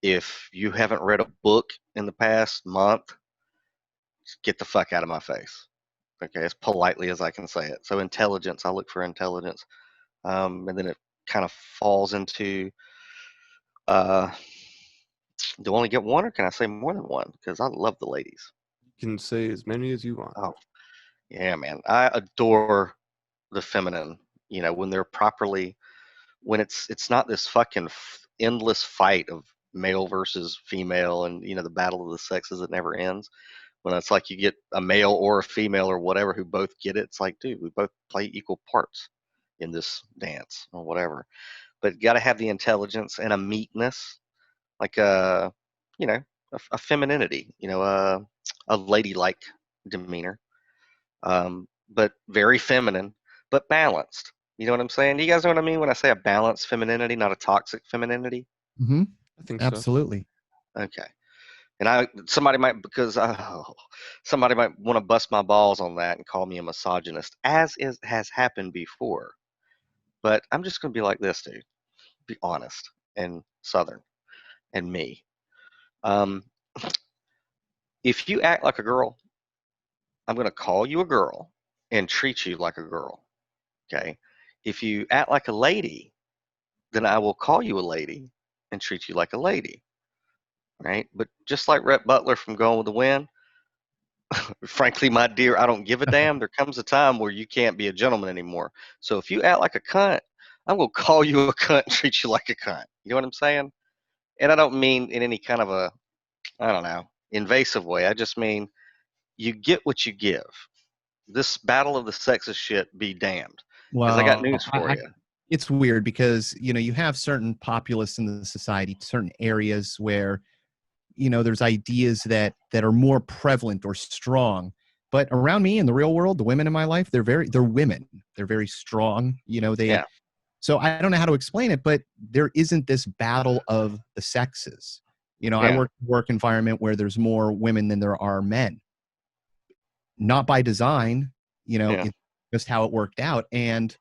If you haven't read a book in the past month, just get the fuck out of my face. Okay, as politely as I can say it. So intelligence, I look for intelligence, and then it kind of falls into. Uh, do I only get one, or can I say more than one? Because I love the ladies. You can say as many as you want. Oh, yeah, man, I adore the feminine. You know, when they're properly, when it's not this fucking endless fight of male versus female, and you know the battle of the sexes that never ends. When it's like you get a male or a female or whatever who both get it, it's like, dude, we both play equal parts in this dance or whatever. But you got to have the intelligence and a meekness, like you know, a femininity, you know, a ladylike demeanor, but very feminine, but balanced. You know what I'm saying? Do you guys know what I mean when I say a balanced femininity, not a toxic femininity? Mm-hmm. I think so. Absolutely. Okay. And somebody might, because somebody might want to bust my balls on that and call me a misogynist, as has happened before. But I'm just going to be like this, dude. Be honest and Southern and me. Um, if you act like a girl, I'm going to call you a girl and treat you like a girl. Okay. If you act like a lady, then I will call you a lady and treat you like a lady. Right. But just like Rhett Butler from Gone with the Wind, frankly, my dear, I don't give a damn. There comes a time where you can't be a gentleman anymore. So if you act like a cunt, I'm going to call you a cunt and treat you like a cunt. You know what I'm saying? And I don't mean in any kind of a, I don't know, invasive way. I just mean you get what you give. This battle of the sexes shit be damned. Because I got Well, news for you. it's weird because you have certain populists in the society, certain areas where there's ideas that are more prevalent or strong. But around me in the real world, the women in my life, they're women. They're very strong. Yeah. So I don't know how to explain it, but there isn't this battle of the sexes. I Yeah. work in a work environment where there's more women than there are men. Not by design, Yeah. it's just how it worked out. And,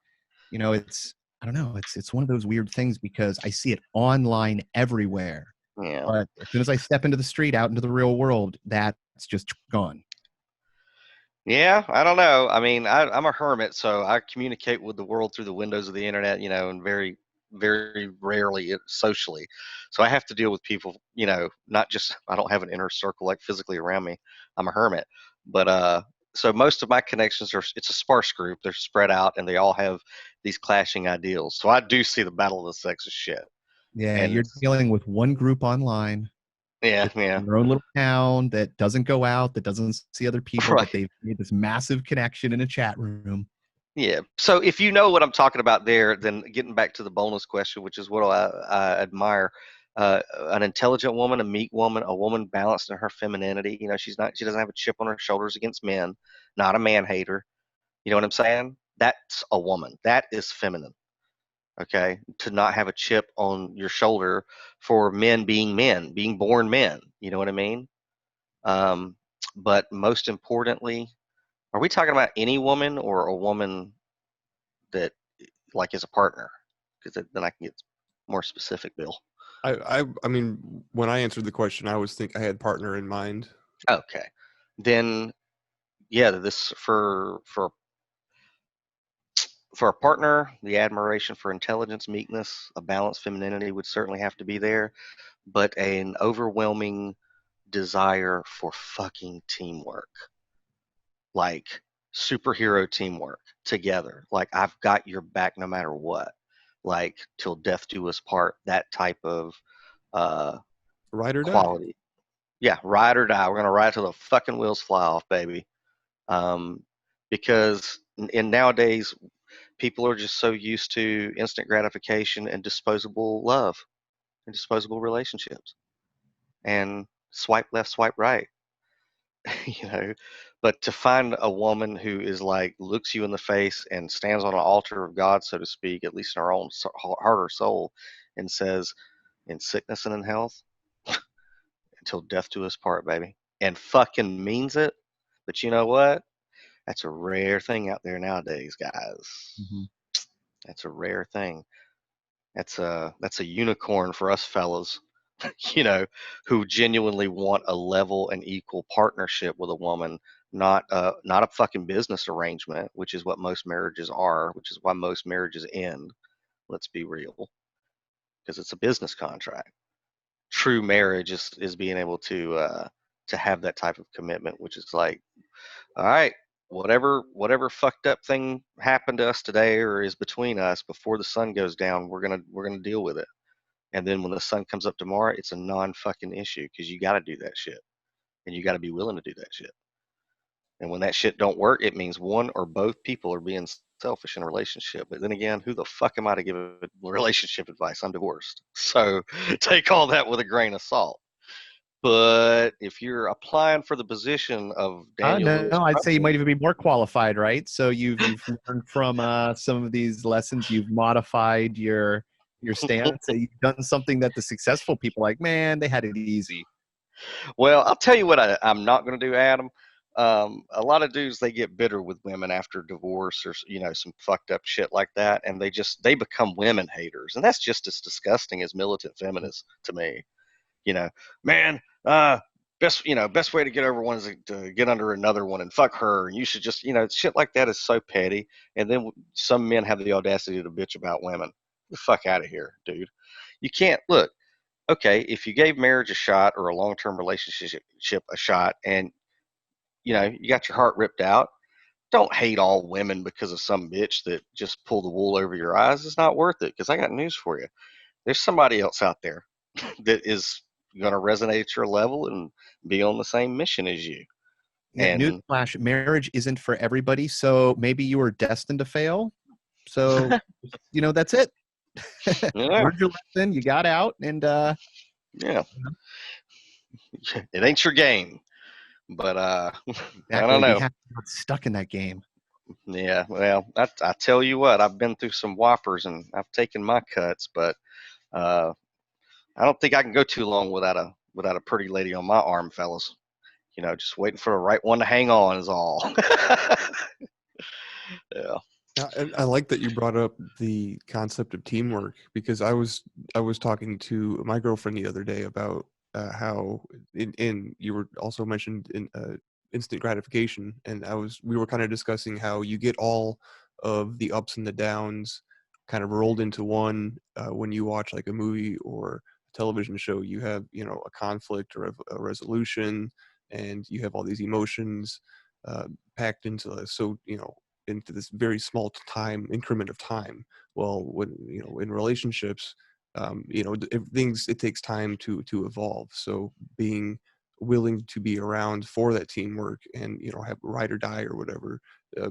it's, I don't know, it's one of those weird things because I see it online everywhere. Yeah. But as soon as I step into the street, out into the real world, that's just gone. Yeah, I don't know. I mean, I'm a hermit, so I communicate with the world through the windows of the internet, you know, and very, very rarely socially. So I have to deal with people, you know, not just, I don't have an inner circle like physically around me. I'm a hermit. But so most of my connections it's a sparse group. They're spread out and they all have these clashing ideals. So I do see the battle of the sexes shit. Yeah, And you're dealing with one group online yeah, yeah. in their own little town that doesn't go out, that doesn't see other people, Right. but they've made this massive connection in a chat room. Yeah. So if you know what I'm talking about there, then getting back to the bonus question, which is what I admire, an intelligent woman, a meek woman, a woman balanced in her femininity. You know, she doesn't have a chip on her shoulders against men, not a man hater. You know what I'm saying? That's a woman. That is feminine. Okay. To not have a chip on your shoulder for men, being born men. You know what I mean? Um, but most importantly, are we talking about any woman or a woman that like as a partner? Because then I can get more specific, Bill. I mean, when I answered the question, I had partner in mind. Okay, then yeah, this for a partner, the admiration for intelligence, meekness, a balanced femininity would certainly have to be there, but an overwhelming desire for fucking teamwork, like superhero teamwork together. Like I've got your back no matter what. Like till death do us part. That type of uh, Ride or die. quality. Yeah, ride or die. We're gonna ride till the fucking wheels fly off, baby. Um, because in nowadays, people are just so used to instant gratification and disposable love and disposable relationships and swipe left, swipe right. you know. But to find a woman who is like looks you in the face and stands on an altar of God, so to speak, at least in her own heart or soul, and says, "In sickness and in health, until death do us part, baby," and fucking means it. But you know what? That's a rare thing out there nowadays, guys. Mhm. That's a rare thing. That's a unicorn for us fellas, you know, who genuinely want a level and equal partnership with a woman, not a fucking business arrangement, which is what most marriages are, which is why most marriages end. Let's be real, because it's a business contract. True marriage is being able to have that type of commitment, which is like, all right, whatever fucked up thing happened to us today or is between us before the sun goes down, we're gonna deal with it. And then when the sun comes up tomorrow, it's a non fucking issue because you got to do that shit, and you got to be willing to do that shit. And when that shit don't work, it means one or both people are being selfish in a relationship. But then again, who the fuck am I to give relationship advice? I'm divorced, so take all that with a grain of salt. But if you're applying for the position of Daniel No, Lewis I'd say you Crumpton, might even be more qualified, right? So you've learned from some of these lessons. You've modified your stance. You've done something that the successful people like, man, they had it easy. well, I'll tell you what I'm not going to do, Adam. A lot of dudes, they get bitter with women after divorce or some fucked up shit like that, and they become women haters, and that's just as disgusting as militant feminists to me. You know, man, best way to get over one is to get under another one and fuck her, and you should just shit like that is so petty. And then some men have the audacity to bitch about women. Get the fuck out of here, dude. You can't look. Okay, if you gave marriage a shot or a long-term relationship a shot, and you got your heart ripped out, don't hate all women because of some bitch that just pulled the wool over your eyes. It's not worth it, because I got news for you. There's somebody else out there that is going to resonate at your level and be on the same mission as you. And Newsflash: marriage isn't for everybody. So maybe you were destined to fail. So that's it. yeah, Learned your lesson. You got out, and yeah, it ain't your game. But I don't exactly, be know. happy not stuck in that game. Yeah, well, I tell you what, I've been through some whoppers and I've taken my cuts, but uh, I don't think I can go too long without a pretty lady on my arm, fellas. Just waiting for the right one to hang on is all. Yeah. I like that you brought up the concept of teamwork, because I was talking to my girlfriend the other day about how in you were also mentioned in instant gratification, and we were kind of discussing how you get all of the ups and the downs kind of rolled into one when you watch like a movie or a television show. You have a conflict or a resolution, and you have all these emotions packed into this very small time increment of time. Well, when in relationships, it takes time to evolve. So being willing to be around for that teamwork and have ride or die or whatever, uh,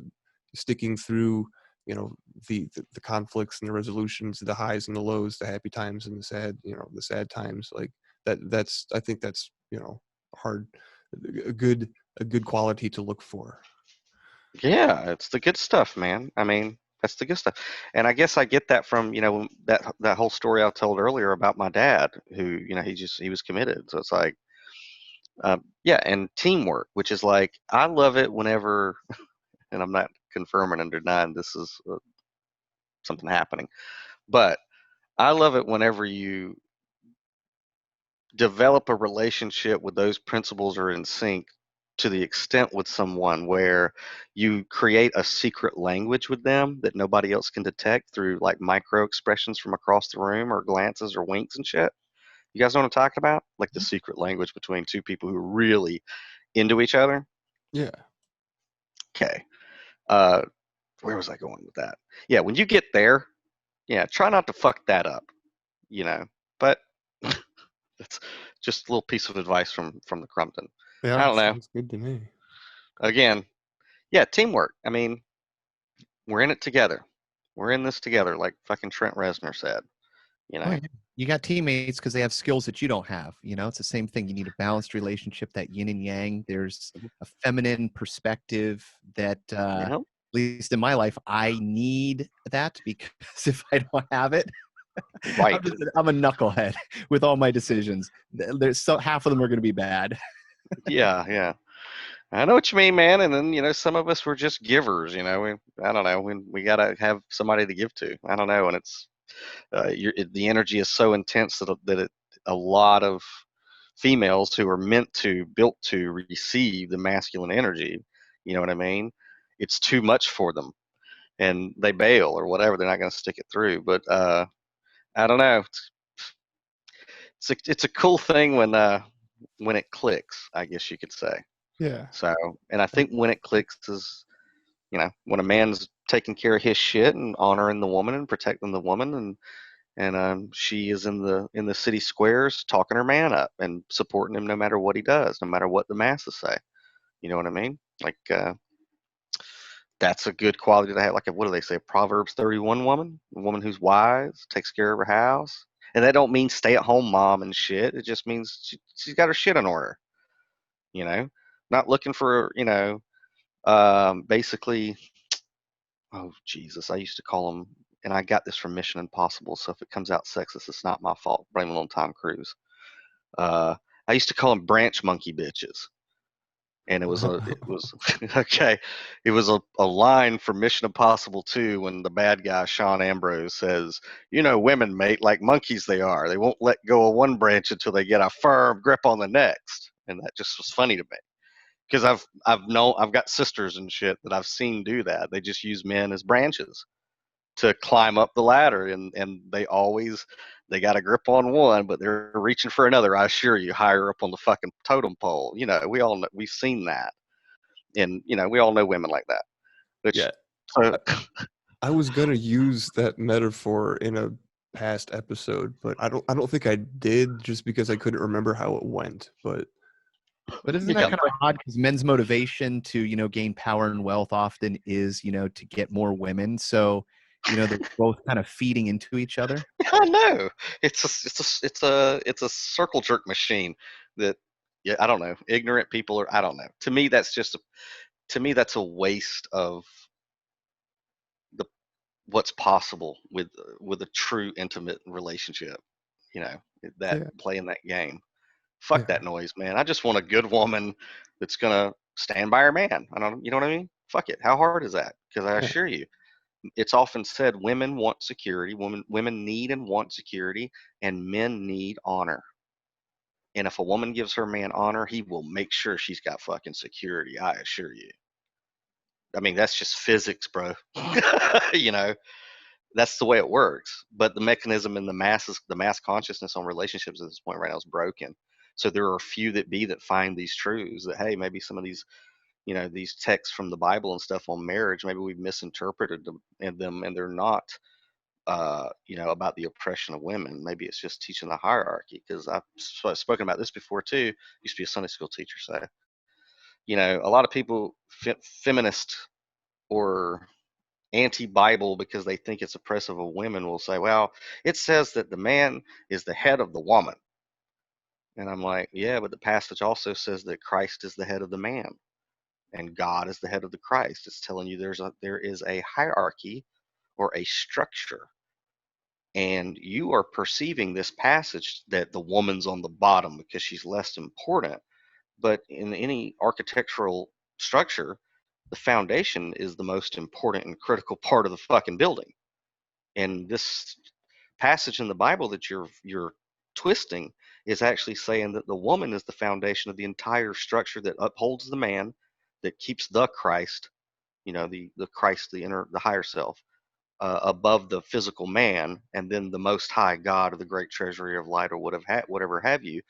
sticking through the conflicts and the resolutions, the highs and the lows, the happy times and the sad times, like that's I think that's hard a good quality to look for. Yeah, it's the good stuff, man. I mean, that's the good stuff. And I guess I get that from, that whole story I told earlier about my dad, who, he was committed. So it's like, yeah, and teamwork, which is like, I love it whenever, and I'm not confirming and denying this is something happening, but I love it whenever you develop a relationship with those principles are in sync to the extent with someone where you create a secret language with them that nobody else can detect through like micro expressions from across the room or glances or winks and shit. You guys know what I'm talking about? Like the secret language between two people who are really into each other. Yeah. Okay. Uh, where was I going with that? Yeah, when you get there, yeah, try not to fuck that up, you know. But that's just a little piece of advice from the Crumpton. I Yeah, don't know. sounds good to me. Again, yeah, teamwork. I mean, we're in it together. We're in this together, like fucking Trent Reznor said. You Oh, know. yeah. You got teammates because they have skills that you don't have. You know, it's the same thing. You need a balanced relationship, that yin and yang. There's Mhm. a feminine perspective that, at Yeah. least in my life, I need that, because if I don't have it, Right. I'm a knucklehead with all my decisions. There's half of them are going to be bad. Yeah. Yeah. I know what you mean, man. And then, some of us were just givers. I don't know. We gotta have somebody to give to. I don't know, and it's the energy is so intense a lot of females who are built to receive the masculine energy. You know what I mean? It's too much for them, and they bail or whatever. They're not going to stick it through. But I don't know. It's a cool thing when it clicks, I guess you could say. Yeah. So, and I think when it clicks is when a man's taking care of his shit and honoring the woman and protecting the woman, and she is in the city squares talking her man up and supporting him no matter what he does, no matter what the masses say. You know what I mean? Like that's a good quality to have. Like what do they say? Proverbs 31 woman, a woman who's wise, takes care of her house, and that don't mean stay at home mom and shit. It just means she's got her shit in order. You know, not looking for basically. Oh Jesus, I used to call them, and I got this from Mission Impossible. So if it comes out sexist, it's not my fault. Blame it on Tom Cruise. Uh, I used to call them branch monkey bitches, and it was okay. It was a line from Mission Impossible 2 when the bad guy Sean Ambrose says, women mate like monkeys they are. They won't let go of one branch until they get a firm grip on the next, and that just was funny to me because I've got sisters and shit that I've seen do that. They just use men as branches to climb up the ladder, and they got a grip on one, but they're reaching for another, I assure you, higher up on the fucking totem pole. We've seen that, and we all know women like that, which Yeah. so I was gonna use that metaphor in a past episode, but I don't think I did, just because I couldn't remember how it went. But But isn't that yeah, kind of odd? Because men's motivation to, gain power and wealth often is, to get more women. So, they're both kind of feeding into each other. I know it's a circle jerk machine that, yeah, I don't know, ignorant people, or I don't know, to me that's a waste of the what's possible with a true intimate relationship. You know that yeah, playing that game. Fuck yeah, that noise, man. I just want a good woman that's gonna stand by her man. I don't, you know what I mean? Fuck it. How hard is that? Because I yeah, assure you, it's often said women want security. Women need and want security, and men need honor. And if a woman gives her man honor, he will make sure she's got fucking security. I assure you. I mean, that's just physics, bro. you know, that's the way it works. But the mechanism in the mass consciousness on relationships at this point right now is broken. So there are a few that find these truths that, hey, maybe some of these texts from the Bible and stuff on marriage, maybe we've misinterpreted them, and they're not, about the oppression of women. Maybe it's just teaching the hierarchy. Because I've spoken about this before too. Used to be a Sunday school teacher, so a lot of people, feminist or anti-Bible, because they think it's oppressive of women, will say, well, it says that the man is the head of the woman. And I'm like, yeah, but the passage also says that Christ is the head of the man and God is the head of the Christ. It's telling you there is a hierarchy or a structure. And you are perceiving this passage that the woman's on the bottom because she's less important. But in any architectural structure, the foundation is the most important and critical part of the fucking building. And this passage in the Bible that you're twisting is actually saying that the woman is the foundation of the entire structure that upholds the man, that keeps the Christ, the Christ, the higher self, above the physical man, and then the Most High God, or the great treasury of light, or whatever have you,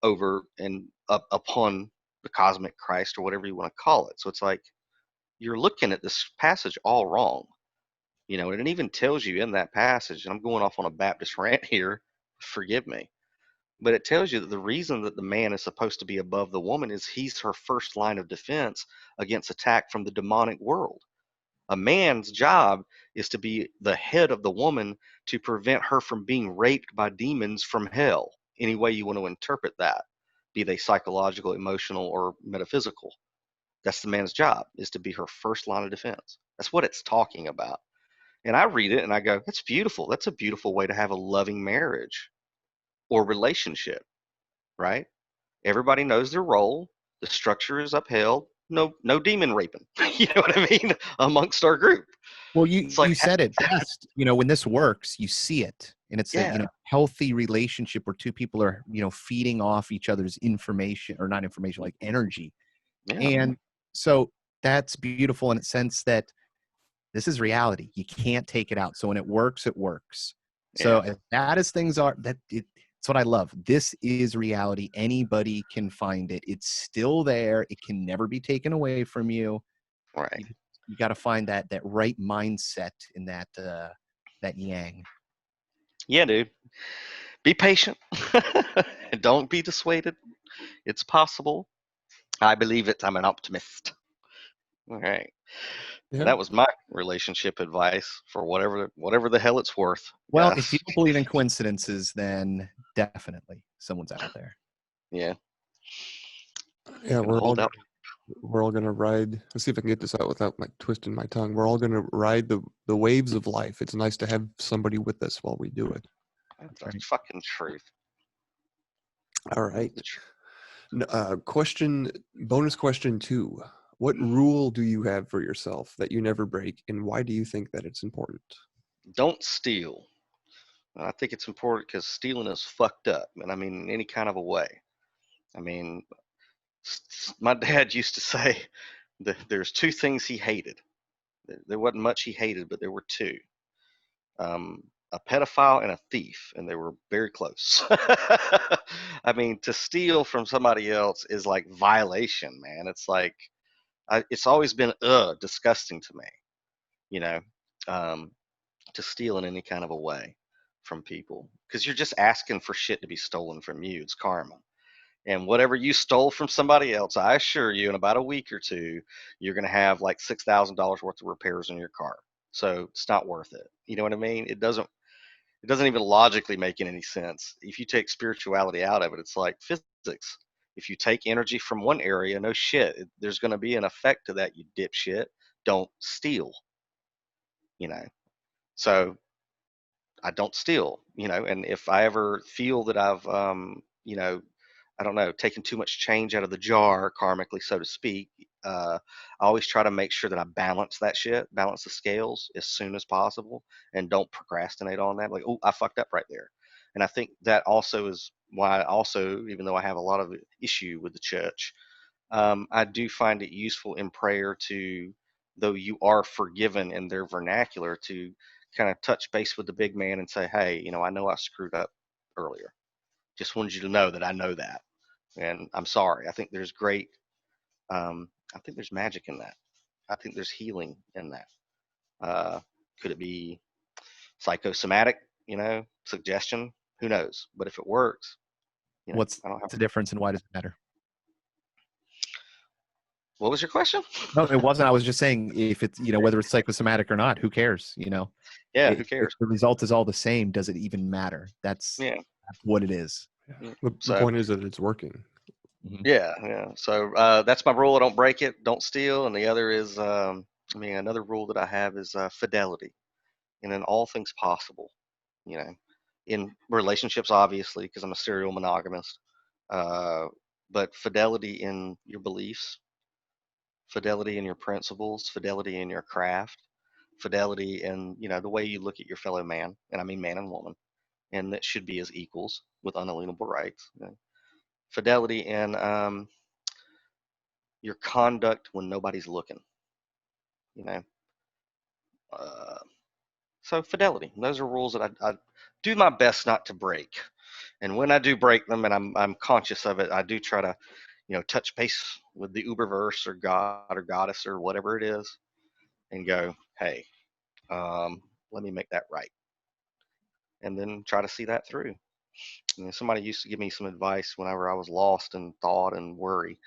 over and up upon the cosmic Christ, or whatever you want to call it. So it's like you're looking at this passage all wrong. And it even tells you in that passage, and I'm going off on a Baptist rant here, forgive me, but it tells you that the reason that the man is supposed to be above the woman is he's her first line of defense against attack from the demonic world. A man's job is to be the head of the woman to prevent her from being raped by demons from hell, any way you want to interpret that, be they psychological, emotional, or metaphysical. That's the man's job, is to be her first line of defense. That's what it's talking about. And I read it and I go, that's beautiful. That's a beautiful way to have a loving marriage or relationship, right? Everybody knows their role. The structure is upheld. No demon raping. You know what I mean? Amongst our group. Well, It's like, you said it best. You know, when this works, you see it, and it's a, you yeah, know, healthy relationship where two people are, you know, feeding off each other's information, or not information, like energy. yeah, And so that's beautiful in the sense that this is reality. You can't take it out. So when it works, it works. So yeah, as bad as things are, it's what I love. This is reality. Anybody can find it. It's still there. It can never be taken away from you. right. You got to find that right mindset in that that yang. Yeah, dude. Be patient. Don't be dissuaded. It's possible. I believe it. I'm an optimist. All right. And Yeah. that was my relationship advice for whatever the hell it's worth. Well, if you Yes. don't believe in coincidences, then definitely someone's out there. Yeah. Yeah, Gonna hold out. we're all gonna ride. Let's see if I can get this out without like twisting my tongue. We're all gonna ride the waves of life. It's nice to have somebody with us while we do it. That's right. the fucking truth. All That's right. the truth. Bonus question 2. What rule do you have for yourself that you never break, and why do you think that it's important? Don't steal. And I think it's important because stealing is fucked up, and I mean in any kind of a way. I mean, my dad used to say that there's two things he hated. There wasn't much he hated, but there were two: a pedophile and a thief, and they were very close. I mean, to steal from somebody else is like violation, man. It's like it's always been disgusting to me, you know, um, to steal in any kind of a way from people because you're just asking for shit to be stolen from you. It's karma. And whatever you stole from somebody else, I assure you, in about a week or two, you're going to have like $6,000 worth of repairs on your car. So it's not worth it. You know what I mean? It doesn't even logically make any sense. If you take spirituality out of it, it's like physics. If you take energy from one area, no shit, there's going to be an effect to that, you dipshit. Don't steal, you know. So I don't steal, and if I ever feel that I've, I don't know, taken too much change out of the jar, karmically, so to speak, I always try to make sure that I balance that shit, balance the scales as soon as possible, and don't procrastinate on that. Like, oh, I fucked up right there. And I think that also is why, also, even though I have a lot of issue with the church, I do find it useful in prayer to, though you are forgiven in their vernacular, to kind of touch base with the big man and say, hey, I know I screwed up earlier. Just wanted you to know that I know that. And I'm sorry. I think there's I think there's magic in that. I think there's healing in that. Could it be psychosomatic, suggestion? Who knows? But if it works, What's I don't have. the difference and why does it matter? What was your question? No, it wasn't. I was just saying if it's, you know, whether it's psychosomatic or not, who cares? You know, Yeah, who if cares? the result is all the same, does it even matter? That's Yeah. what it is. Yeah. Mm. The So, point is that it's working. yeah. So that's my rule. I don't break it. Don't steal. And the other is, another rule that I have is fidelity, and in all things possible. You know, in relationships, obviously, because I'm a serial monogamist. Uh, but fidelity in your beliefs, fidelity in your principles, fidelity in your craft, fidelity in the way you look at your fellow man, and I mean man and woman, and that should be as equals with unalienable rights. Fidelity in your conduct when nobody's looking. You know, uh, so fidelity. Those are rules that I do my best not to break. And when I do break them, and I'm conscious of it, I do try to, touch base with the Uberverse or God or Goddess or whatever it is, and go, hey, let me make that right, and then try to see that through. Somebody used to give me some advice whenever I was lost in thought and worry.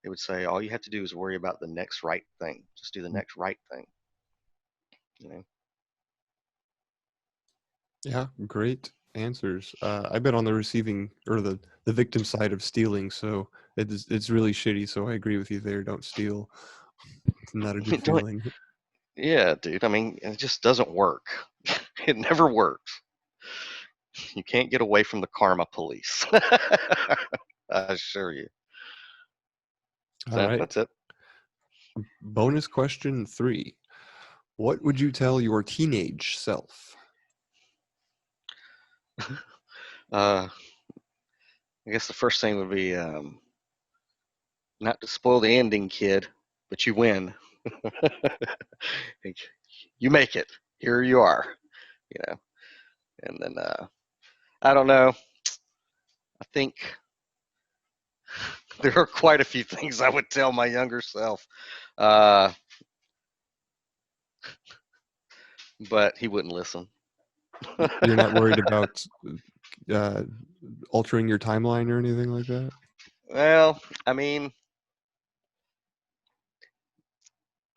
They would say, all you have to do is worry about the next right thing. Just do the next right thing. You know, Yeah, great answers. I've been on the receiving or the victim side of stealing, so it's really shitty. So I agree with you there. Don't steal. It's not a good Don't- feeling. yeah, dude. I mean, it just doesn't work. It never works. You can't get away from the karma police. I assure you. All So right. that's it. Bonus question 3. What would you tell your teenage self? I guess the first thing would be not to spoil the ending, kid, but you win. You make it. Here you are. You know, and then I don't know. I think there are quite a few things I would tell my younger self, uh, but he wouldn't listen. You're not worried about uh, altering your timeline or anything like that? Well, I mean,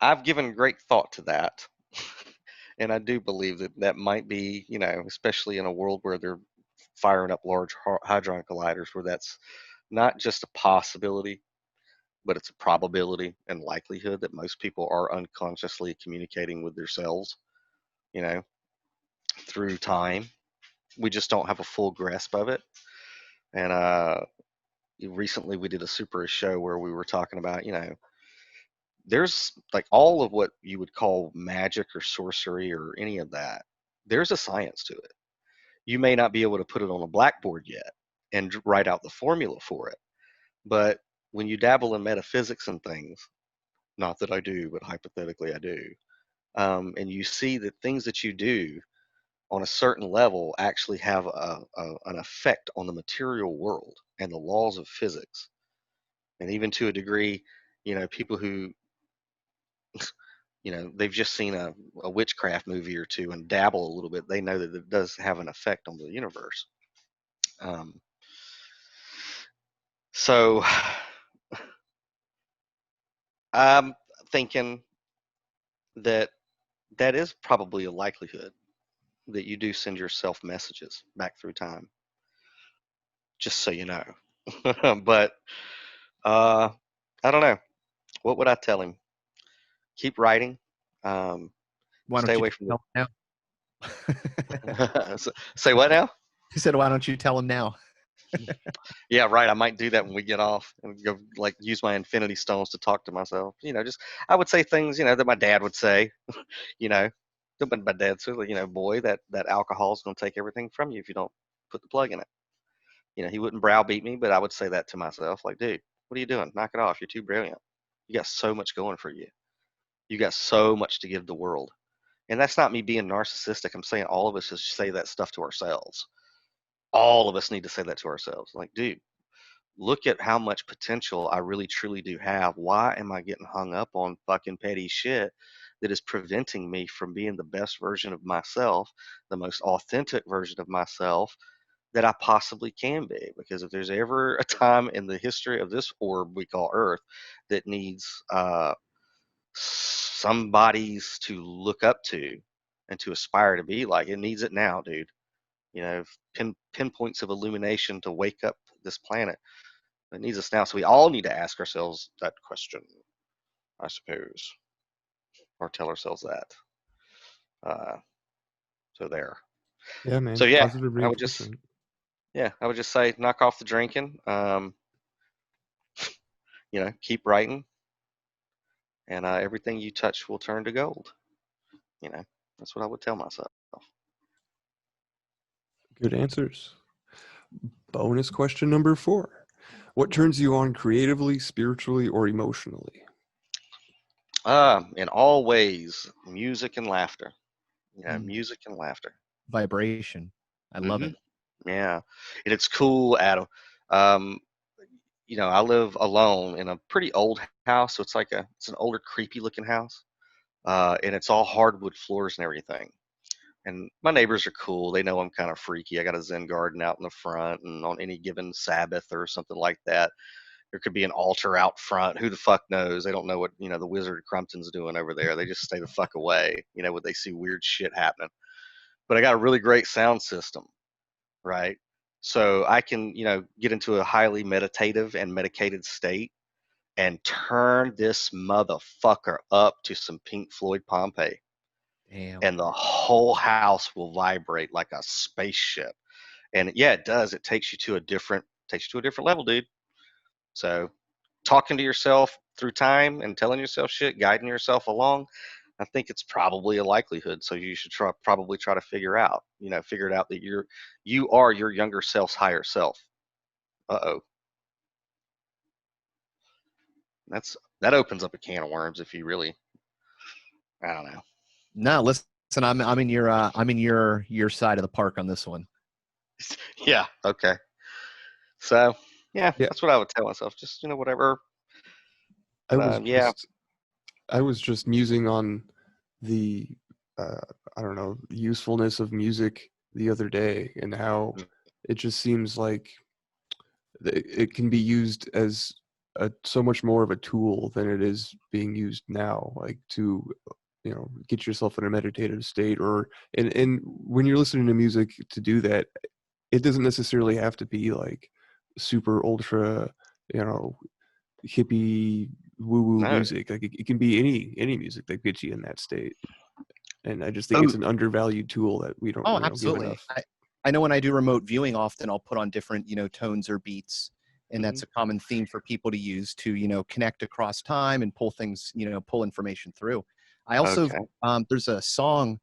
I've given great thought to that. And I do believe that that might be, especially in a world where they're firing up large hadron colliders, where that's not just a possibility, but it's a probability and likelihood that most people are unconsciously communicating with themselves, you know, through time. We just don't have a full grasp of it. And recently we did a super show where we were talking about, there's like all of what you would call magic or sorcery or any of that. There's a science to it. You may not be able to put it on a blackboard yet and write out the formula for it, but when you dabble in metaphysics and things, not that I do, but hypothetically I do, and you see that things that you do on a certain level actually have an effect on the material world and the laws of physics. And even to a degree, people who, they've just seen a witchcraft movie or two and dabble a little bit, they know that it does have an effect on the universe. Um, so I'm thinking that that is probably a likelihood that you do send yourself messages back through time, just so you know. But uh, I don't know. What would I tell him? Keep writing. Um, Why stay don't you away from tell him now? the. Say what now? He said, "Why don't you tell him now?" Yeah, right. I might do that when we get off and go like use my infinity stones to talk to myself. Just I would say things that my dad would say. You know, but my dad said, boy, that alcohol is going to take everything from you if you don't put the plug in it. He wouldn't browbeat me, but I would say that to myself, like, dude, what are you doing? Knock it off. You're too brilliant. You got so much going for you. You got so much to give the world. And that's not me being narcissistic. I'm saying all of us should say that stuff to ourselves. All of us need to say that to ourselves. Like, dude, look at how much potential I really truly do have. Why am I getting hung up on fucking petty shit that is preventing me from being the best version of myself, the most authentic version of myself that I possibly can be? Because if there's ever a time in the history of this orb we call Earth that needs somebody's to look up to and to aspire to be like, it needs it now, dude. Pinpoints of illumination to wake up this planet. It needs us now. So we all need to ask ourselves that question, I suppose, or tell ourselves that. Uh, so there. Yeah, So man. yeah, Positive I would just reinforcement. I would just say knock off the drinking. Keep writing, and everything you touch will turn to gold. You know, that's what I would tell myself. Good answers. Bonus question number 4. What turns you on creatively, spiritually, or emotionally? In all ways, music and laughter. Mm, Music and laughter. vibration. I love Hmm. it. Yeah, and it's cool, Adam. Um, I live alone in a pretty old house, so it's an older, creepy looking house, and it's all hardwood floors and everything. And my neighbors are cool. They know I'm kind of freaky. I got a Zen garden out in the front, and on any given Sabbath or something like that, There could be an altar out front. Who the fuck knows? They don't know what, the wizard Crumpton's doing over there. They just stay the fuck away, when they see weird shit happening. But I got a really great sound system, right? So I can, get into a highly meditative and medicated state and turn this motherfucker up to some Pink Floyd Pompeii, Damn. and the whole house will vibrate like a spaceship. And yeah, it does. It takes you to a different level, dude. So talking to yourself through time and telling yourself shit, guiding yourself along, I think it's probably a likelihood. So you should probably try to figure it out that you are your younger self's higher self. Uh-oh. That opens up a can of worms if you really, I don't know. No, listen, I'm in your side of the park on this one. Yeah, okay. So, yeah, Yeah. that's what I would tell myself. Just, whatever. Yeah. I was just musing on the I don't know, usefulness of music the other day, and how it just seems like it can be used as so much more of a tool than it is being used now, like to get yourself in a meditative state, or and when you're listening to music to do that, it doesn't necessarily have to be like super ultra hippie woo-woo No. music. Like it can be any music that gets you in that state. And I just think it's an undervalued tool that we don't give absolutely. enough. I know when I do remote viewing, often I'll put on different, tones or beats. And that's a common theme for people to use to, connect across time and pull things, pull information through. I also, there's a song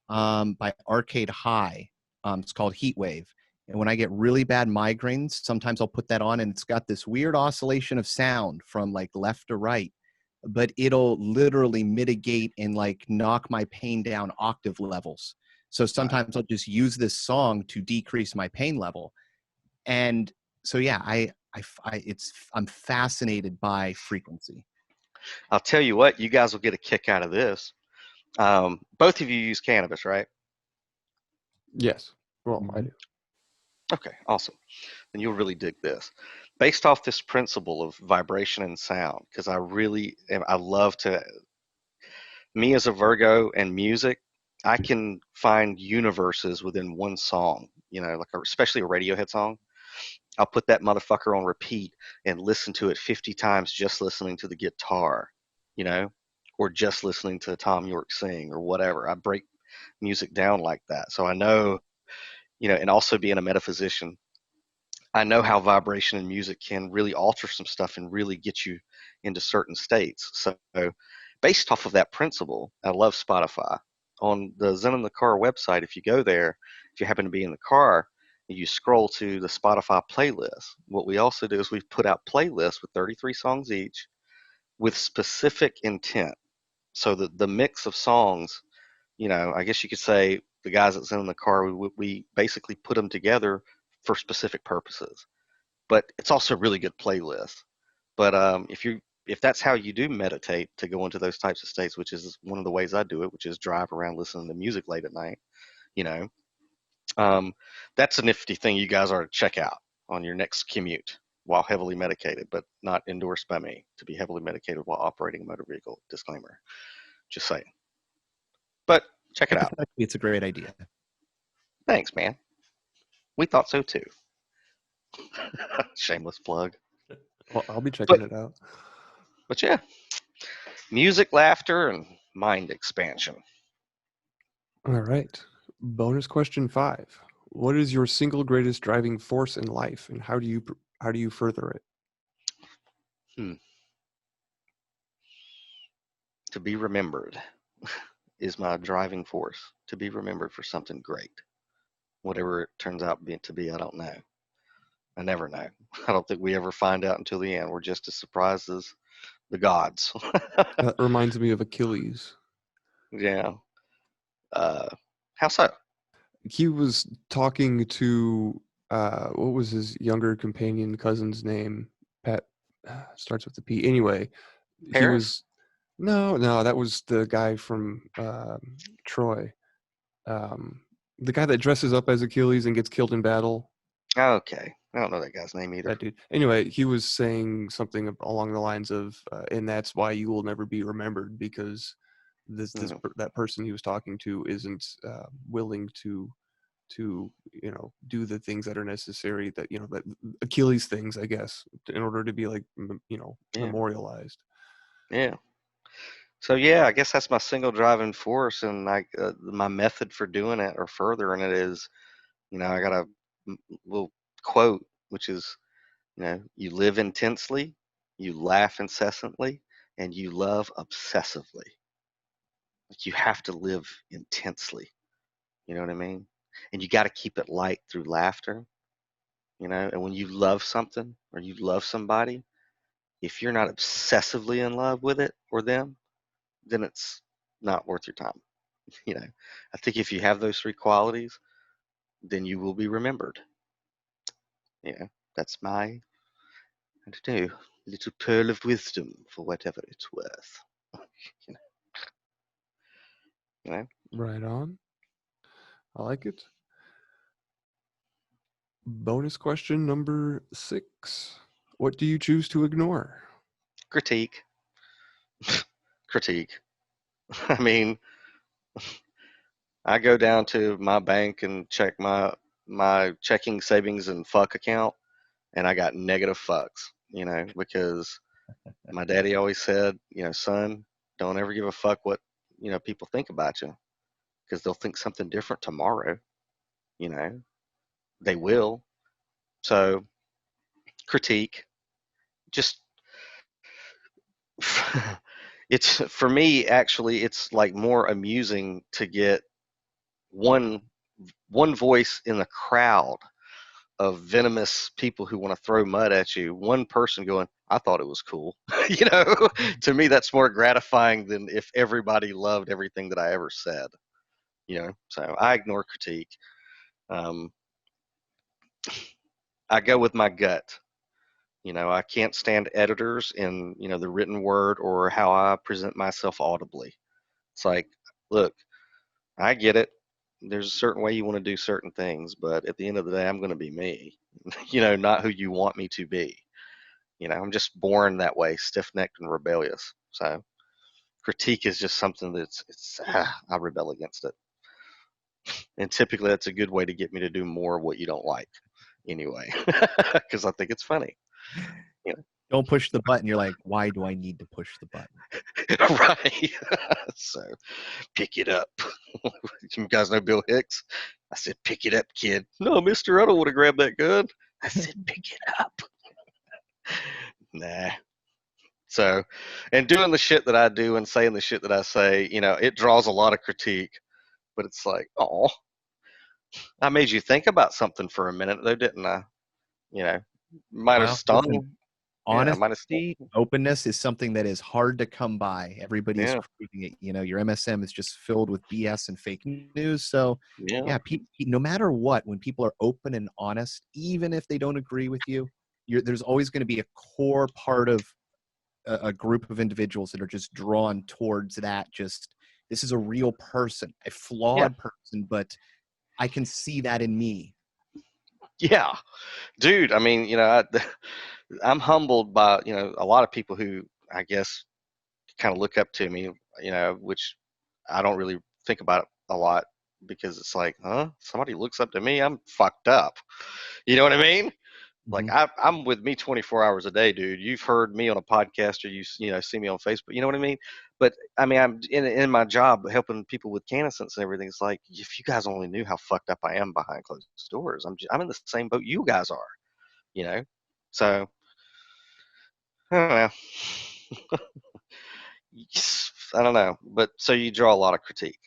by Arcade High. It's called Heat Wave. And when I get really bad migraines, sometimes I'll put that on, and it's got this weird oscillation of sound from like left to right, but it'll literally mitigate and like knock my pain down octave levels. So sometimes I'll just use this song to decrease my pain level. And so, yeah, I'm fascinated by frequency. I'll tell you what, you guys will get a kick out of this. Both of you use cannabis, right? Yes. Well, I do. Okay, awesome. Then you'll really dig this. Based off this principle of vibration and sound, because I love to, me as a Virgo and music, I can find universes within one song, like especially a Radiohead song. I'll put that motherfucker on repeat and listen to it 50 times just listening to the guitar, or just listening to Tom York sing or whatever. I break music down like that. So I know, and also being a metaphysician, I know how vibration in music can really alter some stuff and really get you into certain states. So based off of that principle, I love Spotify. On the Zen in the Car website, if you go there, if you happen to be in the car, you scroll to the Spotify playlist. What we also do is we've put out playlists with 33 songs each with specific intent. So the mix of songs, I guess you could say the guys that Zen in the Car, we basically put them together for specific purposes. But it's also a really good playlist. But if that's how you do meditate to go into those types of states, which is one of the ways I do it, which is drive around listening to music late at night, that's a nifty thing you guys are to check out on your next commute while heavily medicated, but not endorsed by me to be heavily medicated while operating a motor vehicle. Disclaimer. Just saying. But check it out. It's a great idea. Thanks, man. We thought so too. Shameless plug. Well, I'll be checking it out. But yeah, music, laughter, and mind expansion. All right. Bonus question 5. What is your single greatest driving force in life, and how do you further it? To be remembered is my driving force. To be remembered for something great. Whatever it turns out to be, I don't know. I never know. I don't think we ever find out until the end. We're just as surprised as the gods. That reminds me of Achilles. Yeah. How so? He was talking to what was his younger companion cousin's name? Pat starts with the P. Anyway, Paris? he was no, that was the guy from Troy. The guy that dresses up as Achilles and gets killed in battle. Okay. I don't know that guy's name either. That dude. Anyway, he was saying something along the lines of, and that's why you will never be remembered, because that person he was talking to isn't willing to do the things that are necessary, that that Achilles things, I guess, in order to be like Yeah. memorialized. Yeah. So yeah, I guess that's my single driving force, and my method for doing it or furthering it is, I got a little quote, which is, you live intensely, you laugh incessantly, and you love obsessively. Like, you have to live intensely. You know what I mean? And you got to keep it light through laughter. And when you love something or you love somebody, if you're not obsessively in love with it or them, then it's not worth your time. I think if you have those three qualities, then you will be remembered. That's my, I don't know, little pearl of wisdom for whatever it's worth. you know, you know? Right on. I like it. Bonus question number 6. What do you choose to ignore? Critique. Critique. I mean, I go down to my bank and check my checking, savings, and fuck account, and I got negative fucks, because my daddy always said, son, don't ever give a fuck what, people think about you, because they'll think something different tomorrow, you know, they will. So critique, just, it's, for me, actually, it's like more amusing to get one voice in the crowd of venomous people who want to throw mud at you, one person going, I thought it was cool. To me, that's more gratifying than if everybody loved everything that I ever said. So I ignore critique. um, I go with my gut. I can't stand editors in the written word or how I present myself audibly. It's like, look, I get it, there's a certain way you want to do certain things, but at the end of the day, I'm going to be me. Not who you want me to be. I'm just born that way, stiff-necked and rebellious. So critique is just something I rebel against it. And typically that's a good way to get me to do more of what you don't like anyway, because I think it's funny. Don't push the button. You're like, why do I need to push the button? Right. So pick it up. You guys know Bill Hicks? I said, pick it up, kid. No, mister, I don't want to grab that gun. I said, pick it up. Nah. So, and doing the shit that I do and saying the shit that I say, it draws a lot of critique, but it's like, oh, I made you think about something for a minute, though, didn't I? Might have Well, listen, stung. Yeah, I might have stung. honesty, openness is something that is hard to come by. Everybody's Yeah, craving it. Your MSM is just filled with BS and fake news. So, yeah, yeah, no matter what, when people are open and honest, even if they don't agree with you, there's always going to be a core part of a group of individuals that are just drawn towards that. Just, this is a real person, a yeah, flawed person, but I can see that in me. yeah, dude. I mean, I'm humbled by a lot of people who, I guess, kind of look up to me, which I don't really think about a lot, because it's like, huh? Somebody looks up to me? I'm fucked up. You know what I mean? Like, Mhm. I'm with me 24 hours a day, dude. You've heard me on a podcast, or you see me on Facebook. You know what I mean? But I mean, I'm in my job helping people with cannasense and everything. It's like, if you guys only knew how fucked up I am behind closed doors. I'm in the same boat you guys are. You know, so I don't know. I don't know, but so you draw a lot of critique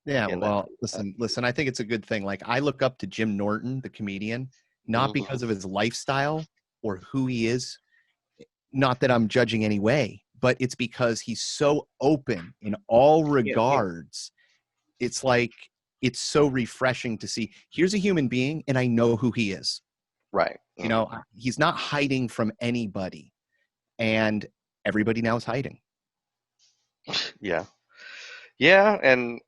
Yeah, in that. well, listen, I think it's a good thing. Like, I look up to Jim Norton, the comedian, not because of Mhm. his lifestyle or who he is, not that I'm judging any way, but it's because he's so open in all Yeah, yeah, regards. It's like, it's so refreshing to see, here's a human being and I know who he is. right. He's not hiding from anybody, and everybody now is hiding. Yeah, yeah, and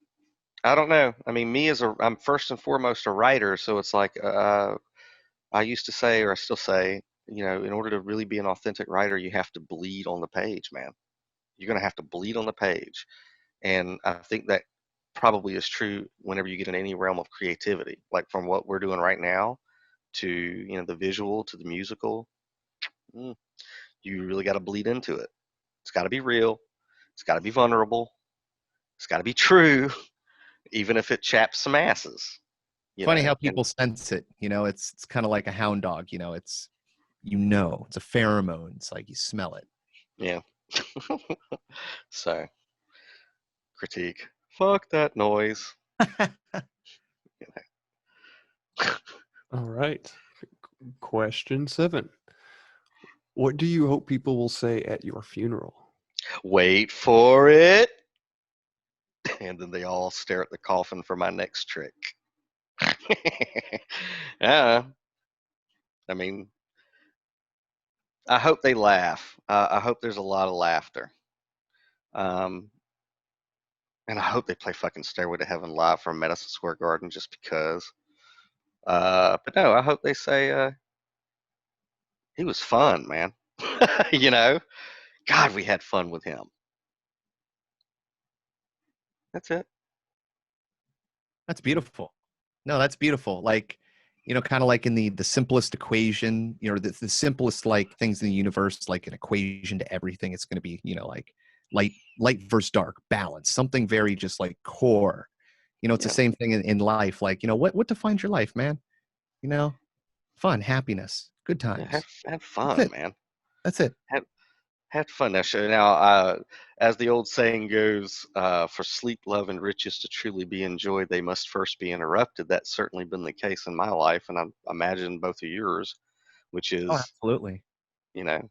I don't know. I mean, I'm first and foremost a writer, so it's like, I used to say, or I still say, in order to really be an authentic writer, you have to bleed on the page, man. You're going to have to bleed on the page. And I think that probably is true whenever you get in any realm of creativity, like from what we're doing right now to, the visual to the musical. Mm, you really got to bleed into it. It's got to be real. It's got to be vulnerable. It's got to be true, even if it chaps some asses, Funny how and people sense it. It's kind of like a hound dog. It's a pheromone. It's like you smell it. yeah. So, critique. Fuck that noise. All right. Question 7. What do you hope people will say at your funeral? Wait for it. And then they all stare at the coffin for my next trick. Yeah. I mean, I hope they laugh. I hope there's a lot of laughter. Um, and I hope they play fucking Stairway to Heaven live from Madison Square Garden just because. But no, I hope they say he was fun, man. you know, God, we had fun with him. That's it. That's beautiful. No, that's beautiful. Like, kind of like in the simplest equation, the simplest like things in the universe, like an equation to everything. It's going to be, like light versus dark, balance, something very just like core. It's the Yeah. same thing in life. Like, what defines your life, man? Fun, happiness, good Yeah, times. have That's fun, it. man. That's it. Had fun. Now, as the old saying goes, for sleep, love, and riches to truly be enjoyed, they must first be interrupted. That's certainly been the case in my life, and I imagine both of yours, which Oh, is, absolutely. you know,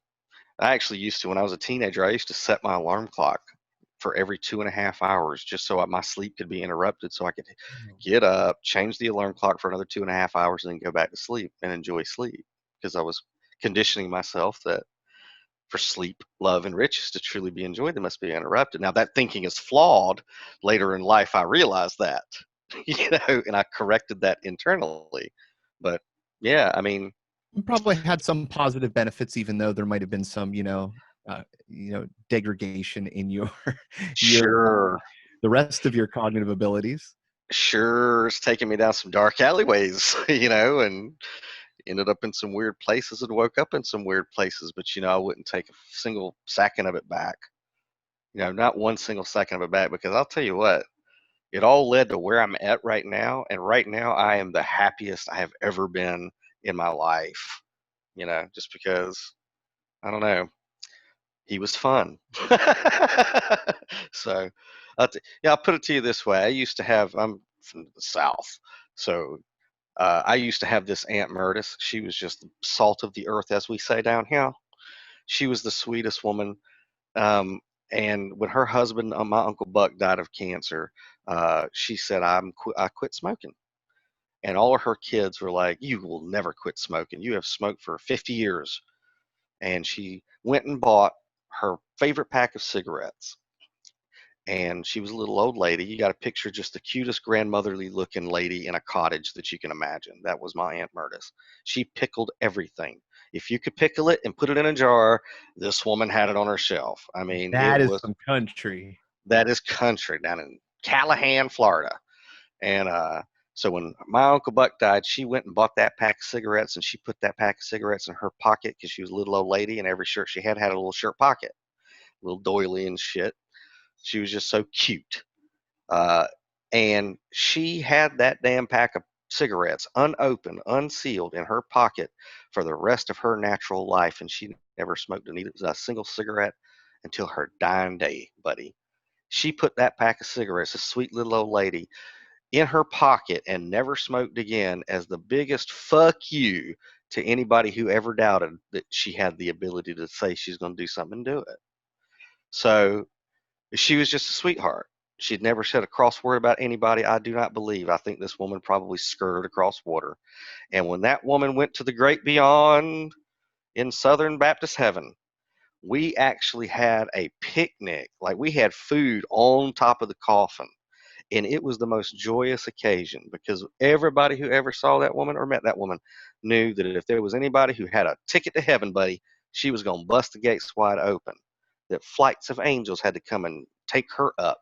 I actually used to, when I was a teenager, I used to set my alarm clock for every 2.5 hours just so my sleep could be interrupted so I could get up, change the alarm clock for another 2.5 hours, and then go back to sleep and enjoy sleep because I was conditioning myself that for sleep, love, and riches to truly be enjoyed, they must be interrupted. Now, that thinking is flawed. Later in life, I realized that, and I corrected that internally. But yeah, I mean, You probably had some positive benefits, even though there might have been some, degradation in your your sure, the rest of your cognitive abilities. sure, it's taken me down some dark alleyways, and ended up in some weird places and woke up in some weird places. But, I wouldn't take a single second of it back. Not one single second of it back because I'll tell you what, it all led to where I'm at right now. And right now, I am the happiest I have ever been in my life, just because, I don't know, he was fun. So, I'll put it to you this way. I'm from the South. So, I used to have this Aunt Murtis. She was just the salt of the earth, as we say down here. She was the sweetest woman. Um, and when her husband, my Uncle Buck, died of cancer, she said, I quit smoking. And all of her kids were like, "You will never quit smoking. You have smoked for 50 years." And she went and bought her favorite pack of cigarettes. And she was a little old lady. You got to picture just the cutest grandmotherly looking lady in a cottage that you can imagine. That was my Aunt Murtis. She pickled everything. If you could pickle it and put it in a jar, this woman had it on her shelf. I mean, it That is was some country. that is country down in Callahan, Florida. And so when my Uncle Buck died, she went and bought that pack of cigarettes, and she put that pack of cigarettes in her pocket because she was a little old lady, and every shirt she had a little shirt pocket, little doily and shit. She was just so cute. Uh, and she had that damn pack of cigarettes unopened, unsealed in her pocket for the rest of her natural life, and she never smoked a single cigarette until her dying day, buddy. She put that pack of cigarettes, a sweet little old lady, in her pocket and never smoked again as the biggest fuck you to anybody who ever doubted that she had the ability to say she's going to do something and do it. So she was just a sweetheart. She'd never said a cross word about anybody, I do not believe. I think this woman probably skirted across water. And when that woman went to the great beyond in Southern Baptist heaven, we actually had a picnic. Like we had food on top of the coffin. And it was the most joyous occasion because everybody who ever saw that woman or met that woman knew that if there was anybody who had a ticket to heaven, buddy, she was going to bust the gates wide open. That flights of angels had to come and take her up,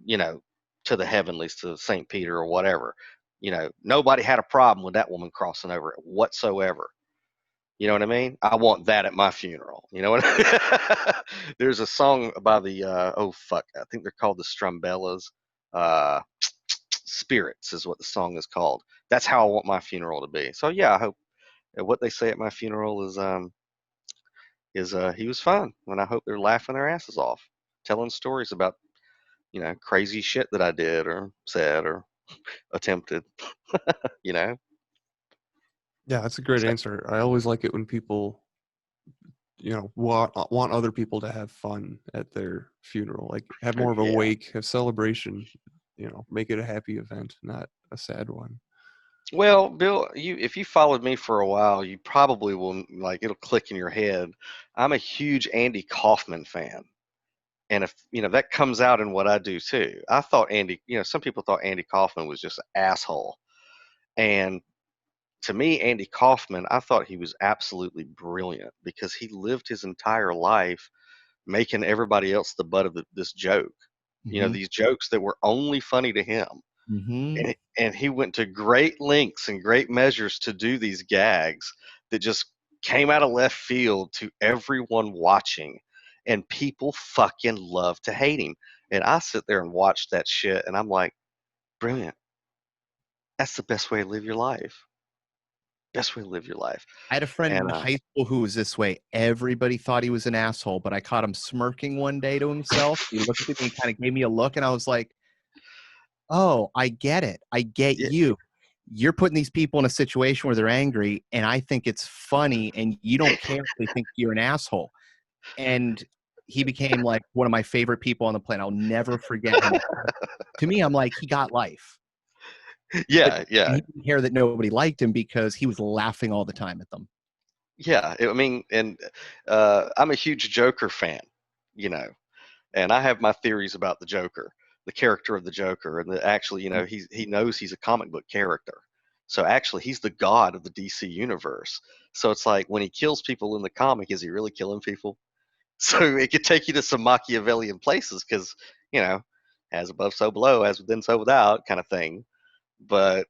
you know, to the heavenlies, to St. Peter or whatever. You know, nobody had a problem with that woman crossing over whatsoever. You know what I mean? I want that at my funeral. You know what? There's a song by the oh fuck, I think they're called the Strumbellas. Uh, Spirits is what the song is called. That's how I want my funeral to be. So yeah, I hope what they say at my funeral is he was fun, and I hope they're laughing their asses off, telling stories about crazy shit that I did or said or attempted. You know. Yeah, that's a great So, answer. I always like it when people, want other people to have fun at their funeral. Like have more of a yeah. wake, have celebration. Make it a happy event, not a sad one. Well, Bill, if you followed me for a while, you probably will like it'll click in your head. I'm a huge Andy Kaufman fan. And if that comes out in what I do too. I thought some people thought Andy Kaufman was just an asshole. And to me, Andy Kaufman, I thought he was absolutely brilliant because he lived his entire life making everybody else the butt of this joke. Mm-hmm. These jokes that were only funny to him. Mm-hmm. And he went to great lengths and great measures to do these gags that just came out of left field to everyone watching, and people fucking love to hate him. And I sit there and watch that shit, and I'm like, brilliant. That's the best way to live your life. Best way to live your life. I had a friend And in high school who was this way. Everybody thought he was an asshole, but I caught him smirking one day to himself. He looked at me and kind of gave me a look, and I was like, oh, I get it. I get yeah, you. You're putting these people in a situation where they're angry, and I think it's funny, and you don't care if they think you're an asshole. And he became like one of my favorite people on the planet. I'll never forget him. To me, I'm like, he got life. yeah, And he didn't care that nobody liked him because he was laughing all the time at them. yeah. I mean, and I'm a huge Joker fan, you know. And I have my theories about the Joker, the character of the Joker, and actually, he knows he's a comic book character. So actually, he's the god of the DC universe. So it's like when he kills people in the comic, is he really killing people? So it could take you to some Machiavellian places because, as above, so below, as within, so without, kind of thing. But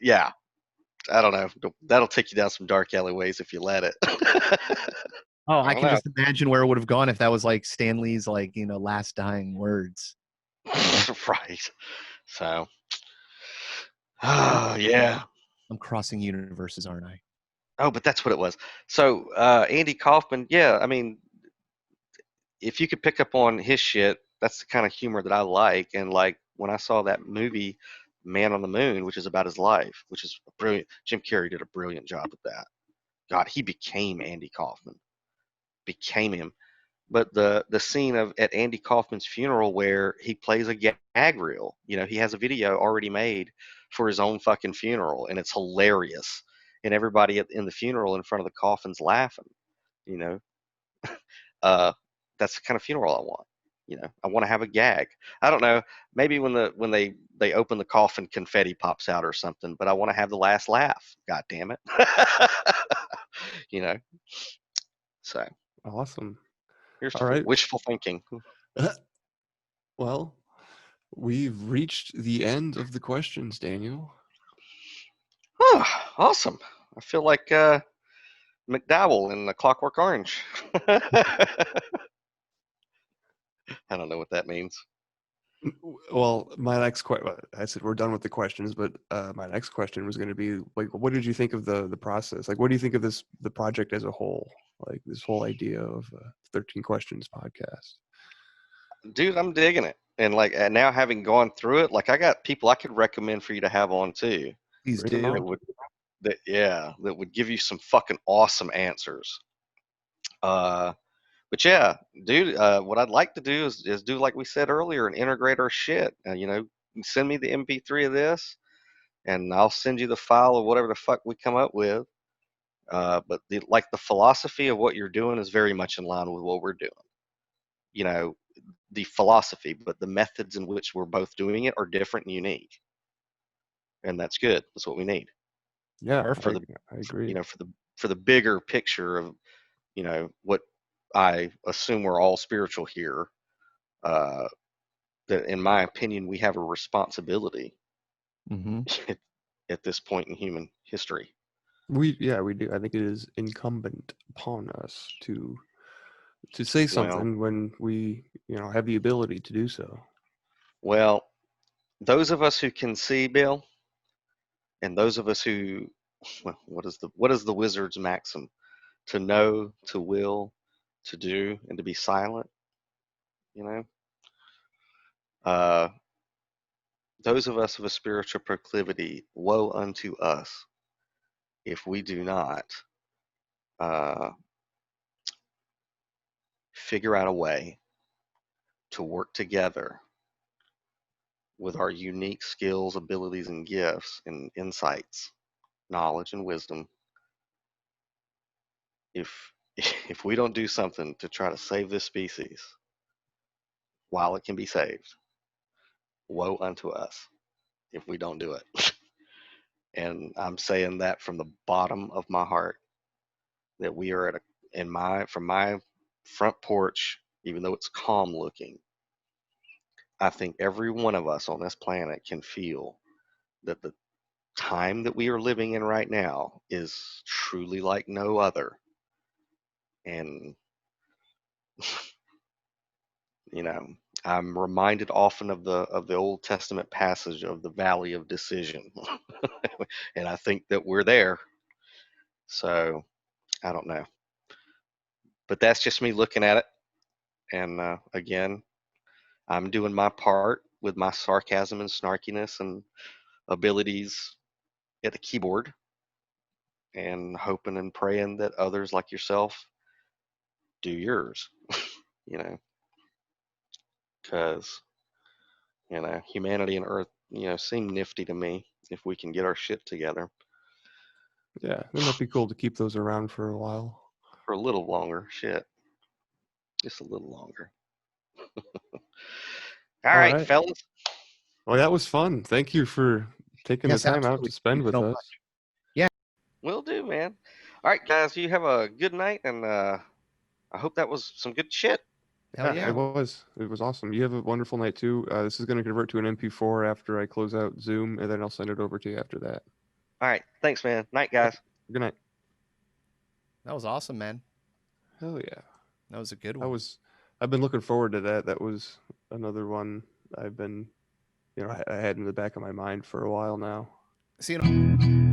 yeah, I don't know. That'll take you down some dark alleyways if you let it. Oh, I I don't can know. just imagine where it would have gone if that was like Stan Lee's last dying words. Right. So, oh yeah. I'm crossing universes, aren't I? Oh, but that's what it was. So Andy Kaufman, yeah, I mean, if you could pick up on his shit, that's the kind of humor that I like. And like when I saw that movie, Man on the Moon, which is about his life, which is brilliant. Jim Carrey did a brilliant job with that. God, he became Andy Kaufman, became him. But the scene at Andy Kaufman's funeral where he plays a gag reel, he has a video already made for his own fucking funeral, and it's hilarious. And everybody in the funeral in front of the coffin's laughing. You know, uh, that's the kind of funeral I want. I want to have a gag. I don't know. Maybe when they open the coffin, confetti pops out or something. But I want to have the last laugh. God damn it. you know. So Awesome. here's All right. wishful thinking. Well, we've reached the end of the questions, Daniel. Oh, awesome. I feel like McDowell in the Clockwork Orange. I don't know what that means. Well, my next question, I said we're done with the questions, but my next question was going to be like, what did you think of the process? Like, what do you think of the project as a whole? Like this whole idea of 13 Questions podcast. Dude, I'm digging it. And like now having gone through it, like I got people I could recommend for you to have on too. Please Bring 'em do. on. That would give you some fucking awesome answers. But yeah, dude, what I'd like to do is do like we said earlier and integrate our shit. Send me the MP3 of this, and I'll send you the file of whatever the fuck we come up with. But the philosophy of what you're doing is very much in line with what we're doing. You know, the philosophy, but the methods in which we're both doing it are different and unique, and that's good. That's what we need Yeah, for the I agree. for the bigger picture of what I assume we're all spiritual here. That in my opinion, we have a responsibility Mm-hmm. at this point in human history. We do. I think it is incumbent upon us to say Well, something when we have the ability to do so. well, those of us who can see, Bill, and those of us who, well, what is the wizard's maxim? To know, to will, to do, and to be silent. You know, uh, those of us of a spiritual proclivity, woe unto us if we do not uh, figure out a way to work together with our unique skills, abilities, and gifts, and insights, knowledge, and wisdom. If if we don't do something to try to save this species while it can be saved, woe unto us if we don't do it. And I'm saying that from the bottom of my heart, that we are from my front porch, even though it's calm looking, I think every one of us on this planet can feel that the time that we are living in right now is truly like no other. And you know, I'm reminded often of the Old Testament passage of the Valley of Decision, and I think that we're there. So I don't know, but that's just me looking at it. And again, I'm doing my part with my sarcasm and snarkiness and abilities at the keyboard, and hoping and praying that others like yourself do yours. You know, because humanity and Earth, seem nifty to me if we can get our shit together Yeah, it might be cool to keep those around for a while. for a little longer. Shit, just a little longer. All All right, right. fellas. Well, that was fun. Thank you for taking the Yes, time out absolutely. to spend Thank you with so us. much. Yeah. Will do, man. All right, guys. You have a good night, and I hope that was some good shit. Hell Yeah, yeah. it was. It was awesome. You have a wonderful night too. This is going to convert to an MP4 after I close out Zoom, and then I'll send it over to you after that. All right, thanks, man. Night, guys. Good night. That was awesome, man. Hell yeah. That was a good one. I've been looking forward to that. That was another one I've been, I had in the back of my mind for a while now. See you.